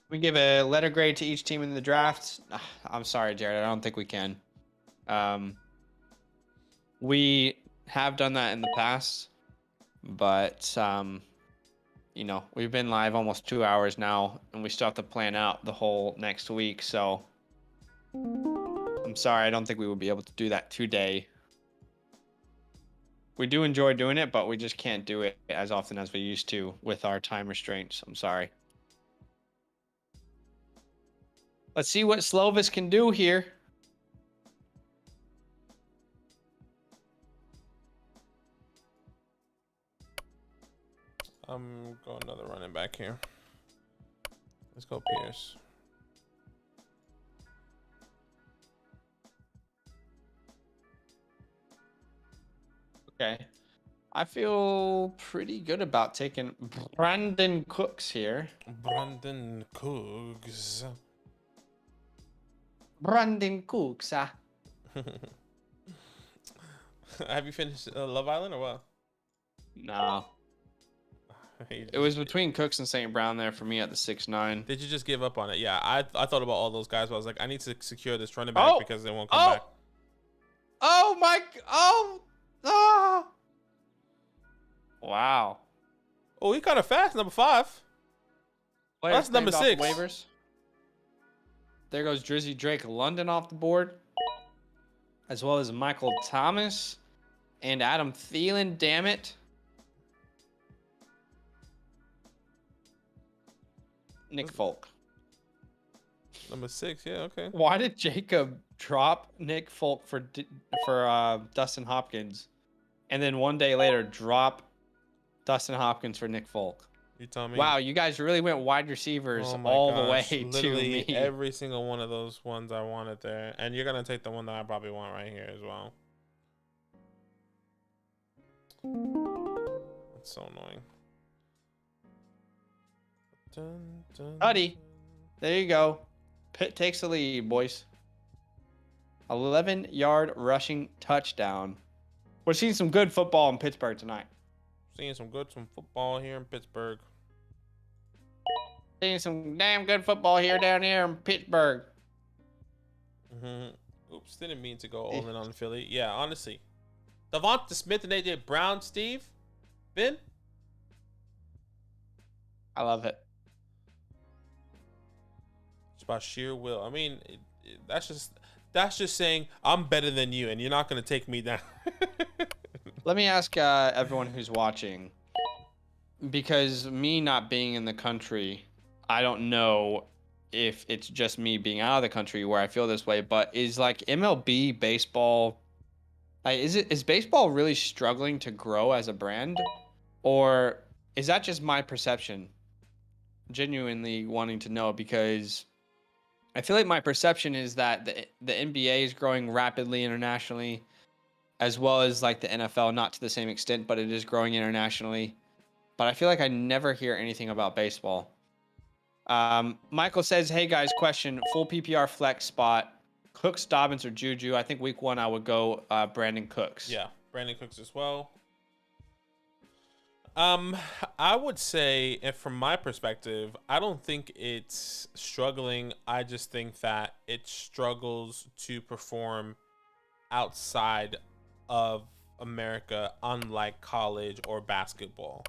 Speaker 2: We give a letter grade to each team in the draft. I'm sorry, Jared. I don't think we can. We have done that in the past, but you know, we've been live almost 2 hours now, and we still have to plan out the whole next week. So I'm sorry, I don't think we will be able to do that today. We do enjoy doing it, but we just can't do it as often as we used to with our time restraints. I'm sorry. Let's see what Slovis can do here.
Speaker 1: I'm going another running back here. Let's go Pierce.
Speaker 2: Okay. I feel pretty good about taking Brandon Cooks here.
Speaker 1: Brandon Cooks.
Speaker 2: Brandon Cooks.
Speaker 1: Have you finished Love Island or what?
Speaker 2: No. It was between Cooks and St. Brown there for me at the 6'9".
Speaker 1: Did you just give up on it? Yeah, I thought about all those guys, but I was like, I need to secure this running back because they won't come back.
Speaker 2: Oh my! Oh! Wow.
Speaker 1: Oh, he kind of fast, number 5.
Speaker 2: Players
Speaker 1: That's number
Speaker 2: claimed
Speaker 1: 6.
Speaker 2: off waivers. There goes Drizzy Drake London off the board, as well as Michael Thomas and Adam Thielen. Damn it. Nick Folk.
Speaker 1: Number 6, yeah, okay.
Speaker 2: Why did Jacob drop Nick Folk for Dustin Hopkins, and then one day later drop Dustin Hopkins for Nick Folk?
Speaker 1: You tell me.
Speaker 2: Wow, you guys really went wide receivers
Speaker 1: Oh my
Speaker 2: all
Speaker 1: gosh,
Speaker 2: the way to
Speaker 1: literally
Speaker 2: me.
Speaker 1: every single one of those ones I wanted there, and you're gonna take the one that I probably want right here as well. That's so annoying. Dun, dun,
Speaker 2: Buddy, there you go. Pitt takes the lead, boys. 11-yard rushing touchdown. We're seeing some good football in Pittsburgh tonight.
Speaker 1: seeing some football here in Pittsburgh.
Speaker 2: Seeing some damn good football down here in Pittsburgh.
Speaker 1: Oops, didn't mean to go all in on Philly. Yeah, honestly. Devonta Smith and AJ Brown, Steve. Ben?
Speaker 2: I love it.
Speaker 1: It's about sheer will. I mean, that's just saying I'm better than you, and you're not gonna take me down.
Speaker 2: Let me ask everyone who's watching, because me not being in the country, I don't know if it's just me being out of the country where I feel this way, but is like MLB baseball, like is baseball really struggling to grow as a brand, or is that just my perception? Genuinely wanting to know, because I feel like my perception is that the NBA is growing rapidly internationally, as well as like the NFL, not to the same extent, but it is growing internationally. But I feel like I never hear anything about baseball. Michael says, hey guys, question, full PPR flex spot, Cooks, Dobbins, or Juju? I think week 1 I would go Brandon Cooks.
Speaker 1: Yeah, Brandon Cooks as well. I would say, and from my perspective, I don't think it's struggling. I just think that it struggles to perform outside of America, unlike college or basketball.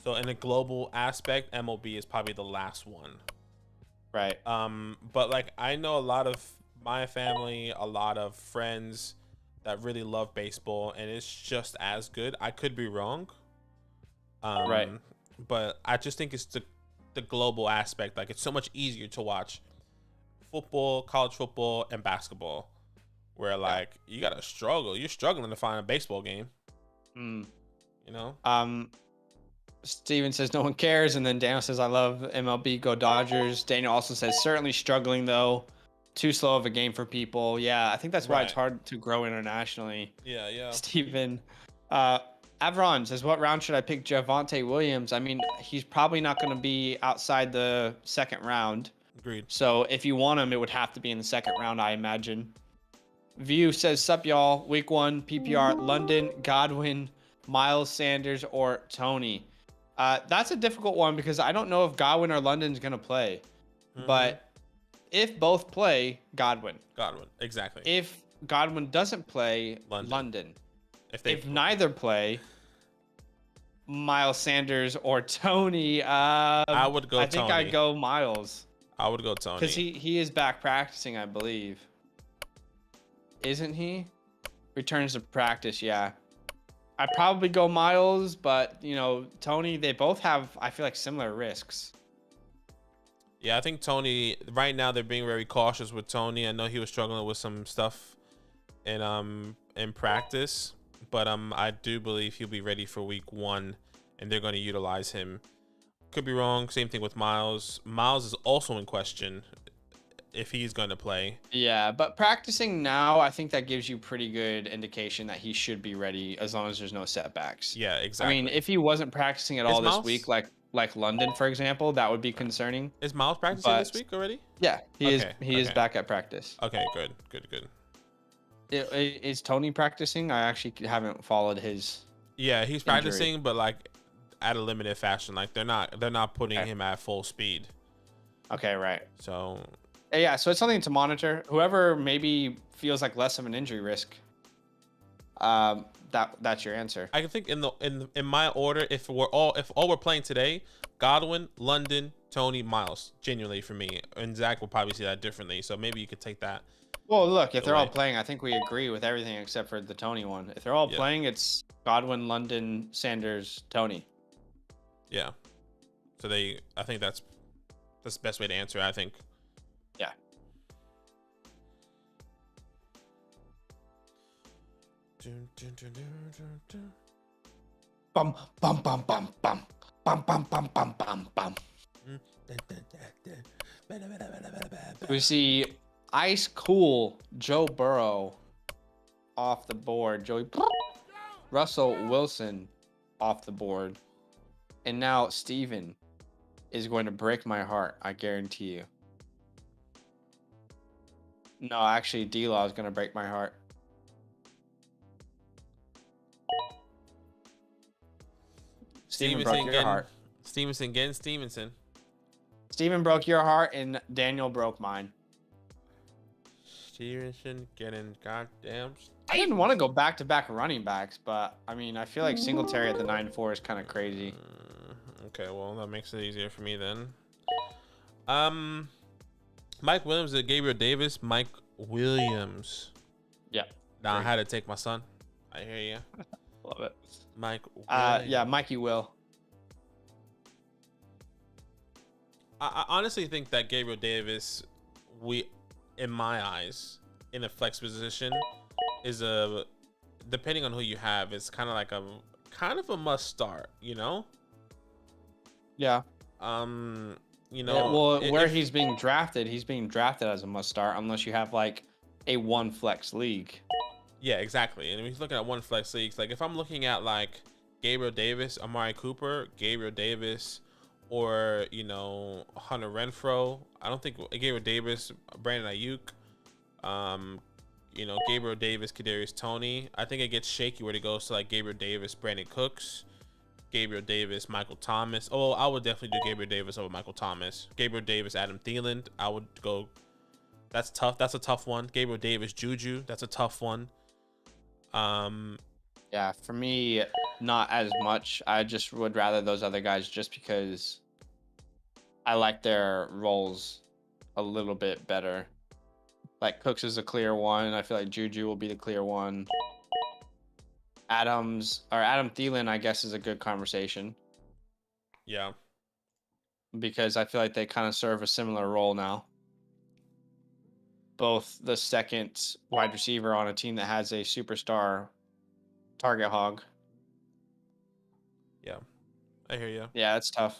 Speaker 1: So in a global aspect, MLB is probably the last one.
Speaker 2: Right.
Speaker 1: But like I know a lot of my family, a lot of friends that really love baseball, and it's just as good. I could be wrong.
Speaker 2: Right.
Speaker 1: But I just think it's the global aspect. Like it's so much easier to watch football, college football, and basketball, where like you gotta struggle. You're struggling to find a baseball game. You know.
Speaker 2: Steven says no one cares, and then Daniel says I love MLB, go Dodgers. Daniel also says certainly struggling though, too slow of a game for people. Yeah, I think that's why it's hard to grow internationally.
Speaker 1: Yeah.
Speaker 2: Steven, Avron says, what round should I pick Javonte Williams? I mean, he's probably not going to be outside the 2nd round.
Speaker 1: Agreed.
Speaker 2: So if you want him, it would have to be in the 2nd round, I imagine. View says, sup y'all, week 1 PPR, London, Godwin, Miles Sanders, or Tony. That's a difficult one because I don't know if Godwin or London's going to play. But if both play, Godwin.
Speaker 1: Exactly.
Speaker 2: If Godwin doesn't play, London. If neither play, Miles Sanders or Tony.
Speaker 1: I would go
Speaker 2: I think
Speaker 1: Tony.
Speaker 2: I'd go Miles.
Speaker 1: I would go Tony.
Speaker 2: Because he is back practicing, I believe. Isn't he? Returns to practice, yeah. I'd probably go Miles, but, you know, Tony, they both have, I feel like, similar risks.
Speaker 1: Yeah, I think Tony, right now they're being very cautious with Tony. I know he was struggling with some stuff in practice, but I do believe he'll be ready for week 1 and they're going to utilize him. Could be wrong. Same thing with Miles. Miles is also in question if he's going to play.
Speaker 2: Yeah, but practicing now, I think that gives you pretty good indication that he should be ready as long as there's no setbacks.
Speaker 1: Yeah, exactly.
Speaker 2: I mean, if he wasn't practicing at all this week, like London, for example, that would be concerning.
Speaker 1: Is Miles practicing this week already?
Speaker 2: Yeah, he is back at practice.
Speaker 1: Okay, good.
Speaker 2: Is Tony practicing? I actually haven't followed his.
Speaker 1: Yeah, he's practicing, but like at a limited fashion. Like they're not putting him at full speed.
Speaker 2: Okay, right.
Speaker 1: So
Speaker 2: yeah, so it's something to monitor. Whoever maybe feels like less of an injury risk, that's your answer.
Speaker 1: I think in my order, if all we're playing today, Godwin, London, Tony, Miles, genuinely for me, and Zach will probably see that differently. So maybe you could take that.
Speaker 2: Well, look, if they're all playing, I think we agree with everything except for the Tony one. If they're all playing, it's Godwin, London, Sanders, Tony.
Speaker 1: Yeah. So I think that's the best way to answer, I think.
Speaker 2: Yeah. Bum bum bum bum bum bum bum bum bum bum bum. We see ice cool Joe Burrow off the board. Russell Wilson off the board. And now Steven is going to break my heart, I guarantee you. No, actually, D-Law is going to break my heart. Steven broke your heart.
Speaker 1: Stevenson getting Stevenson.
Speaker 2: Steven broke your heart and Daniel broke mine.
Speaker 1: Stevenson getting goddamn.
Speaker 2: I didn't want to go back-to-back running backs, but I mean, I feel like Singletary at the 9-4 is kind of crazy.
Speaker 1: Okay, well, that makes it easier for me then. Mike Williams or Gabriel Davis? Mike Williams.
Speaker 2: Yeah.
Speaker 1: Now I had to take my son. I hear you.
Speaker 2: Love it.
Speaker 1: Mike Williams.
Speaker 2: Yeah, Mikey will.
Speaker 1: I honestly think that Gabriel Davis, in my eyes, in a flex position, is depending on who you have, it's kind of a must start, you know?
Speaker 2: Yeah.
Speaker 1: You know,
Speaker 2: well, where he's being drafted as a must start unless you have like a one flex league.
Speaker 1: Yeah, exactly. And if you're looking at one flex leagues, like if I'm looking at like Gabriel Davis, Amari Cooper, Gabriel Davis, or you know Hunter Renfrow, I don't think Gabriel Davis, Brandon Ayuk, you know Gabriel Davis, Kadarius Toney. I think it gets shaky where it goes to like Gabriel Davis, Brandon Cooks, Gabriel Davis, Michael Thomas. Oh, I would definitely do Gabriel Davis over Michael Thomas. Gabriel Davis, Adam Thielen. I would go. That's tough. That's a tough one. Gabriel Davis, Juju. That's a tough one.
Speaker 2: Yeah, for me, not as much. I just would rather those other guys just because I like their roles a little bit better. Like Cooks is a clear one. I feel like Juju will be the clear one. Adam Thielen, I guess, is a good conversation.
Speaker 1: Yeah.
Speaker 2: Because I feel like they kind of serve a similar role now. Both the second wide receiver on a team that has a superstar target hog.
Speaker 1: Yeah. I hear you.
Speaker 2: Yeah, it's tough.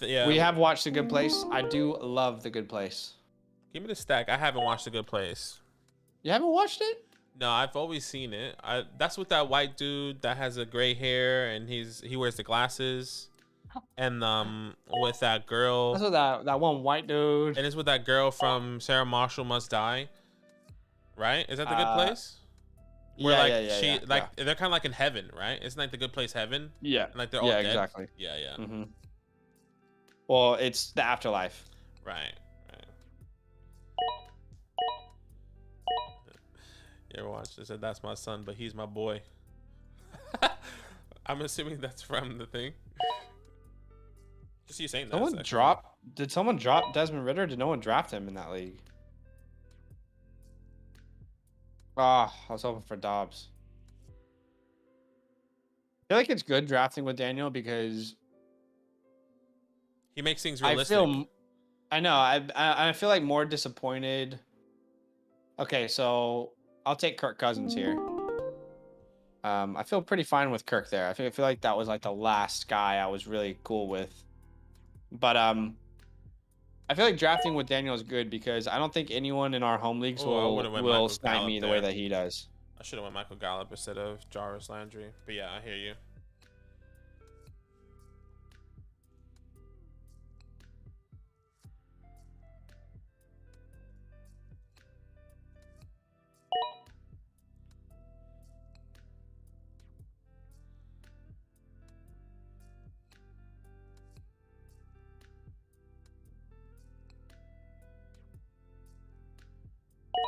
Speaker 1: Yeah.
Speaker 2: We have watched The Good Place. I do love The Good Place.
Speaker 1: Give me the stack. I haven't watched The Good Place.
Speaker 2: You haven't watched it?
Speaker 1: No, I've always seen it. That's with that white dude that has a gray hair and he wears the glasses, and with that girl.
Speaker 2: That's with that one white dude.
Speaker 1: And it's with that girl from Sarah Marshall Must Die. Right? Is that The Good Place? Where they're kind of like in heaven, right? It's like The Good Place heaven.
Speaker 2: Yeah.
Speaker 1: And like they're all dead.
Speaker 2: Exactly.
Speaker 1: Yeah, yeah.
Speaker 2: Mm-hmm. Well, it's the afterlife.
Speaker 1: Right. You ever watched it? Said that's my son, but he's my boy. I'm assuming that's from the thing. Just you saying that.
Speaker 2: Someone drop? Did someone drop Desmond Ritter? Did no one draft him in that league? Ah, I was hoping for Dobbs. I feel like it's good drafting with Daniel because
Speaker 1: he makes things realistic.
Speaker 2: I know. I feel like more disappointed. Okay, so I'll take Kirk Cousins here. I feel pretty fine with Kirk there. I feel like that was like the last guy I was really cool with. But I feel like drafting with Daniel is good because I don't think anyone in our home leagues will snipe me the way that he does.
Speaker 1: I should have went Michael Gallup instead of Jarvis Landry. But yeah, I hear you.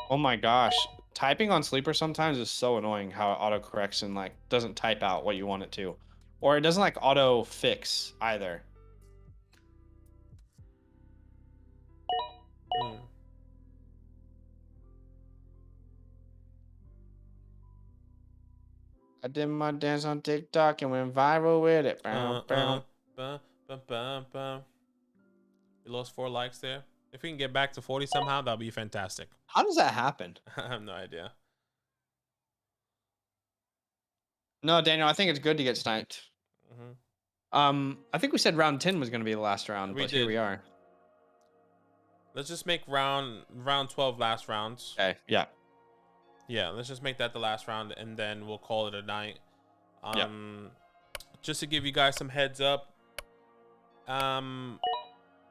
Speaker 2: Oh my gosh. Typing on Sleeper sometimes is so annoying how it autocorrects and like doesn't type out what you want it to. Or it doesn't like auto fix either. I did my dance on TikTok and went viral with it.
Speaker 1: We lost 4 likes there. If we can get back to 40 somehow, that'll be fantastic.
Speaker 2: How does that happen?
Speaker 1: I have no idea.
Speaker 2: No, Daniel, I think it's good to get sniped. I think we said round 10 was going to be the last round, but here we are.
Speaker 1: Let's just make round 12 last rounds.
Speaker 2: Okay, yeah.
Speaker 1: Yeah, let's just make that the last round, and then we'll call it a night. Just to give you guys some heads up,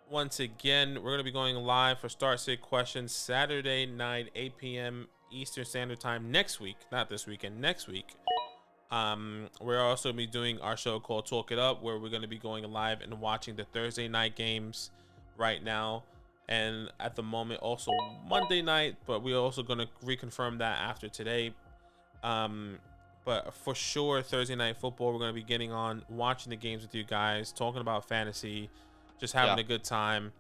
Speaker 1: once again, we're going to be going live for Start Sit Questions Saturday night, 8 p.m. Eastern Standard Time next week. Not this weekend, next week. We're also going to be doing our show called Talk It Up, where we're going to be going live and watching the Thursday night games right now. And at the moment, also Monday night, but we're also going to reconfirm that after today. But for sure, Thursday night football, we're going to be getting on, watching the games with you guys, talking about fantasy, just having a good time.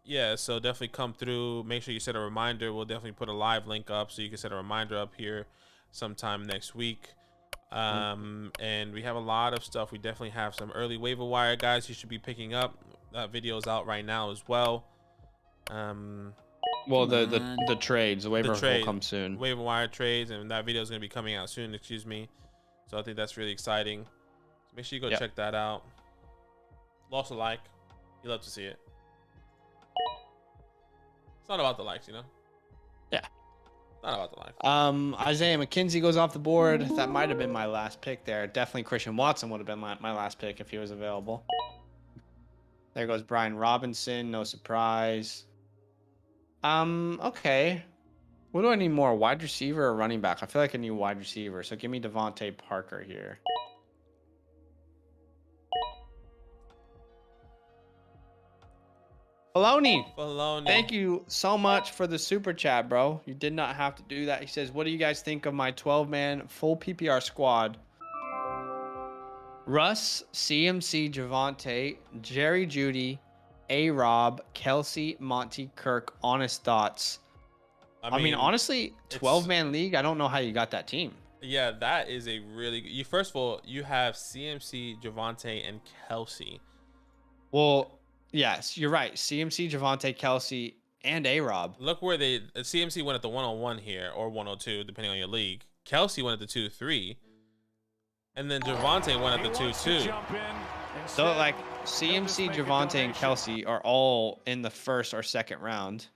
Speaker 1: Yeah, so definitely come through. Make sure you set a reminder. We'll definitely put a live link up so you can set a reminder up here sometime next week. And we have a lot of stuff. We definitely have some early waiver wire guys you should be picking up. That video's out right now as well.
Speaker 2: Well, the trades, the waiver will come soon.
Speaker 1: Waiver wire trades, and that video is going to be coming out soon. Excuse me. So I think that's really exciting. So make sure you go check that out. Lost a like. You love to see it. It's not about the likes, you know.
Speaker 2: Yeah.
Speaker 1: Not about the likes.
Speaker 2: Isaiah McKenzie goes off the board. That might have been my last pick there. Definitely Christian Watson would have been my last pick if he was available. There goes Brian Robinson. No surprise. Okay. What do I need more? Wide receiver or running back? I feel like I need wide receiver. So give me Devontae Parker here. Baloney. Thank you so much for the super chat, bro. You did not have to do that. He says, what do you guys think of my 12-man full PPR squad? Russ, CMC, Javonte, Jerry Jeudy, A-Rob, Kelsey, Monty, Kirk. Honest thoughts. I mean honestly, 12-man league, I don't know how you got that team.
Speaker 1: Yeah, that is a really good... First of all, you have CMC, Javonte, and Kelsey.
Speaker 2: Well... Yes, you're right. CMC, Javonte, Kelsey, and A-Rob.
Speaker 1: Look where CMC went at the 101 here, or 102, depending on your league. Kelsey went at the 2-3. And then Javonte went at the 2-2.
Speaker 2: So, like, CMC, Javonte, and Kelsey are all in the first or second round.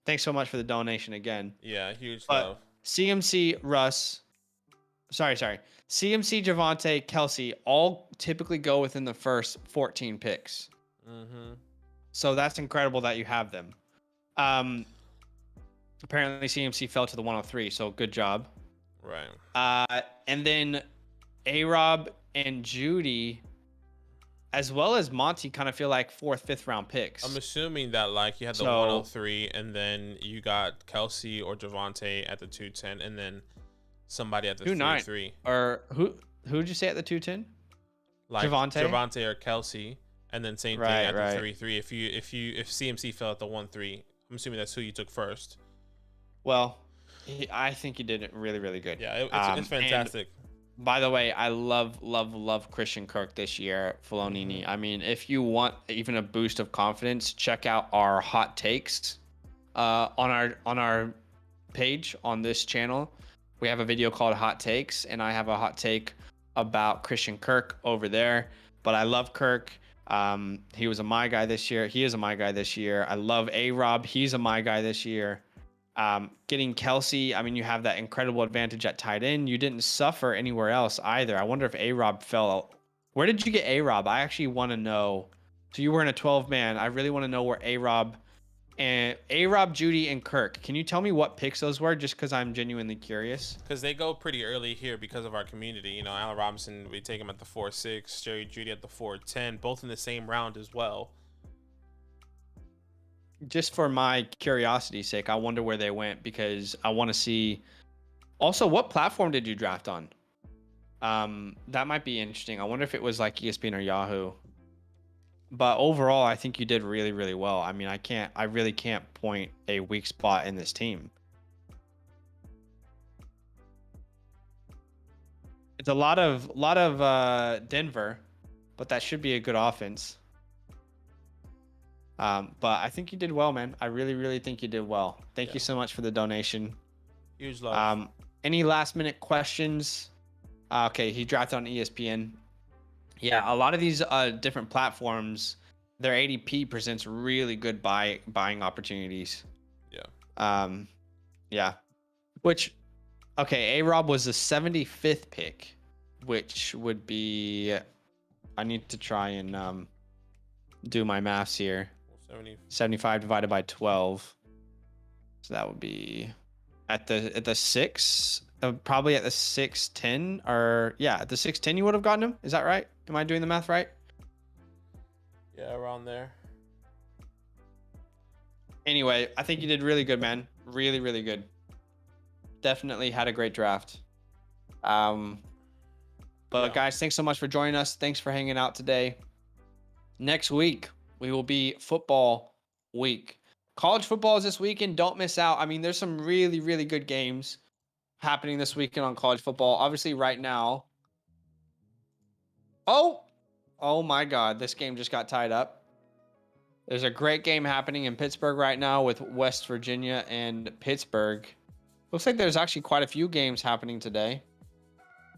Speaker 2: Thanks so much for the donation again.
Speaker 1: Yeah, huge love.
Speaker 2: CMC, Russ. Sorry. CMC, Javonte, Kelsey all typically go within the first 14 picks. So that's incredible that you have them. Apparently CMC fell to the 103, so good job.
Speaker 1: Right.
Speaker 2: And then A-Rob and Jeudy, as well as Monty, kind of feel like 4th, 5th round picks.
Speaker 1: I'm assuming that like you had the 103, and then you got Kelsey or Javonte at the 210, and then somebody at the
Speaker 2: 2-9.
Speaker 1: 3-3.
Speaker 2: Or who'd you say at the 2-10?
Speaker 1: Like
Speaker 2: Javonte?
Speaker 1: Javonte or Kelsey, and then same thing
Speaker 2: Right,
Speaker 1: at
Speaker 2: right.
Speaker 1: the 3-3. If CMC fell at the 1-3, I'm assuming that's who you took first.
Speaker 2: Well, I think he did it really, really good.
Speaker 1: Yeah, it's fantastic.
Speaker 2: By the way, I love Christian Kirk this year, Filonini. I mean, if you want even a boost of confidence, check out our hot takes on our page on this channel. We have a video called Hot Takes, and I have a hot take about Christian Kirk over there. But I love Kirk. He was a my guy this year. He is a my guy this year. I love A-Rob. He's a my guy this year. Getting Kelsey, I mean, you have that incredible advantage at tight end. You didn't suffer anywhere else either. I wonder if A-Rob fell. Where did you get A-Rob? I actually want to know. So you were in a 12-man. I really want to know where A-Rob, Judy, and Kirk. Can you tell me what picks those were? Just because I'm genuinely curious.
Speaker 1: Because they go pretty early here because of our community. You know, Allen Robinson, we take him at the 4-6. Jerry Judy at the 4-10. Both in the same round as well.
Speaker 2: Just for my curiosity's sake, I wonder where they went because I want to see. Also, what platform did you draft on? That might be interesting. I wonder if it was like ESPN or Yahoo. But overall, I think you did really, really well. I mean, I really can't point a weak spot in this team. It's a lot of Denver, but that should be a good offense. But I think you did well, man. I really, really think you did well. Thank you so much for the donation.
Speaker 1: Huge love.
Speaker 2: Any last minute questions? Okay, he drafted on ESPN. Yeah, a lot of these different platforms, their ADP presents really good buying opportunities.
Speaker 1: Yeah.
Speaker 2: Yeah. Which, okay, A-Rob was the 75th pick, which would be, I need to try and do my maths here. 75 divided by 12. So that would be at the 6, probably at the 610, or yeah, at the 610 you would have gotten him. Is that right? Am I doing the math right?
Speaker 1: Yeah, around there.
Speaker 2: Anyway, I think you did really good, man. Really, really good. Definitely had a great draft. But guys, thanks so much for joining us. Thanks for hanging out today. Next week, we will be football week. College football is this weekend. Don't miss out. I mean, there's some really, really good games happening this weekend on college football. Obviously, right now. Oh my God. This game just got tied up. There's a great game happening in Pittsburgh right now with West Virginia and Pittsburgh. Looks like there's actually quite a few games happening today.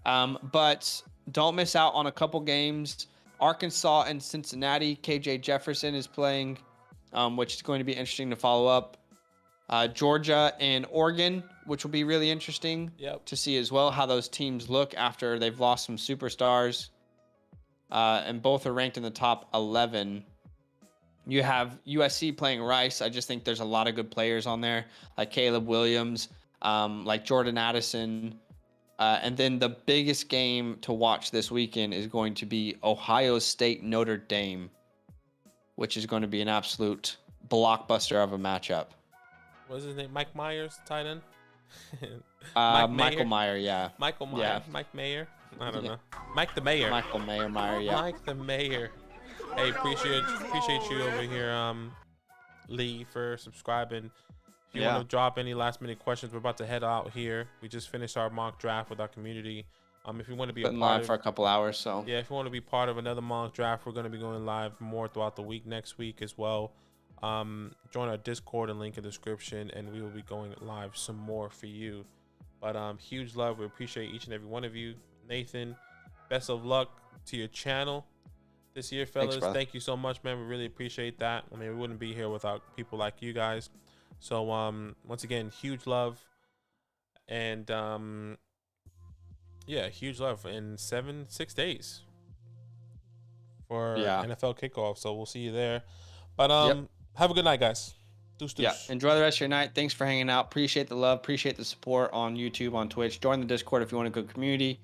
Speaker 2: But don't miss out on a couple games. Arkansas and Cincinnati. KJ Jefferson is playing, which is going to be interesting to follow up. Georgia and Oregon, which will be really interesting to see as well how those teams look after they've lost some superstars. And both are ranked in the top 11. You have USC playing Rice. I just think there's a lot of good players on there, like Caleb Williams, like Jordan Addison. And then the biggest game to watch this weekend is going to be Ohio State Notre Dame, which is going to be an absolute blockbuster of a matchup.
Speaker 1: What's his name? Mike Myers, tight end?
Speaker 2: Michael Mayer, yeah.
Speaker 1: Michael Mayer.
Speaker 2: Yeah.
Speaker 1: Mike Mayer? I don't know. Mike the Mayor.
Speaker 2: Michael Mayer, yeah.
Speaker 1: Mike the Mayor. Hey, appreciate you over here, Lee, for subscribing. If you want to drop any last minute questions, we're about to head out here. We just finished our mock draft with our community. If you want to be
Speaker 2: live for a couple hours, so
Speaker 1: yeah, if you want to be part of another mock draft, we're going to be going live more throughout the week next week as well. Join our Discord and link in the description, and we will be going live some more for you. But huge love. We appreciate each and every one of you. Nathan, best of luck to your channel this year, fellas. Thank you so much, man. We really appreciate that. I mean, we wouldn't be here without people like you guys. So once again, huge love. And yeah, huge love in 6 days for NFL kickoff. So we'll see you there. But have a good night, guys. Deuce, deuce.
Speaker 2: Yeah, enjoy the rest of your night. Thanks for hanging out. Appreciate the love. Appreciate the support on YouTube, on Twitch. Join the Discord if you want a good community.